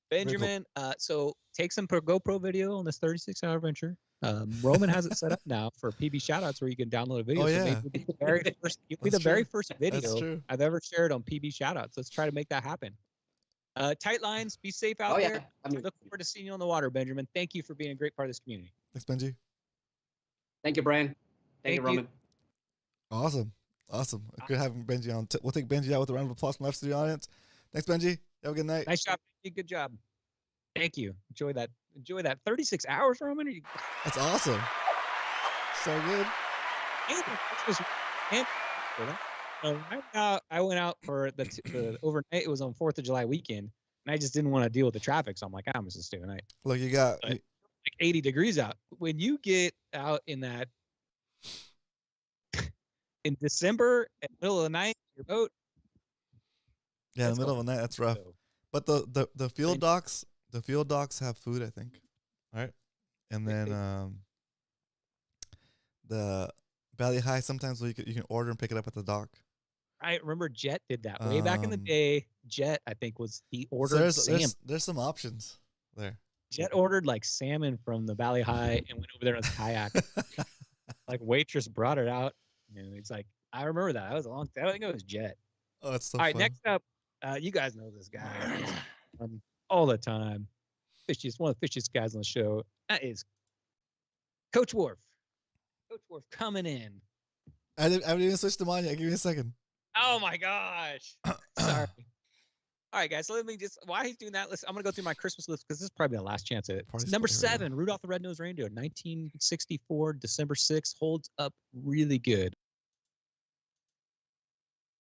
Benjamin. So take some GoPro video on this 36-hour adventure. Roman has it set up now for PB shoutouts where you can download a video.
Oh,
So
yeah.
maybe it'll be the very first
That's
video
true.
I've ever shared on PB shoutouts. Let's try to make that happen. Tight lines, be safe out there.
I mean,
Look forward to seeing you on the water, Benjamin. Thank you for being a great part of this community.
Thanks, Benji.
thank you, Brian. Thank you,
you.
Roman.
Awesome. Good having Benji on. We'll take Benji out with a round of applause from the rest of the audience. Thanks, Benji. Have a good night.
Nice job. Good job. Thank you. Enjoy that. 36 hours, Roman.
That's awesome. So good.
I went out for the overnight. It was on 4th of July weekend, and I just didn't want to deal with the traffic. So I'm like, I'm just stay the night.
Look, you got
like 80 degrees out. When you get out in that in December at the middle of the night, your boat.
Yeah, in the middle of the night, that's rough. But the field docks have food, I think. All right. And then the Valley High sometimes you can order and pick it up at the dock.
I remember Jet did that way back in the day. Jet, I think, he ordered salmon.
There's some options there.
Jet ordered like salmon from the Valley High and went over there on his kayak. Like waitress brought it out, and it's like I remember that. That was a long time. I think it was Jet.
Oh, that's so
all right.
fun.
Next up, you guys know this guy all the time. Fishy is one of the fishiest guys on the show. That is Coach Worf. Coach Worf coming in.
I haven't even switched them on yet. Give me a second.
Oh my gosh. Sorry. All right, guys. So let me just while he's doing that, I'm gonna go through my Christmas list because this is probably the last chance at it. Number 7, Rudolph the Red-Nosed Reindeer, 1964, December 6th, holds up really good.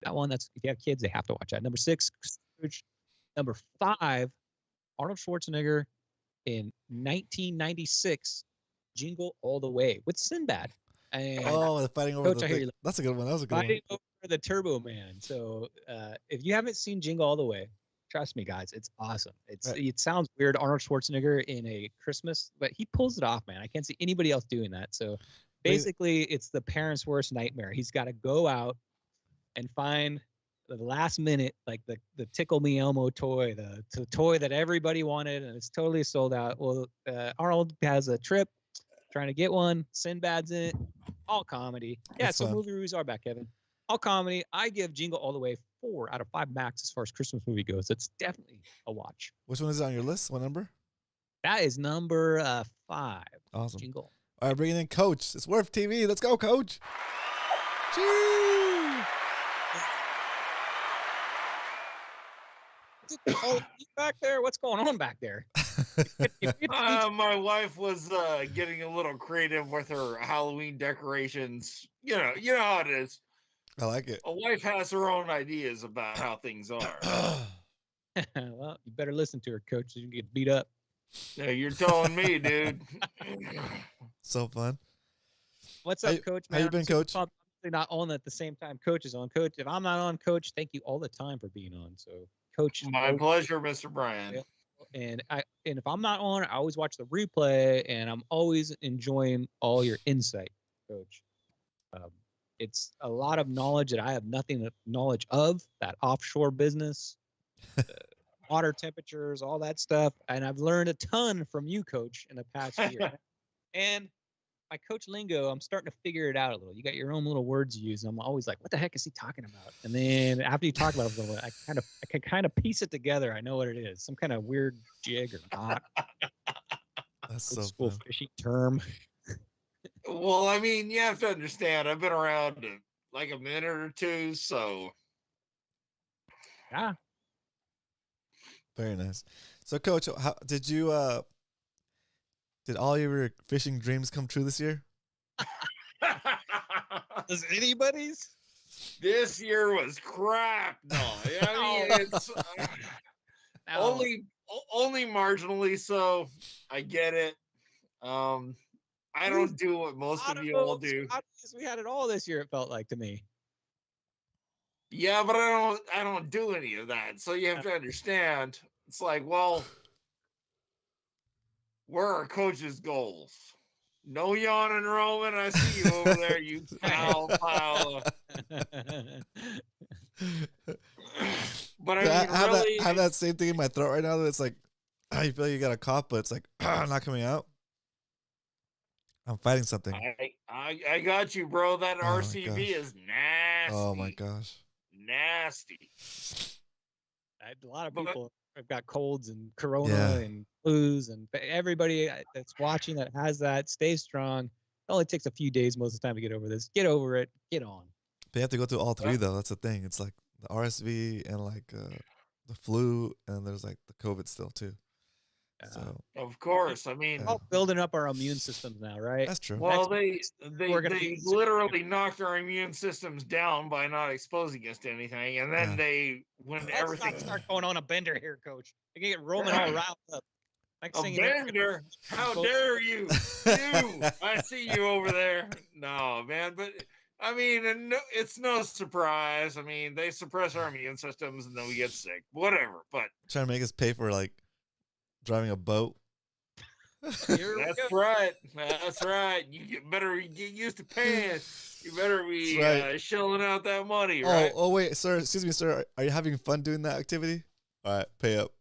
That one, if you have kids, they have to watch that. Number 6, Scrooge. Number 5, Arnold Schwarzenegger in 1996, Jingle All the Way with Sinbad. And
the fighting over
Coach,
that's a good one. That was a good
fighting
one.
over the Turbo Man. So if you haven't seen Jingle All the Way, trust me, guys, it's awesome. It sounds weird, Arnold Schwarzenegger in a Christmas, but he pulls it off, man. I can't see anybody else doing that. So Basically, it's the parent's worst nightmare. He's got to go out and find the last minute, like the Tickle Me Elmo toy, the toy that everybody wanted, and it's totally sold out. Well, Arnold has a trip trying to get one. Sinbad's in it. All comedy. Yeah,
That's
so
fun.
movie reviews are back, Kevin. All comedy. I give Jingle All the Way 4 out of 5 max as far as Christmas movie goes. It's definitely a watch.
Which one is on your list? What number?
That is number 5.
Awesome.
Jingle.
All right, bringing in Coach. It's Worth TV. Let's go, Coach. Chee!
Oh, you back there? What's going on back there?
My wife was getting a little creative with her Halloween decorations. You know how it is.
I like it.
A wife has her own ideas about how things are.
Well, you better listen to her, Coach, so you can get beat up.
Yeah, you're telling me, dude.
So fun.
What's up,
How-
Coach?
how you been, Coach?
I'm not on at the same time Coach is on. Coach, if I'm not on, Coach, thank you all the time for being on. So, Coach,
My pleasure, Mr. Brian.
and if I'm not on, I always watch the replay, and I'm always enjoying all your insight, Coach. It's a lot of knowledge that I have nothing knowledge of. That offshore business, water temperatures, all that stuff, and I've learned a ton from you, Coach, in the past year. And my Coach lingo, I'm starting to figure it out a little. You got your own little words you use, and I'm always like, "What the heck is he talking about?" And then after you talk about it a little bit, I can kind of piece it together. I know what it is, some kind of weird jig or knot.
That's
Old
so
school
fun.
fishing term.
Well, I mean, you have to understand, I've been around like a minute or two, so.
Yeah.
Very nice. So, Coach, how did you did all your fishing dreams come true this year?
Does anybody's?
This year was crap. No, I mean, it's only marginally so. I get it. I don't do what most of you all do.
We had it all this year. It felt like to me.
Yeah, but I don't do any of that. So you have to understand. It's like, well, where are Coach's goals? No yawning, Roman. I see you over there, you pile. But I mean, really,
I have that same thing in my throat right now. That it's like, you feel like you got a cough, but it's like not coming out. I'm fighting something.
I got you, bro. That
Oh my
RCB
gosh.
is nasty.
Oh my gosh.
Nasty.
A lot of people have got colds and corona
Yeah.
and flus, and everybody that's watching that has that, stay strong. It only takes a few days most of the time to get over this. Get over it. Get on.
They have to go through all three though. That's the thing. It's like the RSV and like the flu, and there's like the COVID still too. So
Of course. I mean,
We're all building up our immune systems now, right?
that's true.
well,
Next
they
we're gonna be-
literally knocked our immune systems down by not exposing us to anything, and then
Yeah.
when
Let's
everything
not start going on a bender here, Coach. I can get Roman all riled up. Next
a
thing you know,
bender. How dare you? You! I see you over there. No, man, but I mean, and it's no surprise. I mean, they suppress our immune systems, and then we get sick. Whatever. But
Trying to make us pay for like driving a boat.
here we
that's
go.
right. That's right. You better get used to paying. You better be
That's right.
shelling out that money, right?
Oh wait, sir. Excuse me, sir. Are you having fun doing that activity? All right, pay up.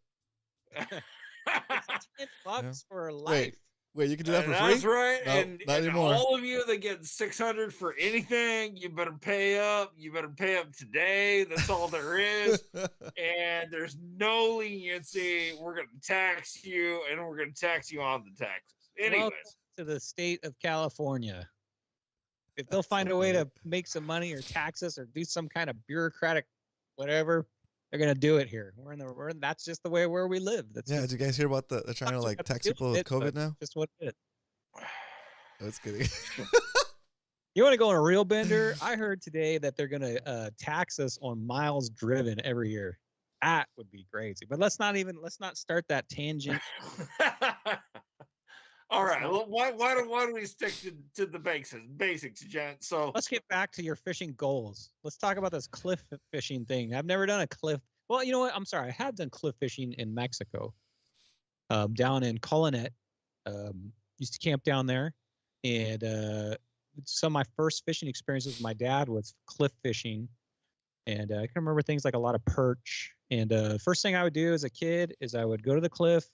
$10 for life.
Wait, you can do that for free?
That's right.
No,
and
not anymore.
all of you that get 600 for anything, you better pay up. You better pay up today. That's all there is. And there's no leniency. We're going to tax you, and we're going to tax you on the taxes. Anyways,
Welcome to the state of California. If they'll find a way to make some money or tax us or do some kind of bureaucratic whatever, they're gonna do it here. That's just the way where we live. That's
Yeah,
just,
did you guys hear about they're trying to
not
like
what
tax
to do
people
with
with
it,
COVID
but
now?
just what it is.
That's kidding.
You want to go on a real bender? I heard today that they're gonna tax us on miles driven every year. That would be crazy. But let's not start that tangent.
all right. Well, why don't we stick to the basics, gent? So
Let's get back to your fishing goals. Let's talk about this cliff fishing thing. I've never done a cliff. Well, you know what? I'm sorry. I have done cliff fishing in Mexico, down in Colonet. Used to camp down there, and some of my first fishing experiences with my dad was cliff fishing, and I can remember things like a lot of perch. And first thing I would do as a kid is I would go to the cliff,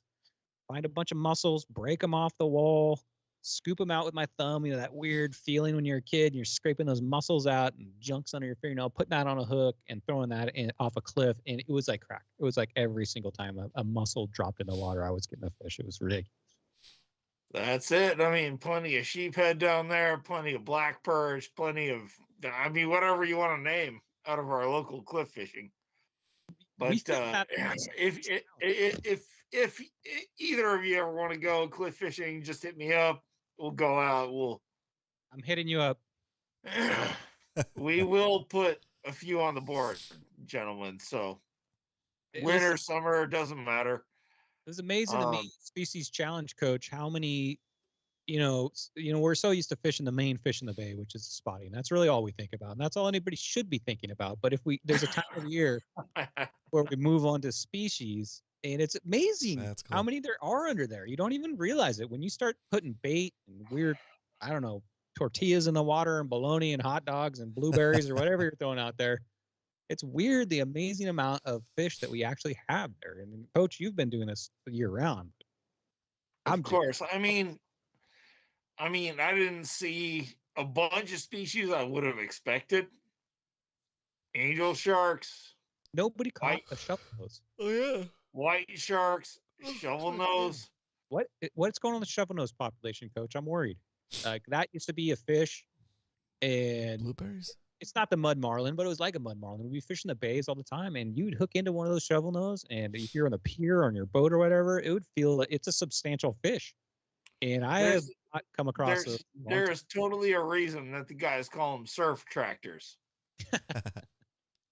find a bunch of mussels, break them off the wall, scoop them out with my thumb. You know, that weird feeling when you're a kid and you're scraping those mussels out and junks under your fingernail, putting that on a hook and throwing that off a cliff. And it was like crack. It was like every single time a mussel dropped in the water, I was getting a fish. It was ridiculous.
That's it. I mean, plenty of sheephead down there, plenty of black perch, plenty of, I mean, whatever you want to name out of our local cliff fishing. But if either of you ever want to go cliff fishing, just hit me up. We'll go out.
I'm hitting you up.
We will put a few on the board, gentlemen. So winter, summer, doesn't matter.
It was amazing to me, Species Challenge Coach, how many, we're so used to fishing the main fish in the bay, which is spotting. That's really all we think about. And that's all anybody should be thinking about. But there's a time of year where we move on to species, and it's amazing how many there are under there. You don't even realize it. When you start putting bait and weird, I don't know, tortillas in the water and bologna and hot dogs and blueberries or whatever you're throwing out there, it's weird the amazing amount of fish that we actually have there. And Coach, you've been doing this year round.
Of course. I mean, I didn't see a bunch of species I would have expected. Angel sharks.
Nobody caught a shovel nose.
Oh yeah.
White sharks, shovel nose.
What's going on with the shovel nose population, Coach? I'm worried. Like that used to be a fish, and
blueberries.
It's not the mud marlin, but it was like a mud marlin. We'd be fishing the bays all the time, and you'd hook into one of those shovel nose, and if you're on the pier or on your boat or whatever, it would feel like it's a substantial fish. And I have not come across those.
There is totally a reason that the guys call them surf tractors.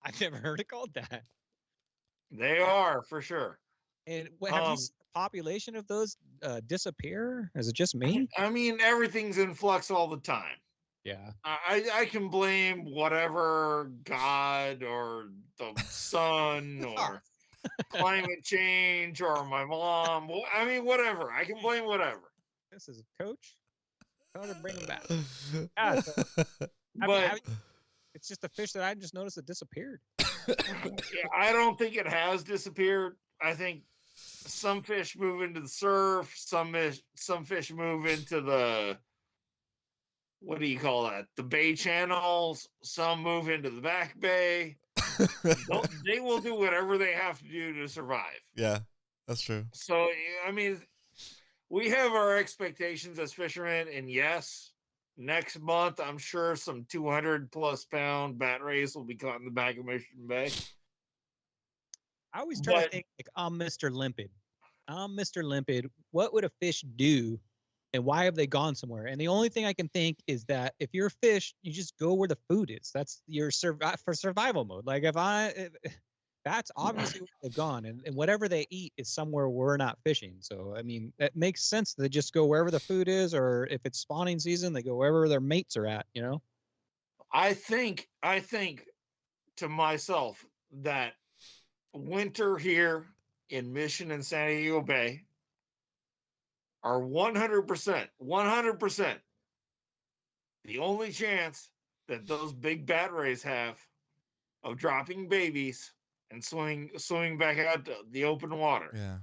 I've never heard it called that.
They are for sure.
And have you seen the population of those disappear? Is it just me?
I mean, everything's in flux all the time.
Yeah.
I can blame whatever God or the sun or climate change or my mom. I mean, whatever. I can blame whatever.
This is Coach. Trying to bring him back. It's just a fish that I just noticed that disappeared.
Yeah, I don't think it has disappeared. I think some fish move into the surf. Some fish move into the, what do you call that? The bay channels. Some move into the back bay. They will do whatever they have to do to survive.
Yeah, that's true.
So, I mean, we have our expectations as fishermen, and yes, next month, I'm sure some 200+ pound bat rays will be caught in the back of Mission Bay.
I always try to think, like, I'm Mr. Limpid. What would a fish do, and why have they gone somewhere? And the only thing I can think is that if you're a fish, you just go where the food is. That's your for survival mode. Like that's obviously where they've gone, and whatever they eat is somewhere we're not fishing. So I mean, that makes sense. They just go wherever the food is, or if it's spawning season, they go wherever their mates are at.
I think to myself that winter here in Mission and San Diego Bay are 100% the only chance that those big bat rays have of dropping babies and swimming back out to the open water.
Yeah.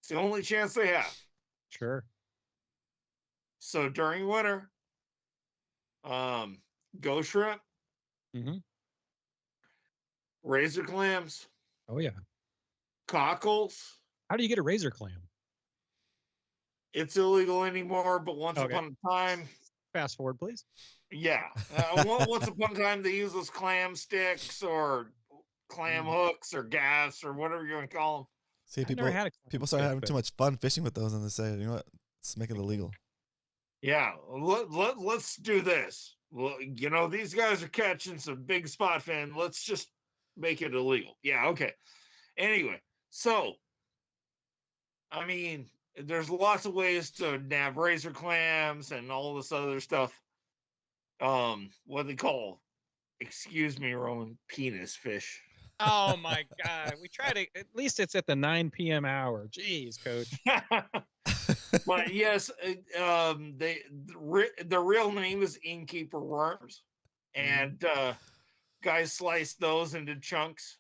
It's the only chance they have.
Sure.
So during winter, ghost shrimp, razor clams.
Oh yeah.
Cockles.
How do you get a razor clam?
It's illegal anymore, but once upon a time.
Fast forward, please.
Yeah. Once upon a time, they use those clam sticks or clam hooks or gaffs or whatever you want to call them.
See, people start having too much fun fishing with those, and they say, you know what, let's make it illegal.
Yeah, let's do this. Well, these guys are catching some big spot fin. Let's just make it illegal. Yeah, okay. Anyway, so, I mean, there's lots of ways to nab razor clams and all this other stuff. What they call, excuse me, Roman, penis fish.
Oh my God. We try to, at least it's at the 9 p.m. hour. Jeez, Coach.
But yes, the real name is innkeeper worms, and guys slice those into chunks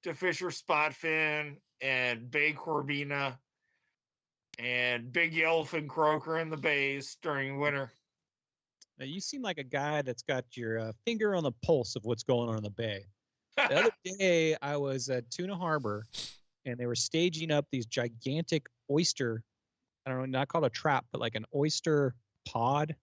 to fish for spotfin and bay corbina and big yellowfin croaker in the bays during winter.
Now, you seem like a guy that's got your finger on the pulse of what's going on in the bay. The other day, I was at Tuna Harbor, and they were staging up these gigantic oyster, I don't know, not called a trap, but like an oyster pod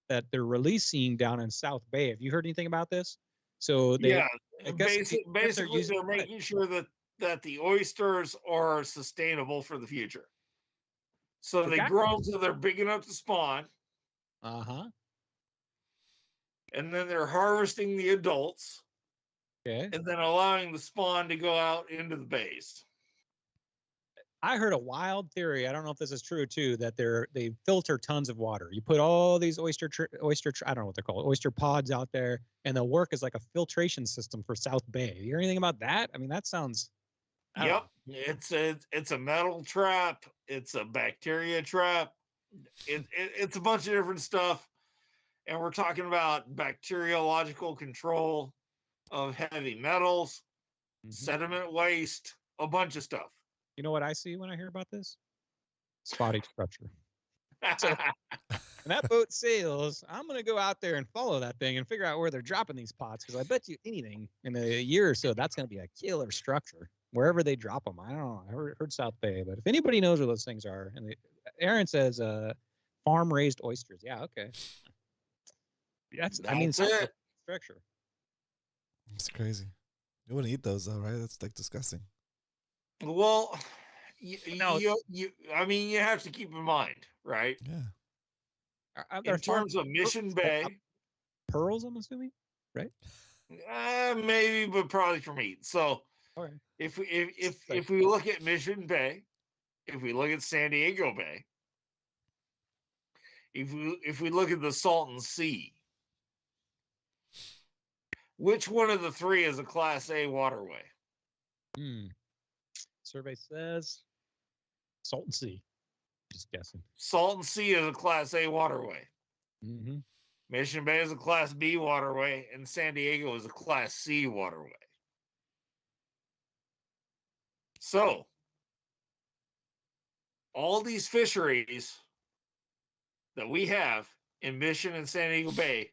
that they're releasing down in South Bay. Have you heard anything about this? So they,
Yeah,
I guess
basically they're making sure that the oysters are sustainable for the future. So they grow so they're big enough to spawn. And then they're harvesting the adults.
Okay.
And then allowing the spawn to go out into the bays.
I heard a wild theory. I don't know if this is true too, that they filter tons of water. You put all these oyster I don't know what they're called, oyster pods out there, and they'll work as like a filtration system for South Bay. You hear anything about that? I mean, that sounds.
Yep, it's a metal trap. It's a bacteria trap. It's a bunch of different stuff, and we're talking about bacteriological control of heavy metals, sediment waste, a bunch of stuff.
You know what I see when I hear about this? Spotty structure. So when that boat sails, I'm going to go out there and follow that thing and figure out where they're dropping these pots, because I bet you anything in a year or so, that's going to be a killer structure wherever they drop them. I don't know. I heard South Bay, but if anybody knows where those things are, and Aaron says farm raised oysters. Yeah, okay. That's it. Structure.
It's crazy. You wouldn't eat those though, right? That's like disgusting.
Well, you have to keep in mind, right?
Yeah.
In terms of Mission Bay,
pearls, I'm assuming, right?
Maybe, but probably for meat. So, if we look at Mission Bay, if we look at San Diego Bay, if we look at the Salton Sea, which one of the three is a Class A waterway?
Survey says Salton Sea. Just guessing.
Salton Sea is a Class A waterway. Mission Bay is a Class B waterway, and San Diego is a Class C waterway. So, all these fisheries that we have in Mission and San Diego Bay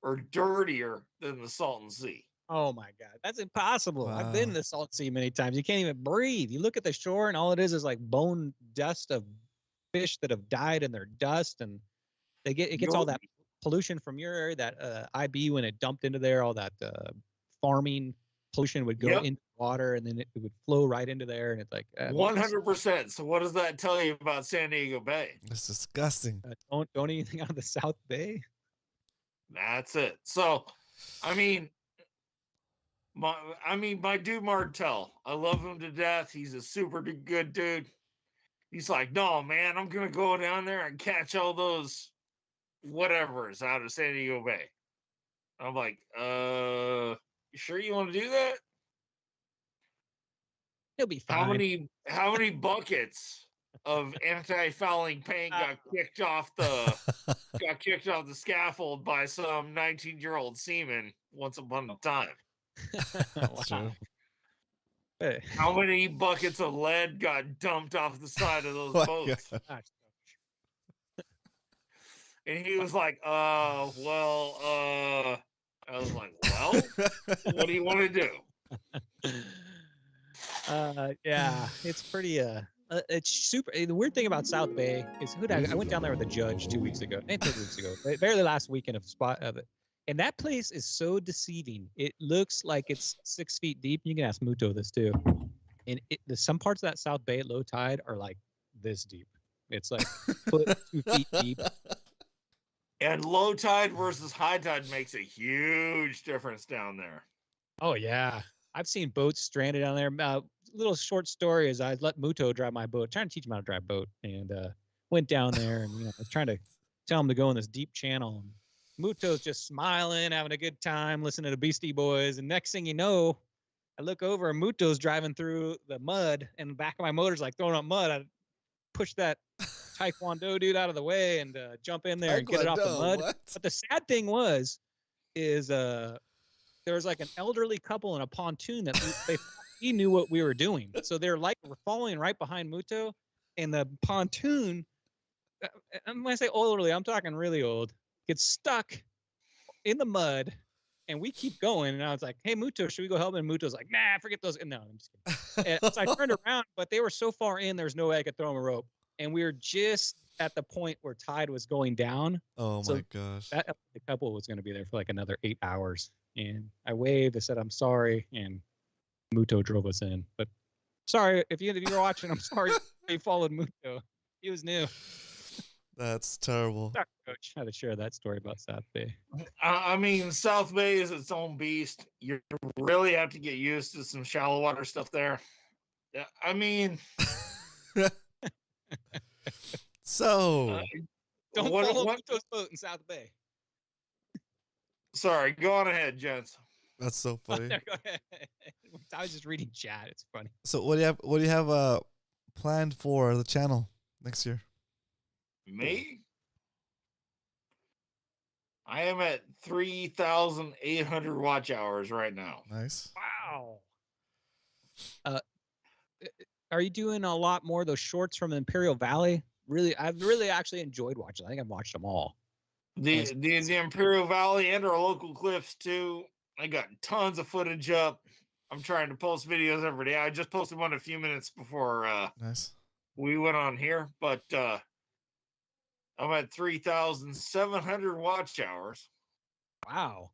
are dirtier than the Salton Sea.
Oh my God, that's impossible. Wow. I've been in the Salton Sea many times. You can't even breathe. You look at the shore, and all it is like bone dust of fish that have died in their dust, and it gets all that pollution from your area. That IB, when it dumped into there, all that farming pollution would go into water, and then it would flow right into there, and it's like
100%. So what does that tell you about San Diego Bay?
That's disgusting.
Don't eat anything out of the South Bay.
That's it. So, I mean, my dude Martel, I love him to death. He's a super good dude. He's like, no, man, I'm gonna go down there and catch all those whatevers out of San Diego Bay. I'm like, you sure you want to do that?
He'll be fine.
How many buckets of anti-fouling paint got kicked off the scaffold by some 19-year-old seaman once upon a time?
Wow.
Hey. How many buckets of lead got dumped off the side of those boats? And he was like, I was like, well, what do you want to do?
Yeah, it's pretty, it's super. The weird thing about South Bay is I went down there with a judge 2 weeks ago, 3 weeks ago, barely last weekend of it. And that place is so deceiving. It looks like it's 6 feet deep. You can ask Muto this too. And some parts of that South Bay at low tide are like this deep. It's like 2 feet deep.
And low tide versus high tide makes a huge difference down there.
Oh yeah, I've seen boats stranded down there. Little short story is I let Muto drive my boat, trying to teach him how to drive a boat, and went down there and I was trying to tell him to go in this deep channel. And Muto's just smiling, having a good time, listening to the Beastie Boys, and next thing you know, I look over and Muto's driving through the mud, and the back of my motor's like throwing up mud. push that Taekwondo dude out of the way and jump in there and get it off the mud.
What?
But the sad thing is there was like an elderly couple in a pontoon that he knew what we were doing. So they're like we're following right behind Muto, and the pontoon. When I say elderly, I'm talking really old. Gets stuck in the mud, and we keep going. And I was like, "Hey, Muto, should we go help?" And Muto's like, "Nah, forget those." No, I'm just kidding. And so I turned around, but they were so far in, there's no way I could throw them a rope. And we were just at the point where tide was going down.
Oh
So
my gosh.
the couple was going to be there for like another 8 hours. And I waved. I said, "I'm sorry," and Muto drove us in. But sorry if you're watching. I'm sorry you followed Muto. He was new.
That's terrible.
Sorry, Coach. I had to share that story about South Bay.
I mean, South Bay is its own beast. You really have to get used to some shallow water stuff there. Yeah, I mean,
So
Don't
what-
follow
what-
Muto's boat in South Bay.
sorry, go on ahead, gents.
that's so funny.
Go ahead. I was just reading chat. It's funny.
So what do you have planned for the channel next year?
Me? I am at 3,800 watch hours right now.
Nice.
Wow. Are you doing a lot more of those shorts from Imperial Valley? Really, I've really actually enjoyed watching. I think I've watched them all.
The Imperial Valley and our local cliffs too. I got tons of footage up. I'm trying to post videos every day. I just posted one a few minutes before
Nice.
we went on here, but I'm at 3,700 watch hours.
Wow.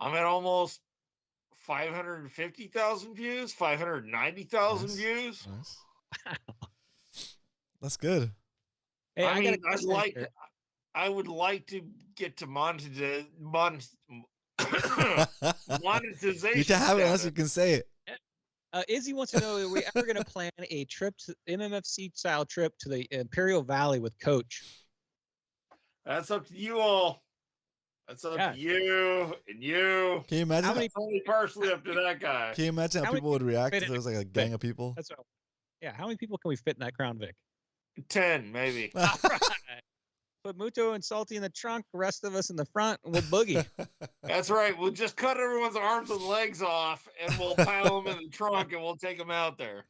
I'm at almost 550,000 views, 590,000
Nice.
views.
Nice. That's good.
Hey,
I
got a
mean,
question here.
I would like to get to monetization.
You can have it unless
status.
you can say it.
Izzy wants to know: are we ever going to plan a trip to MMFC style trip to the Imperial Valley with Coach?
That's up to you all. That's up
Yeah.
to you and you.
Can you imagine?
How many-
It's only partially up to that guy.
Can you imagine how
how many
people would
people
react
fit
if
in
there was like a gang of people?
That's all. Yeah. How many people can we fit in that Crown Vic?
10, maybe.
All right. Put Muto and Salty in the trunk, the rest of us in the front, and we'll boogie.
That's right. We'll just cut everyone's arms and legs off, and we'll pile them in the trunk, and we'll take them out there.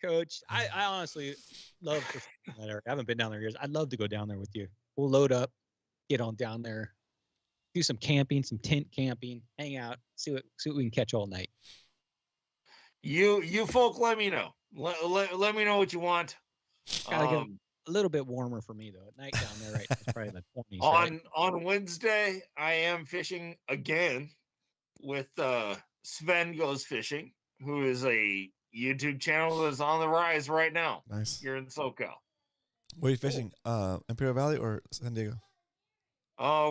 Coach, I honestly love that area. I haven't been down there in years. I'd love to go down there with you. We'll load up, get on down there, do some camping, some tent camping, hang out, see what we can catch all night.
You folk, let me know. Let me know what you want.
Gotta get a little bit warmer for me though. At night down there, right? It's probably in the 20s. right?
On Wednesday, I am fishing again with Sven Goes Fishing, who is a YouTube channel that's on the rise right now
Nice.
here in SoCal.
Where are you fishing? Imperial Valley or San Diego?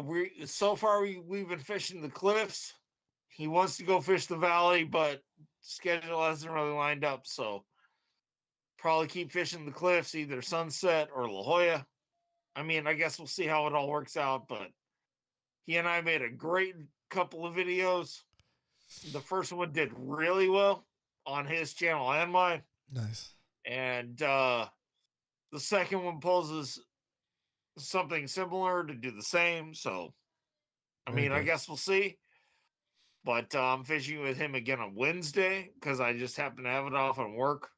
We've been fishing the cliffs. He wants to go fish the valley, but schedule hasn't really lined up, so probably keep fishing the cliffs, either Sunset or La Jolla. I mean, I guess we'll see how it all works out, but he and I made a great couple of videos. The first one did really well on his channel and mine.
Nice.
And the second one poses something similar to do the same. So, I
Very
mean, I
good.
guess we'll see. But I'm fishing with him again on Wednesday because I just happen to have it off on work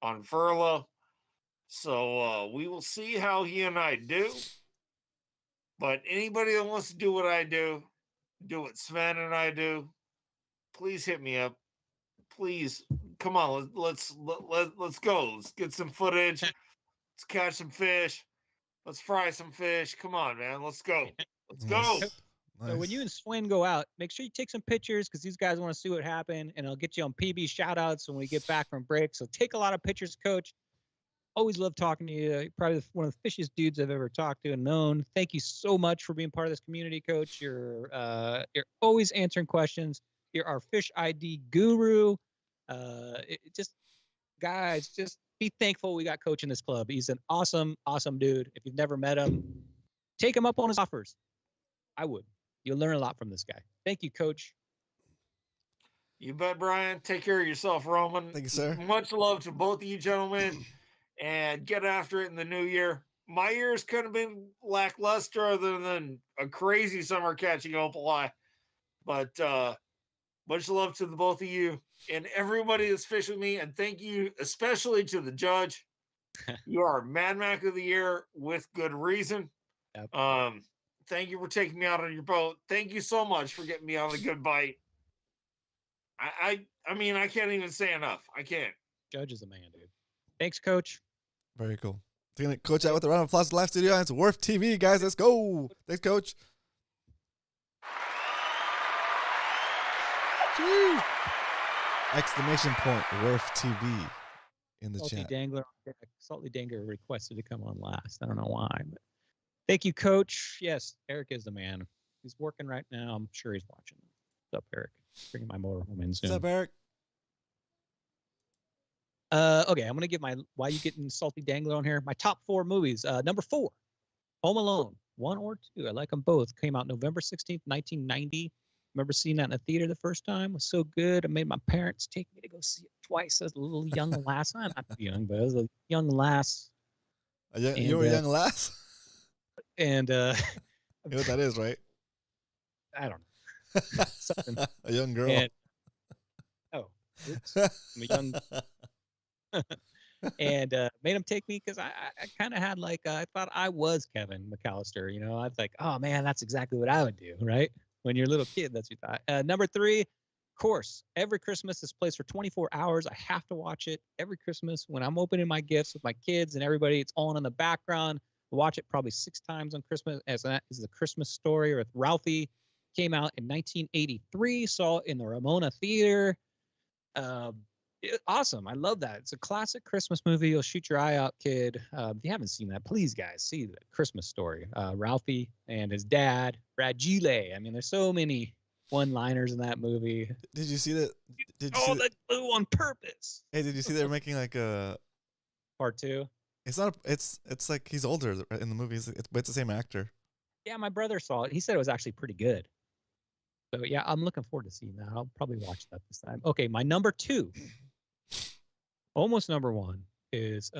on furlough. So we will see how he and I do. But anybody that wants to do what I do what Sven and I do, please hit me up. Please, come on, let's go. Let's get some footage. Let's catch some fish. Let's fry some fish. Come on, man. Let's go. Let's go.
Nice.
So when you and Swen go out, make sure you take some pictures because these guys want to see what happened, and I'll get you on PB shout outs when we get back from break. So take a lot of pictures, Coach. Always love talking to you. You're probably one of the fishiest dudes I've ever talked to and known. Thank you so much for being part of this community, Coach. You're always answering questions. You're our fish ID guru. Guys, just be thankful we got Coach in this club. He's an awesome, awesome dude. If you've never met him, take him up on his offers. I would. You'll learn a lot from this guy. Thank you, Coach.
You bet, Brian. Take care of yourself, Roman.
Thank you, sir.
Much love to both of you gentlemen, and get after it in the new year. My years could have been lackluster other than a crazy summer catching opal. But much love to the both of you and everybody that's fished with me. And thank you especially to the judge. You are Mad Mac of the Year with good reason.
Yep.
Thank you for taking me out on your boat. Thank you so much for getting me on a good bite. I mean, I can't even say enough. I can't.
Judge is a man, dude. Thanks, Coach.
Very cool. Taking Coach out with the round of applause to Live Studio. It's Worth TV, guys. Let's go. Thanks, Coach. Jeez. Exclamation point, Worth TV in the chat.
Salty Dangler requested to come on last. I don't know why, but thank you, Coach. Yes, Eric is the man. He's working right now. I'm sure he's watching. What's up, Eric? Bringing my motorhome in soon.
What's up, Eric?
Okay, I'm gonna give my why you getting Salty Dangler on here. My top 4 movies. Number 4, Home Alone, 1 or 2. I like them both. Came out November 16th, 1990. Remember seeing that in the theater the first time. It was so good. I made my parents take me to go see it twice as a little young lass. I'm not too young, but I was a young lass.
You were a young lass?
And
you know what that is, right?
I don't know. Something.
A young girl.
And, oops. I'm a young and made him take me because I kind of had like I thought I was Kevin McAllister. You know, I was like, oh man, that's exactly what I would do, right? When you're a little kid, that's what you thought. Number 3, of course, every Christmas this plays for 24 hours. I have to watch it every Christmas when I'm opening my gifts with my kids and everybody. It's on in the background. I watch it probably 6 times on Christmas. As that is the Christmas Story with Ralphie. Came out in 1983. Saw it in the Ramona Theater. Awesome. I love that. It's a classic Christmas movie. You'll shoot your eye out, kid. If you haven't seen that, please, guys, see the Christmas Story. Ralphie and his dad, Fragile. I mean, there's so many one-liners in that movie.
Did you see that?
That glue on purpose.
Hey, did you see they're making like a
part 2?
It's not. It's like he's older in the movies. But it's the same actor.
Yeah, my brother saw it. He said it was actually pretty good. So yeah, I'm looking forward to seeing that. I'll probably watch that this time. Okay, my number 2, almost number 1, is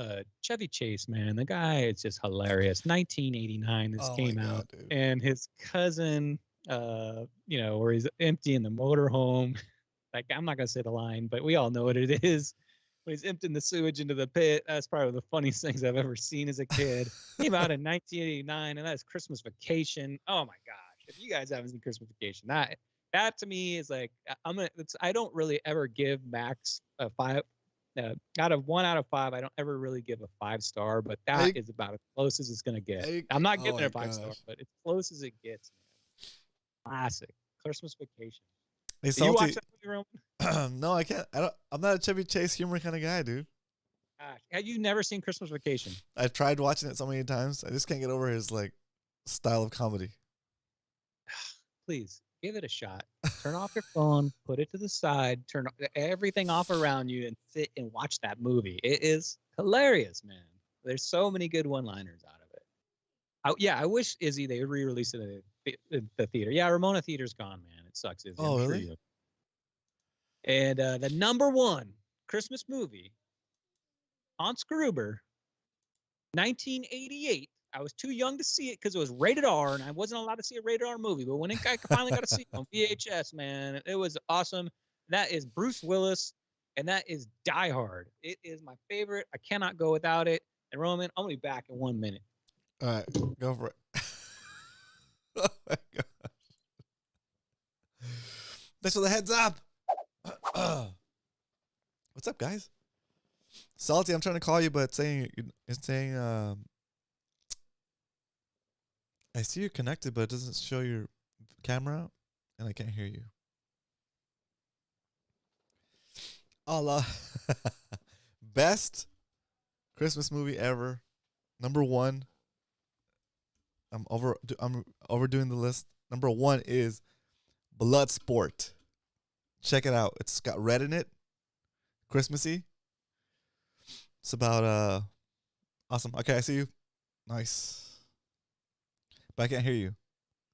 Chevy Chase. Man, the guy is just hilarious. 1989, this came out, dude. And his cousin, where he's emptying the motorhome. Like, I'm not gonna say the line, but we all know what it is. When he's emptying the sewage into the pit, that's probably the funniest things I've ever seen as a kid. Came out in 1989, and that's Christmas Vacation. Oh my gosh! If you guys haven't seen Christmas Vacation, that to me is like I don't really ever give Max a 5. Out of 5, I don't ever really give a 5-star, but that is about as close as it's gonna get. I'm not giving it a 5-star, but it's close as it gets, man. Classic Christmas Vacation.
Hey,
Did you watch that movie, Roman?
No, I can't. I'm not a Chevy Chase humor kind of guy, dude.
Gosh, have you never seen Christmas Vacation?
I've tried watching it so many times. I just can't get over his like style of comedy.
Please give it a shot. Turn off your phone, put it to the side, turn everything off around you, and sit and watch that movie. It is hilarious, man. There's so many good one-liners out of it. I wish Izzy they re-released it at the theater. Yeah, Ramona Theater's gone, man. It sucks, Izzy.
Oh, really?
And the number 1 Christmas movie, Hans Gruber, 1988. I was too young to see it because it was rated R, and I wasn't allowed to see a rated R movie. But when I finally got to see it on VHS, man, it was awesome. That is Bruce Willis, and that is Die Hard. It is my favorite. I cannot go without it. And Roman, I'm going to be back in 1 minute.
All right, go for it. Oh, my gosh. Thanks for the heads up. What's up, guys? Salty, I'm trying to call you, but it's saying I see you're connected, but it doesn't show your camera, and I can't hear you. Allah. Best Christmas movie ever. Number 1. I'm overdoing the list. Number 1 is Bloodsport. Check it out. It's got red in it. Christmassy. It's about awesome. Okay, I see you. Nice. But I can't hear you.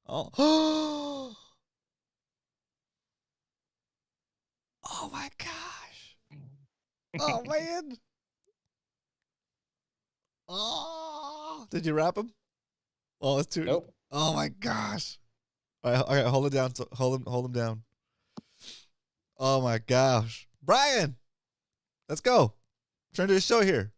Oh. Oh man. Oh, did you wrap him? Oh, it's too.
Nope.
Oh my gosh. All right, hold it down. Hold him down. Oh my gosh, Brian, let's go. I'm trying to do a show here.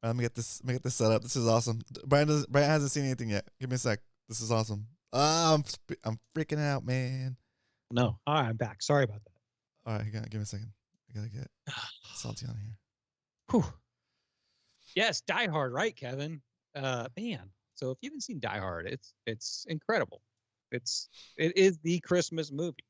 Let me get this set up. This is awesome. Brian hasn't seen anything yet. Give me a sec. This is awesome. I'm freaking out, man.
No, all right, I'm back. Sorry about that.
All right, give me a second. I gotta get Salty on here.
Whew. Yes, Die Hard, right, Kevin? Man. So if you haven't seen Die Hard, it's incredible. It is the Christmas movie.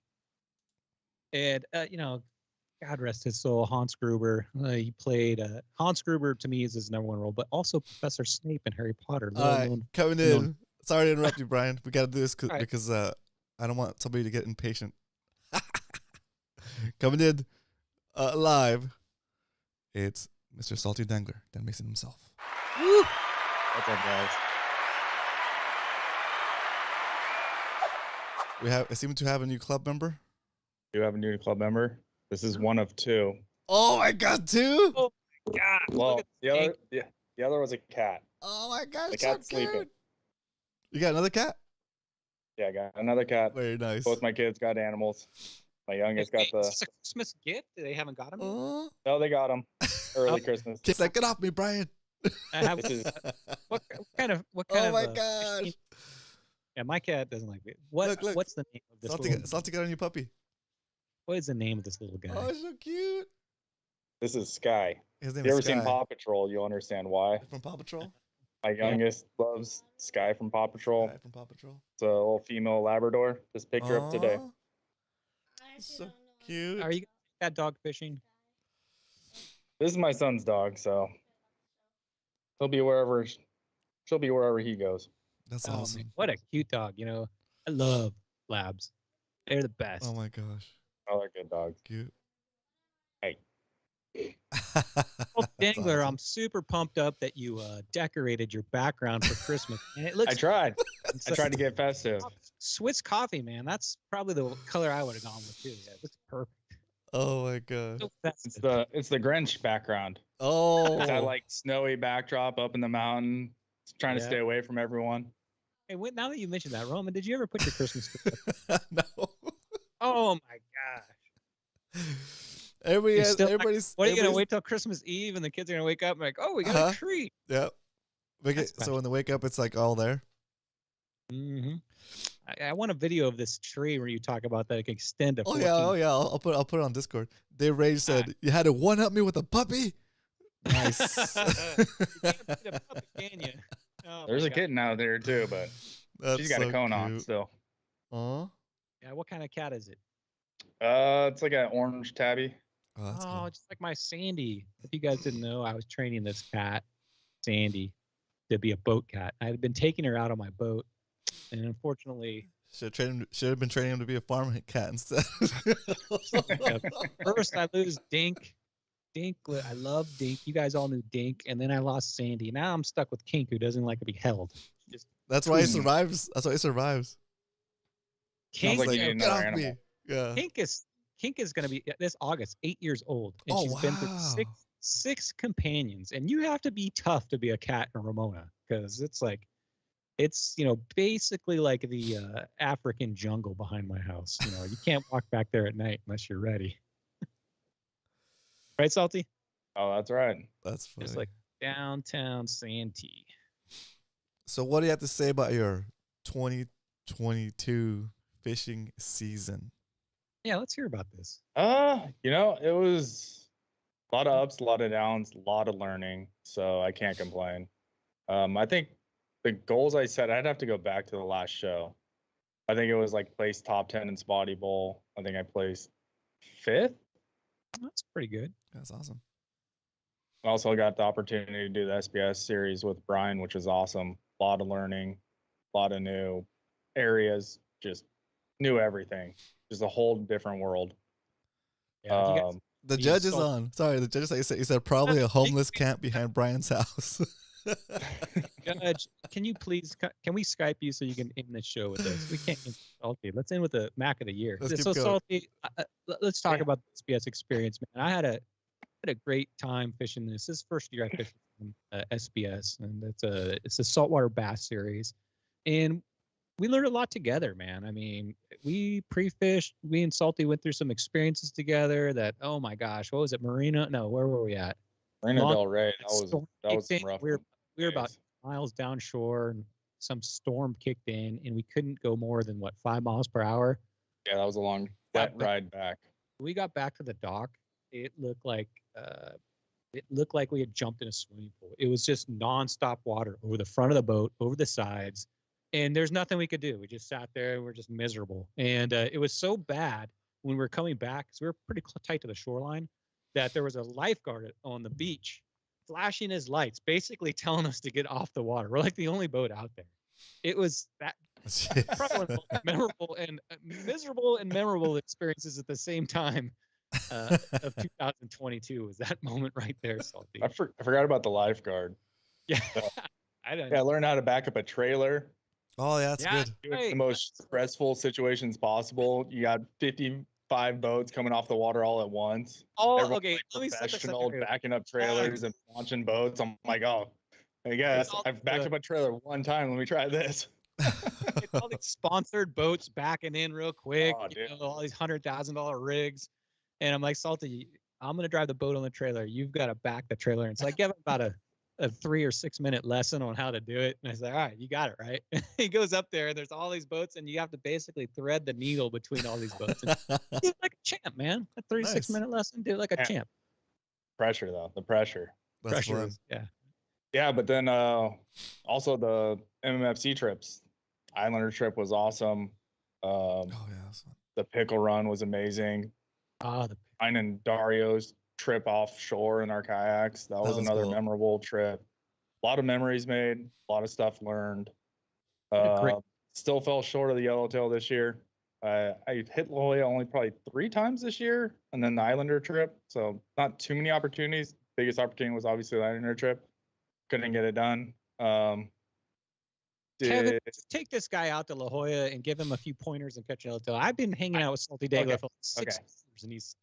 And God rest his soul, Hans Gruber. He played Hans Gruber. To me is his number one role, but also Professor Snape in Harry Potter.
All right, coming in. Sorry to interrupt you, Brian. We got to do this because I don't want somebody to get impatient. Coming in live, it's Mr. Salty Dangler, Dan Mason himself. Woo!
What's up, guys?
I seem to have a new club member.
You have a new club member. This is one of two.
Oh my God, two!
Oh my God!
Well, the other was a cat.
Oh my God,
the cat's
so
sleeping.
cute. You got another cat?
Yeah, I got another cat.
Very nice.
Both my kids got animals. My youngest got the.
Is this a Christmas gift? They haven't got him yet?
No, they got them early Christmas.
Get off me, Brian.
What kind of?
Oh my gosh!
Yeah, my cat doesn't like it. What's the name of this?
Salty got a new puppy.
What is the name of this little guy?
Oh, so cute.
This is Sky.
His name
if you
is
ever
Sky.
seen Paw Patrol, you'll understand why.
From Paw Patrol?
My youngest loves Sky from Paw Patrol.
Sky from Paw Patrol.
It's a little female Labrador. Just picked her up today.
So cute.
Are you cat dog fishing?
This is my son's dog, so he'll be wherever. She'll be wherever he goes.
That's awesome.
Man, what a cute dog! I love labs. They're the best.
Oh my gosh.
I like good dogs.
Cute.
Hey.
Well, Dangler, awesome. I'm super pumped up that you decorated your background for Christmas. And it looks.
I tried. I tried to get festive.
Swiss coffee, man. That's probably the color I would have gone with too. Yeah, it looks perfect.
Oh my gosh.
So
it's the Grinch background.
Oh.
It's that like snowy backdrop up in the mountain, trying to stay away from everyone.
Hey, now that you mentioned that, Roman, did you ever put your Christmas tree up?
No.
Oh my gosh.
Everybody's.
What are you gonna wait till Christmas Eve and the kids are gonna wake up and like, oh, we got a tree?
Yep. So when they wake up, it's like all there.
Mm-hmm. I want a video of this tree where you talk about that it can extend to.
Oh yeah. I'll put it on Discord. Dave Rage said you had to one up me with a puppy. Nice.
You can't beat a puppy, can you? Oh,
there's a kitten out there too, but she's got a cone on still.
Oh.
Yeah. What kind of cat is it?
It's like an orange tabby.
Oh,
cool. Just like my Sandy. If you guys didn't know, I was training this cat, Sandy, to be a boat cat. I had been taking her out on my boat, and unfortunately,
should have been training him to be a farm cat instead.
First, I lose Dink. I love Dink. You guys all knew Dink, and then I lost Sandy. Now I'm stuck with Kink, who doesn't like to be held.
That's why he survives.
Kink,
like you need another animal.
Yeah.
Kink is going to be this August 8 years old, and she's been through six companions. And you have to be tough to be a cat in Ramona, because it's basically like the African jungle behind my house. You can't walk back there at night unless you're ready. Right, Salty?
Oh, that's right.
That's funny.
It's like downtown Santee.
So what do you have to say about your 2022 fishing season?
Yeah, let's hear about this.
It was a lot of ups, a lot of downs, a lot of learning. So I can't complain. I think the goals I set, I'd have to go back to the last show. I think it was like place top 10 in Spotty Bowl. I think I placed 5th.
That's pretty good.
That's awesome.
I also got the opportunity to do the SBS series with Brian, which was awesome. A lot of learning, a lot of new areas, just knew everything. Just a whole different world.
Yeah, the judge is on. Sorry, the judge he said probably a homeless camp behind Brian's house.
Judge, can you please, can we Skype you so you can end this show with us? We can't end Salty. Let's end with the Mac of the Year.
Let's keep
So
going.
Salty, let's talk about the SBS experience, man. I had a great time fishing this. This is the first year I fished from SBS, and it's a saltwater bass series, and we learned a lot together, man. I mean, we pre-fished. We and Salty went through some experiences together. That, oh my gosh, what was it, Marina? No, where were we at?
Marina
Long-
Del Rey. That was
storm
some
kicked in.
rough.
We were about
days.
miles down shore, and some storm kicked in, and we couldn't go more than 5 miles per hour.
Yeah, that was a long wet ride back.
We got back to the dock. It looked like we had jumped in a swimming pool. It was just nonstop water over the front of the boat, over the sides, and there's nothing we could do. We just sat there and we're just miserable. And it was so bad when we were coming back, because we were pretty tight to the shoreline, that there was a lifeguard on the beach flashing his lights, basically telling us to get off the water. We're like the only boat out there. It was that probably one of the most memorable and miserable and memorable experiences at the same time of 2022 was that moment right there, Salty.
I forgot about the lifeguard.
Yeah.
I learned how to back up a trailer.
Oh, yeah, that's good.
Do it in the most stressful situations possible. You got 55 boats coming off the water all at once.
Oh,
Everyone's
okay.
like
Let me set this up
professional,
for you.
backing up trailers and launching boats. I'm like, oh, I guess I've backed up a trailer one time. Let me try this.
It's all these sponsored boats backing in real quick.
Oh,
you know, all these $100,000 rigs, and I'm like, Salty, I'm gonna drive the boat on the trailer. You've got to back the trailer. And so I give him about a 3 or 6 minute lesson on how to do it. And I said, all right, you got it, right? He goes up there and there's all these boats and you have to basically thread the needle between all these boats. And do it like a champ, man. A 36-minute lesson, do it like a champ.
Pressure though, the pressure.
Pressure is, yeah.
Yeah, but then also the MMFC trips. Islander trip was awesome. The pickle run was amazing. Mine and Dario's trip offshore in our kayaks. That was another
cool.
memorable trip. A lot of memories made, a lot of stuff learned. Still fell short of the yellowtail this year. I hit La Jolla only probably 3 times this year, and then the Islander trip. So not too many opportunities. Biggest opportunity was obviously the Islander trip. Couldn't get it done.
Kevin, take this guy out to La Jolla and give him a few pointers and catch yellowtail. I've been hanging out with Salty Dago for like 6 years, and he's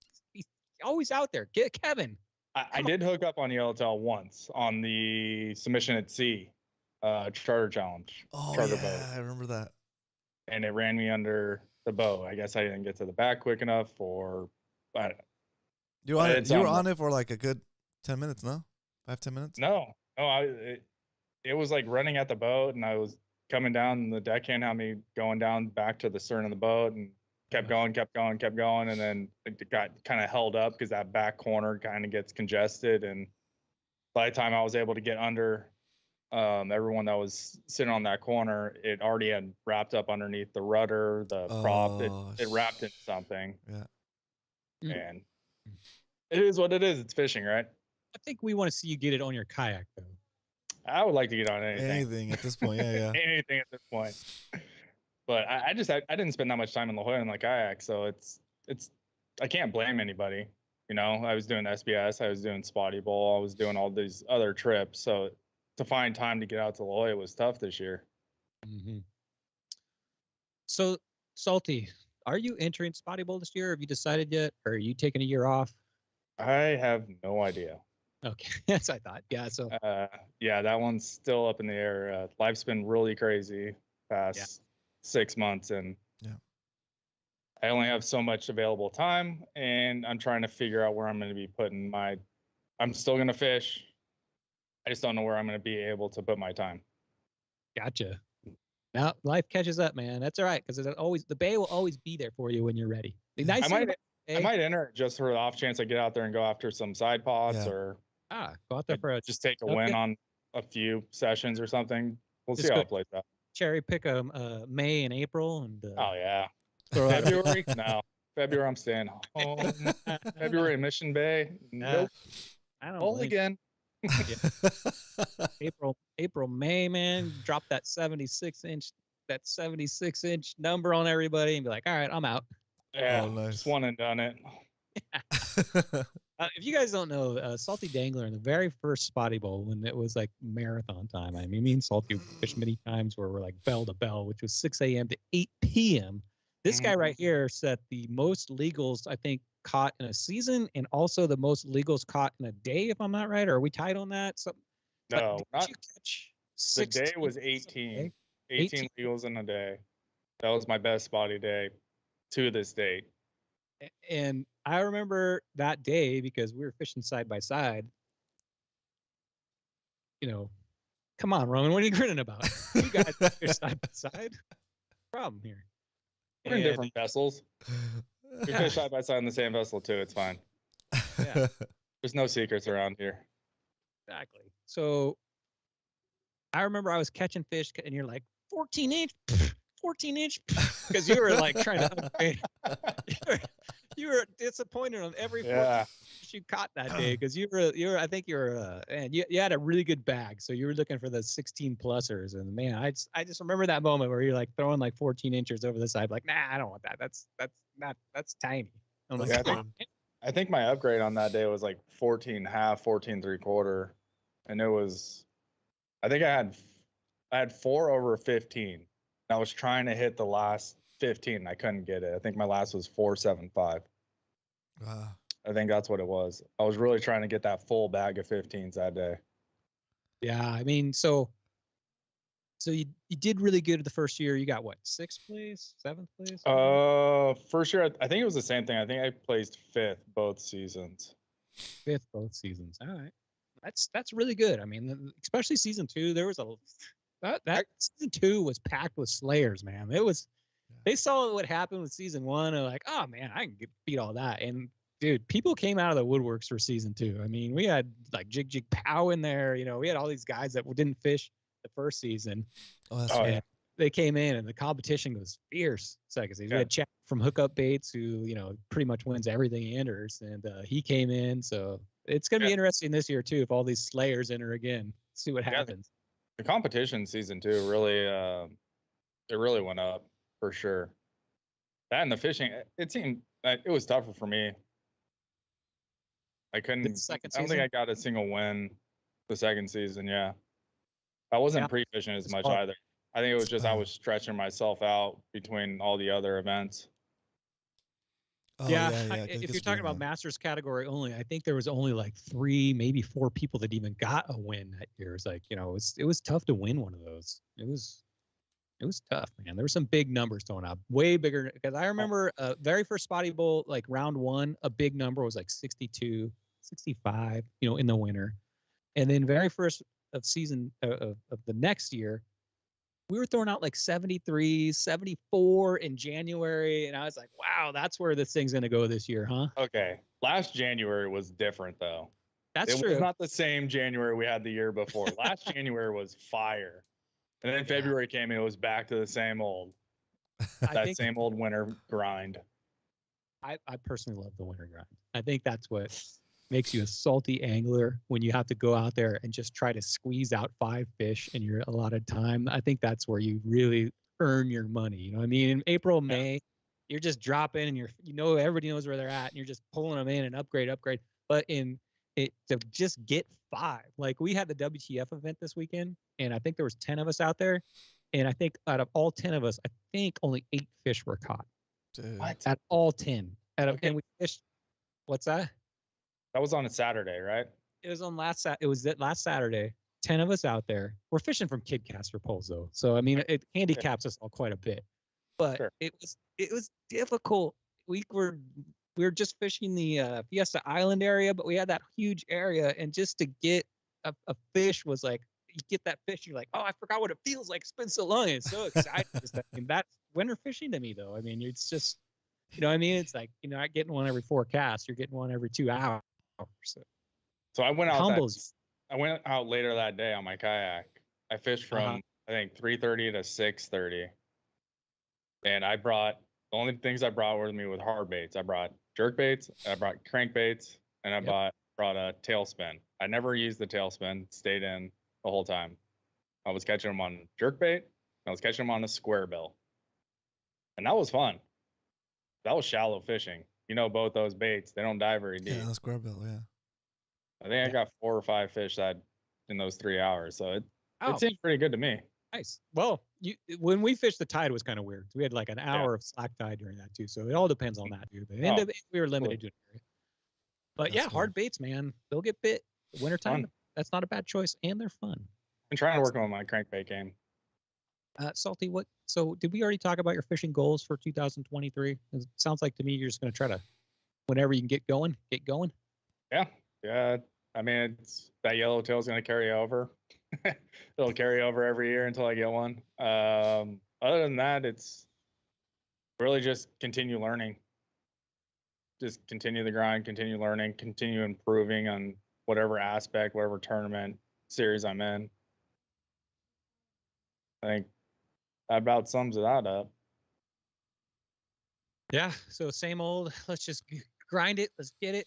always out there. Get Kevin.
I did hook up on yellowtail once on the Submission at Sea charter challenge. Charter boat.
I remember that.
And it ran me under the bow. I guess I didn't get to the back quick enough, or I don't know.
You were on it for like a good 10 minutes, no? 5-10 minutes?
No. It was like running at the boat, and I was coming down, and the deckhand had me going down back to the stern of the boat, and kept going, and then it got kind of held up because that back corner kind of gets congested. And by the time I was able to get under everyone that was sitting on that corner, it already had wrapped up underneath the rudder, the prop. It wrapped in something.
Yeah.
And it is what it is. It's fishing, right?
I think we want to see you get it on your kayak, though.
I would like to get on anything.
Anything at this point, yeah.
Anything at this point. But I didn't spend that much time in La Jolla in the kayak, so it's I can't blame anybody. You know, I was doing SBS, I was doing Spotty Bowl, I was doing all these other trips. So to find time to get out to La Jolla was tough this year.
Mm-hmm. So Salty, are you entering Spotty Bowl this year? Have you decided yet, or are you taking a year off?
I have no idea.
Okay, that's what I thought. Yeah, so
yeah, that one's still up in the air. Life's been really crazy past 6 months, and I only have so much available time, and I'm trying to figure out where I'm going to be putting I'm still going to fish. I just don't know where I'm going to be able to put my time.
Gotcha. Now life catches up, man. That's all right, because the bay will always be there for you when you're ready. The nice
I might enter it just for the off chance I get out there and go after some side pots, or
go out there for
just take a win on a few sessions or something. We'll see how it plays out.
Cherry pick May and April, and
oh yeah, February. No, February I'm staying home. February Mission Bay. Nope.
I don't
Hold again.
April, May, man. Drop that 76-inch number on everybody and be like, all right, I'm out.
Yeah, just one and done it.
If you guys don't know, Salty Dangler in the very first Spotty Bowl, when it was like marathon time, I mean, me and Salty fished many times where we're like bell to bell, which was 6 a.m. to 8 p.m. This guy right here set the most legals, I think, caught in a season, and also the most legals caught in a day, if I'm not right. Or are we tied on that? So,
No, not.
You catch
The day
16
was
a day?
18. 18 legals in a day. That was my best Spotty day to this date.
And I remember that day because we were fishing side by side. You know, come on, Roman, what are you grinning about? You guys fish side by side. Problem here.
We're in different vessels. We fish side by side in the same vessel too. It's fine.
Yeah.
There's no secrets around here.
Exactly. So I remember I was catching fish, and you're like 14-inch, 14-inch, because you were like trying to upgrade. You were disappointed on every fish you caught that day because you were I think and you had a really good bag, so you were looking for the 16 plussers, and man, I just remember that moment where you're like throwing like 14 inches over the side, like, nah, I don't want that. That's tiny. I'm like,
I think my upgrade on that day was like 14.5, 14.75, and it was, I think I had 4 over 15. I was trying to hit the last 15. I couldn't get it. I think my last was 4.75. I think that's what it was. I was really trying to get that full bag of 15s that day.
Yeah, I mean, so you did really good the first year. You got what, 6th place, 7th place?
First year, I think it was the same thing. I think I placed 5th both seasons.
5th both seasons. All right, that's really good. I mean, especially season 2. There was that season 2 was packed with slayers, man. It was. They saw what happened with season 1 and like, oh man, I can beat all that. And dude, people came out of the woodworks for season 2. I mean, we had like Jig Jig Pow in there. You know, we had all these guys that didn't fish the first season.
Oh, that's right.
They came in and the competition was fierce. Second season, we had Chad from Hookup Baits, who pretty much wins everything he enters, and he came in. So it's gonna be interesting this year too if all these slayers enter again. See what happens.
The competition season 2 really, it really went up. For sure. That and the fishing, it seemed like it was tougher for me. I don't think I got a single win the second season. Yeah. I wasn't pre-fishing as much either. I think it was just I was stretching myself out between all the other events.
If you're talking about Masters category only, I think there was only like 3, maybe 4 people that even got a win that year. It's like, it was tough to win one of those. It was tough, man. There were some big numbers thrown out, way bigger. Because I remember very first Spotty Bowl, like round 1, a big number was like 62, 65, in the winter. And then very first of season of the next year, we were throwing out like 73, 74 in January. And I was like, wow, that's where this thing's going to go this year, huh?
Okay. Last January was different, though.
That's true.
It was not the same January we had the year before. Last January was fire. And then February came and it was back to the same old, same old winter grind.
I personally love the winter grind. I think that's what makes you a salty angler when you have to go out there and just try to squeeze out 5 fish in your allotted time. I think that's where you really earn your money. You know what I mean? In April, May, you're just dropping and everybody knows where they're at and you're just pulling them in and upgrade. But to just get 5, like we had the WTF event this weekend, and I think there was 10 of us out there, and I think out of all 10 of us, I think only 8 fish were caught.
Dude.
At all 10. And we fished. What's that?
That was on a Saturday, right?
It was on last Saturday. 10 of us out there. We're fishing from Kid Caster poles though, so I mean it handicaps us all quite a bit. But it was difficult. We were just fishing the Fiesta Island area, but we had that huge area, and just to get a fish was like, you get that fish, you're like, oh, I forgot what it feels like. It's been so long. It's so exciting. I mean, that's winter fishing to me, though. I mean, it's just, what I mean? It's like, you're not getting one every 4 casts. You're getting one every 2 hours.
So I went out. I went out later that day on my kayak. I fished from I think 3:30 to 6:30, and the only things I brought with me with hard baits. I brought jerk baits, I brought crank baits, and I brought a tailspin. I never used the tailspin, stayed in the whole time. I was catching them on jerk bait, I was catching them on a square bill. And that was fun. That was shallow fishing. you know, both those baits, they don't die very deep.
Yeah, that's Squarebill. Yeah.
I think I got 4 or 5 fish that in those 3 hours. So it seems pretty good to me.
Nice. Well, when we fished, the tide was kind of weird. We had like an hour of slack tide during that too. So it all depends on that, dude. But we were limited to an area. But
That's
hard baits, man. They'll get bit. Wintertime,
Fun.
that's not a bad choice, and they're fun.
I'm trying to work on my crankbait game.
Salty, so did we already talk about your fishing goals for 2023? It sounds like to me you're just going to try to, whenever you can get going.
Yeah. I mean, it's that yellowtail is going to carry over. It'll carry over every year until I get one. Other than that, it's really just continue learning. Just continue the grind, continue learning, continue improving on whatever aspect, whatever tournament series I'm in. I think that about sums that up.
Yeah. So same old. Let's just grind it. Let's get it.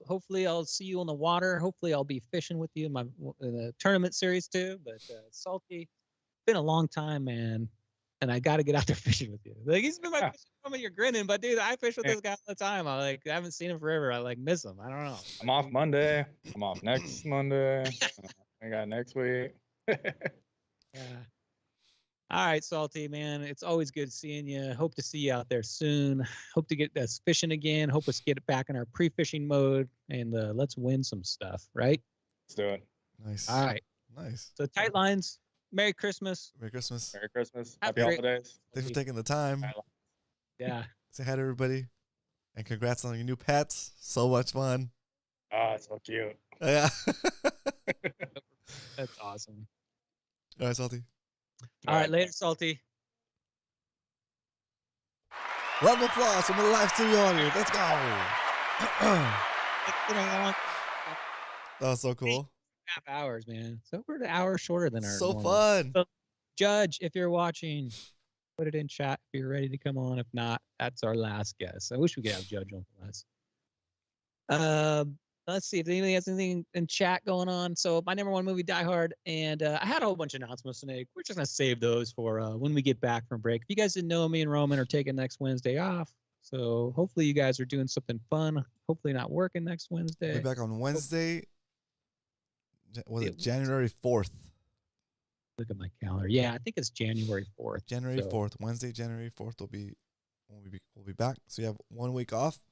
Hopefully I'll see you on the water. Hopefully I'll be fishing with you in the tournament series too. But Salty, it's been a long time, man, and I got to get out there fishing with you. Like he's been my fishing buddy. You're grinning, but dude, I fish with this guy all the time. I haven't seen him forever. I miss him. I don't know.
I'm off Monday. I'm off next Monday. I got next week.
Yeah. All right, Salty, man. It's always good seeing you. Hope to see you out there soon. Hope to get us fishing again. Hope us get it back in our pre-fishing mode, and let's win some stuff, right?
Let's do it.
Nice.
All right.
Nice.
So tight lines. Merry Christmas.
Merry Christmas.
Merry Christmas.
Have
Happy
a great-
holidays.
Thanks for taking the time.
Yeah.
Say hi to everybody. And congrats on your new pets. So much fun.
Oh, it's so cute.
Yeah.
That's awesome.
All right, Salty.
All right, later, Salty.
Round of applause from the live studio audience. Let's go.
That
That was so cool.
8.5 hours, man. So we're an hour shorter than our
So
normal.
fun.
So, Judge, if you're watching, put it in chat if you're ready to come on. If not, that's our last guest. I wish we could have Judge on for last. Let's see if anybody has anything in chat going on. So my number one movie, Die Hard, and I had a whole bunch of announcements today. We're just gonna save those for when we get back from break. If you guys didn't know, me and Roman are taking next Wednesday off. So hopefully you guys are doing something fun. Hopefully not working next Wednesday.
We'll be back on Wednesday. Was it January 4th?
Look at my calendar. Yeah, I think it's January 4th.
January 4th. Wednesday, January 4th will be we'll be back. So you have 1 week off.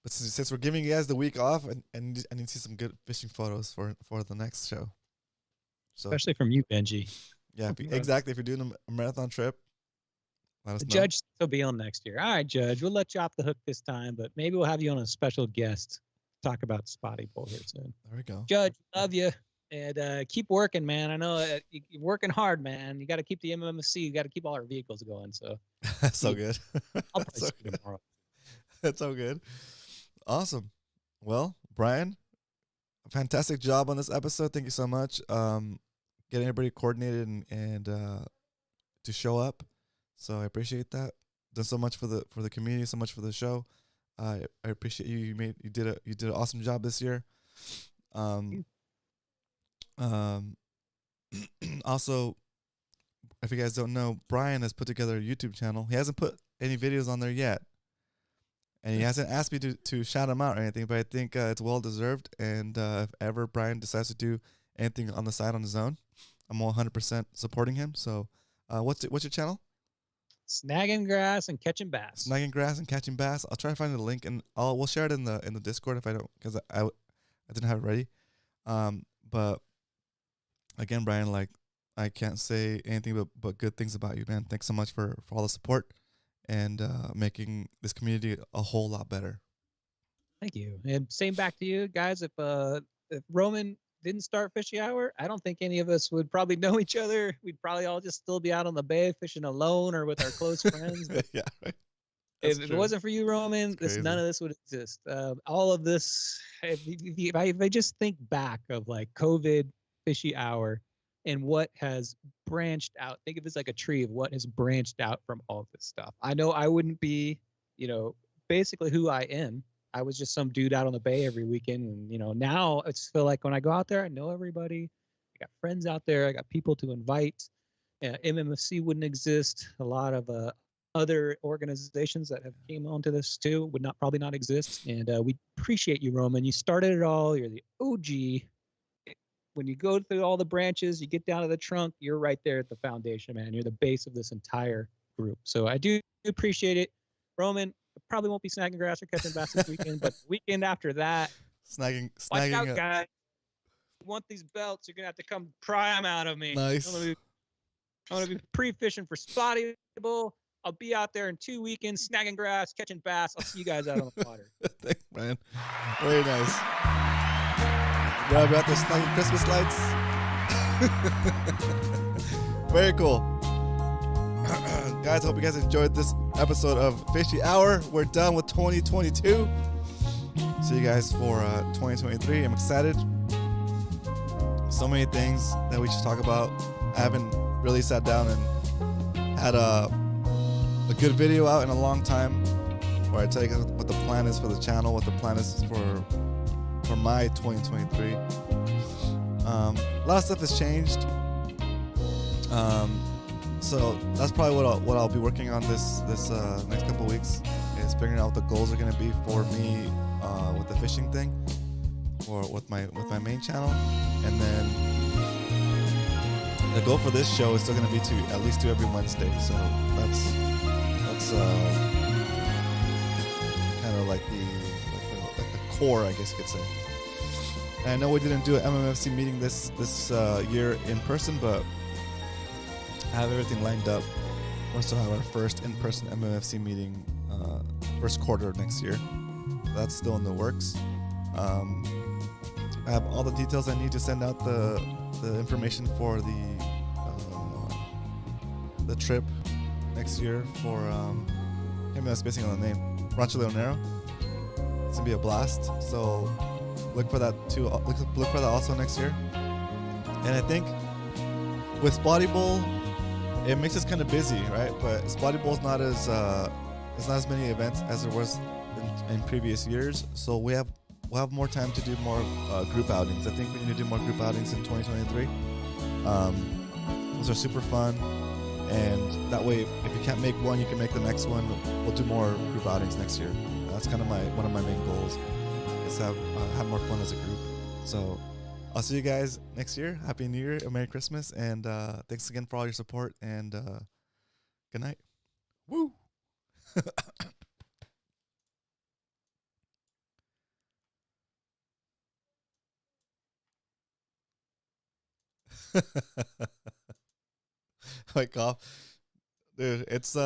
But since we're giving you guys the week off, and I need to see some good fishing photos for the next show. So
especially from you, Benji.
Yeah, exactly. If you're doing a marathon trip, let us know.
Judge will be on next year. All right, Judge, we'll let you off the hook this time, but maybe we'll have you on a special guest to talk about spotty bull here soon.
There we go.
Judge, love you. And keep working, man. I know you're working hard, man. You got to keep the MMC. You got to keep all our vehicles going. So
that's so good.
I'll probably see you tomorrow.
That's so good. Awesome. Well, Brian, fantastic job on this episode. Thank you so much. Getting everybody coordinated and to show up. So I appreciate that. Done so much for the community, so much for the show. I appreciate you. You did an awesome job this year. Also, if you guys don't know, Brian has put together a YouTube channel. He hasn't put any videos on there yet. And he hasn't asked me to shout him out or anything, but I think it's well deserved. And if ever Brian decides to do anything on the side on his own, I'm 100% supporting him. So, what's your channel?
Snagging grass and catching bass.
Snagging grass and catching bass. I'll try to find the link and we'll share it in the Discord if I don't, because I didn't have it ready. But again, Brian, like I can't say anything but good things about you, man. Thanks so much for all the support and making this community a whole lot better.
Thank you. And same back to you guys. If Roman didn't start Fishy Hour, I don't think any of us would probably know each other. We'd probably all just still be out on the bay fishing alone or with our close friends.
Yeah, right.
If it wasn't for you, Roman, none of this would exist. All of this, if I just think back of like COVID, Fishy Hour, and what has branched out, think of it as like a tree of what has branched out from all this stuff. I know I wouldn't be, basically who I am. I was just some dude out on the bay every weekend. And, now I just feel like when I go out there, I know everybody. I got friends out there. I got people to invite. MMFC wouldn't exist. A lot of other organizations that have came onto this too would probably not exist. And we appreciate you, Roman. You started it all. You're the OG. When you go through all the branches, you get down to the trunk, you're right there at the foundation, man. You're the base of this entire group. So I do appreciate it. Roman, I probably won't be snagging grass or catching bass this weekend, but the weekend after that,
snagging
watch out, guys. You want these belts, you're going to have to come pry them out of me.
Nice.
I'm going to be pre-fishing for spotty bull. I'll be out there in 2 weekends snagging grass, catching bass. I'll see you guys out on the water.
Thanks, man. Very nice. Bro, we got the snagging Christmas lights. Very cool. Guys, hope you guys enjoyed this episode of Fishy Hour. We're done with 2022. See you guys for 2023. I'm excited. So many things that we should talk about. I haven't really sat down and had a good video out in a long time where I tell you guys what the plan is for the channel, what the plan is for my 2023. A lot of stuff has changed. So that's probably what I'll be working on this next couple of weeks, is figuring out what the goals are going to be for me with the fishing thing, or with my main channel, and then the goal for this show is still going to be to at least do every Wednesday. So that's kind of like the core, I guess you could say. And I know we didn't do an MMFC meeting this year in person, but I have everything lined up. We're still have our first in-person MMFC meeting first quarter of next year. That's still in the works. I have all the details I need to send out the information for the trip next year for maybe I'm spacing on the name, Rancho Leonero. It's gonna be a blast. So look for that too. Look for that also next year. And I think with Spotty Bowl, it makes us kind of busy, right? But Spotty Bowl's not as there's not as many events as there was in previous years. So we'll have more time to do more group outings. I think we need to do more group outings in 2023. Those are super fun, and that way, if you can't make one, you can make the next one. We'll do more group outings next year. That's kind of one of my main goals, is have more fun as a group. So I'll see you guys next year. Happy New Year, Merry Christmas, and thanks again for all your support, and good night. Woo! My cough, dude. It's